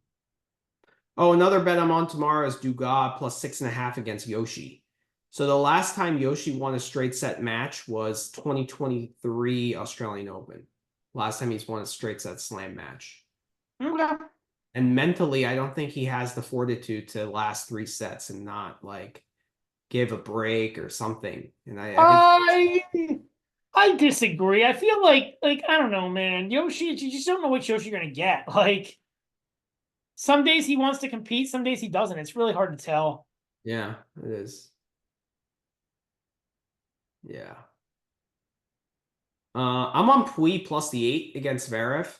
oh, another bet I'm on tomorrow is Dugas plus 6.5 against Yoshi. So the last time Yoshi won a straight set match was 2023 Australian Open. Last time he's won a straight set slam match. Okay. And mentally, I don't think he has the fortitude to last 3 sets and not like give a break or something. And I think I disagree. I feel like I don't know, man. Yoshi, you just don't know which Yoshi you're gonna get. Like some days he wants to compete, some days he doesn't. It's really hard to tell. yeah, it is. Yeah. I'm on Pui plus the 8 against Zverev.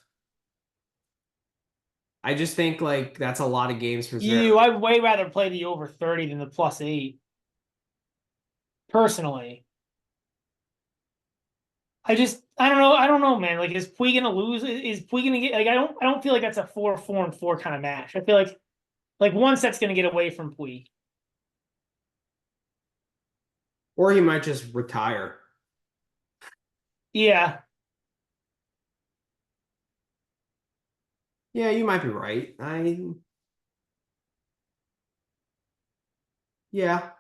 I just think like that's a lot of games for Zverev. I'd way rather play the over 30 than the +8. Personally. I don't know. I don't know, man. Like, is Pui gonna lose? Is Pui gonna get like I don't feel like that's a 4-4-4 kind of match. I feel like one set's gonna get away from Pui. Or he might just retire. Yeah. Yeah, you might be right. Yeah,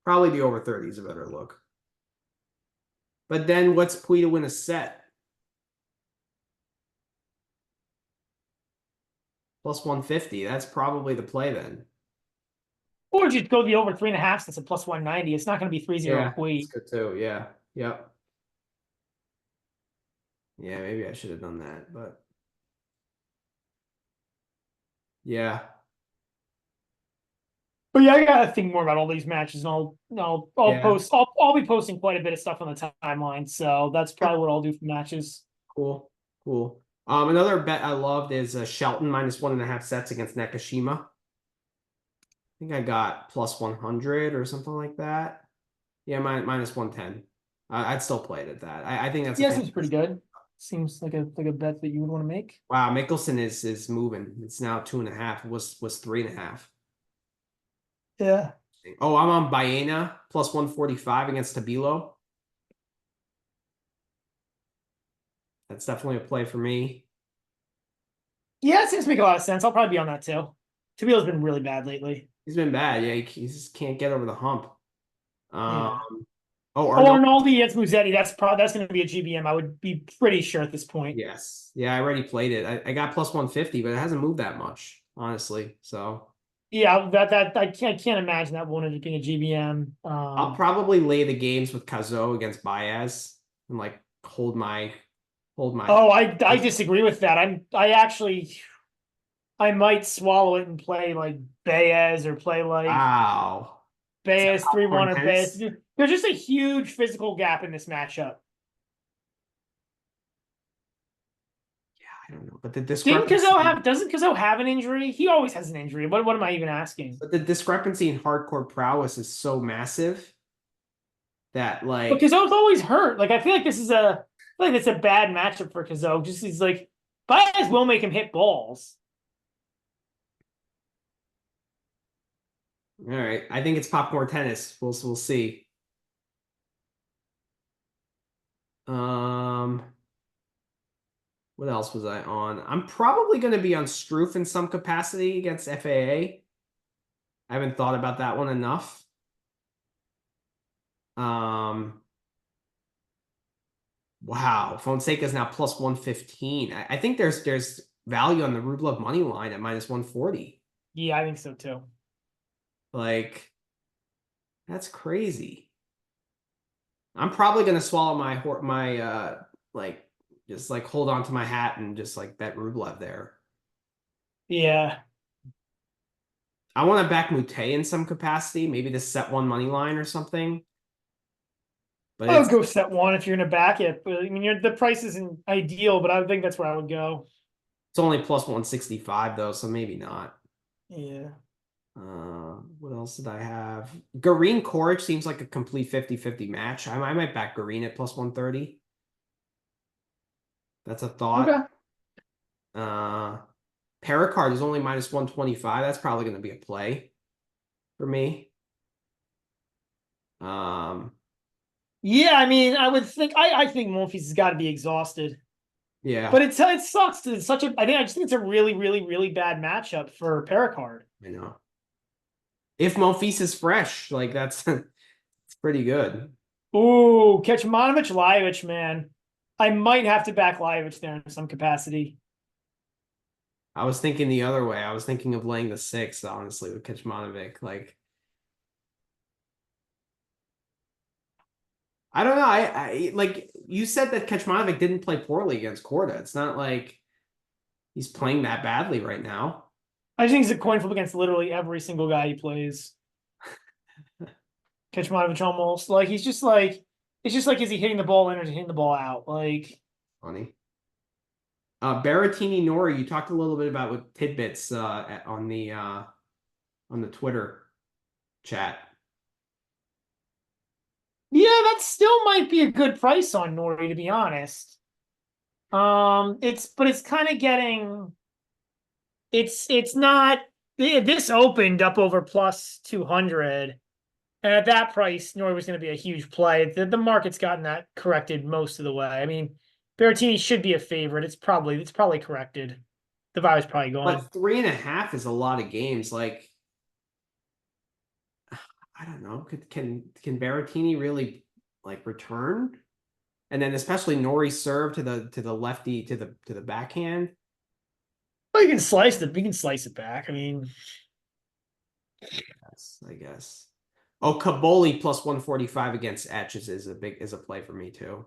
probably the over 30 is a better look. But then what's Pui to win a set? Plus 150. That's probably the play then. Or just go the over 3.5 since a +190. It's not gonna be 3-0 Yeah, Pui. that's good too. Yeah. Yep. Yeah, maybe I should have done that, but yeah. But yeah, I gotta think more about all these matches, and I'll Yeah. post. I'll be posting quite a bit of stuff on the timeline, so that's probably what I'll do for matches. Cool. Cool. Another bet I loved is Shelton minus 1.5 sets against Nakashima. I think I got plus 100 or something like that. Yeah, minus 110. I'd still play it at that. I think that's a Yeah, seems pretty fantastic. good. Seems like a bet that you would want to make. Wow, Mickelson is moving. It's now 2.5. It was 3.5. Yeah. Oh, I'm on Baena plus 145 against Tabilo. That's definitely a play for me. Yeah, it seems to make a lot of sense. I'll probably be on that too. Tabilo's been really bad lately. He's been bad. Yeah, he just can't get over the hump. Um, Yeah. oh, Oh, Arnold. Arnoldi against Musetti. That's going to be a GBM. I would be pretty sure at this point. Yes. Yeah, I already played it. I got plus 150, but it hasn't moved that much, honestly. So Yeah, that I can't imagine that won't end up being a GBM. I'll probably lay the games with Kazo against Baez and like hold my Oh, I disagree with that. I might swallow it and play like Baez or play like wow. Is that Baez 3-1 popcorn or Baez. tennis? There's just a huge physical gap in this matchup. I don't know, but the Didn't discrepancy Kazo have doesn't Kazo have an injury? He always has an injury. What am I even asking? but the discrepancy in hardcore prowess is so massive that But like Kazo's always hurt. Like I feel like I feel like it's a bad matchup for Kazo. Just he's like Baez will make him hit balls. all right. I think it's popcorn tennis. We'll see. Um, what else was I on? I'm probably going to be on Struff in some capacity against FAA. I haven't thought about that one enough. Um, wow, Fonseca is now plus 115. I think there's value on the Rublev money line at minus 140. Yeah, I think so too. Like, that's crazy. I'm probably gonna swallow my like just like hold on to my hat and just like bet Rublev there. Yeah. I want to back Mute in some capacity, maybe the set one money line or something. But I would it's go set one if you're gonna back it. But I mean, the price isn't ideal, but I think that's where I would go. it's only plus 165 though, so maybe not. Yeah. What else did I have? Garin Coric seems like a complete 50-50 match. I might back Garin at plus 130. That's a Okay. thought. Pericard is only minus 125. That's probably going to be a play for me. Yeah, I mean, I would think I think Monfils has got to be exhausted. Yeah, But it sucks. It's such a I just think it's a really, really, really bad matchup for Pericard. I know. If Monfils is fresh, like that's it's pretty good. Ooh, Kecmanovic Lajovic, man. I might have to back Lajovic there in some capacity. I was thinking the other way. I was thinking of laying the 6, honestly, with Kecmanovic. Like, I don't know. I like you said that Kecmanovic didn't play poorly against Korda. It's not like he's playing that badly right now. I just think it's a coin flip against literally every single guy he plays. Kecmanovic almost like he's just like it's just like is he hitting the ball in or is he hitting the ball out? Like Funny. Berrettini Nori, you talked a little bit about with tidbits on the Twitter chat. yeah, that still might be a good price on Nori to be honest. It's kind of getting it's not this opened up over plus 200. And at that price, Nori was going to be a huge play. The market's gotten that corrected most of the way. I mean, Berrettini should be a favorite. It's probably corrected. The value's probably gone. But 3.5 is a lot of games. Like, I don't know. Can Berrettini really like return? And then especially Nori serve to the lefty to the backhand. Well, you can slice it back. I mean, Yes, I guess. Oh, Caboli plus 145 against Etch is a play for me too.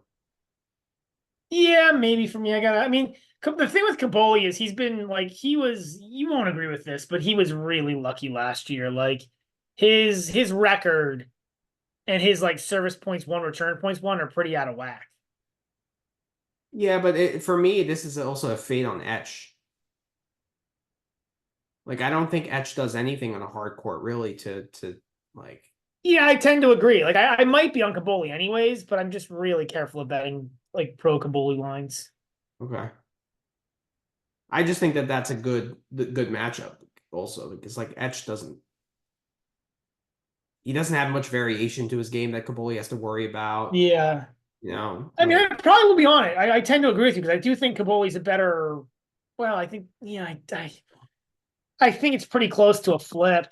yeah, maybe for me. I mean, the thing with Caboli is he's been like he was. You won't agree with this, but he was really lucky last year. Like his record and his like service points one, return points one are pretty out of whack. Yeah, but for me, this is also a fade on Etch. Like I don't think Etch does anything on a hard court really to like. Yeah, I tend to agree. Like I might be on Caboli anyways, but I'm just really careful of betting like pro Caboli lines. Okay. I just think that that's a good matchup also because like Etch doesn't he doesn't have much variation to his game that Caboli has to worry about. Yeah. You know, I mean, like I probably will be on it. I tend to agree with you because I do think Caboli's a better. Well, I think yeah, I think it's pretty close to a flip.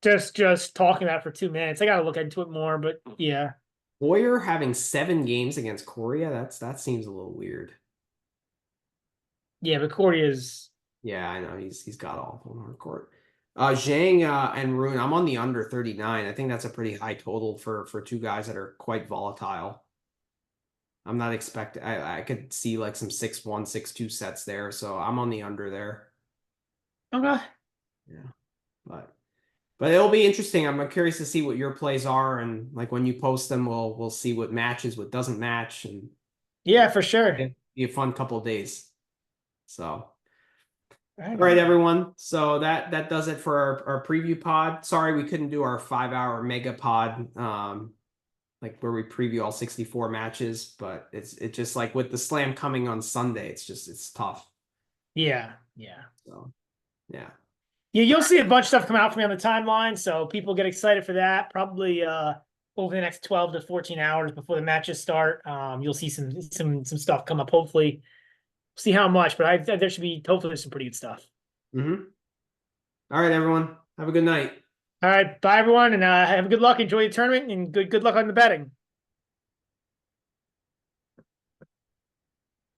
Just talking about it for 2 minutes. I got to look into it more, but yeah, Boyer having 7 games against Korea, that seems a little weird. yeah. But Corey is Yeah, I know he's got awful on hard court. Zhang and Rune, I'm on the under 39. I think that's a pretty high total for two guys that are quite volatile. I'm not expecting. I could see like some 6-1, 6-2 sets there, so I'm on the under there. okay. Yeah, but it'll be interesting. I'm curious to see what your plays are, and like when you post them, we'll see what matches, what doesn't match, and Yeah, for sure. it'll be a fun couple of days. So, all All right, right, man. everyone. So that does it for our preview pod. Sorry we couldn't do our 5-hour mega pod, like where we preview all 64 matches, but it's just like with the slam coming on Sunday, it's tough. Yeah, yeah. So yeah. Yeah, you'll see a bunch of stuff come out for me on the timeline, so people get excited for that. Probably over the next 12 to 14 hours before the matches start. You'll see some stuff come up. Hopefully, see how much, but there should be hopefully some pretty good stuff. Mm-hmm. All right, everyone. Have a good night. All right, bye everyone, and have a good luck. Enjoy the tournament, and good luck on the betting.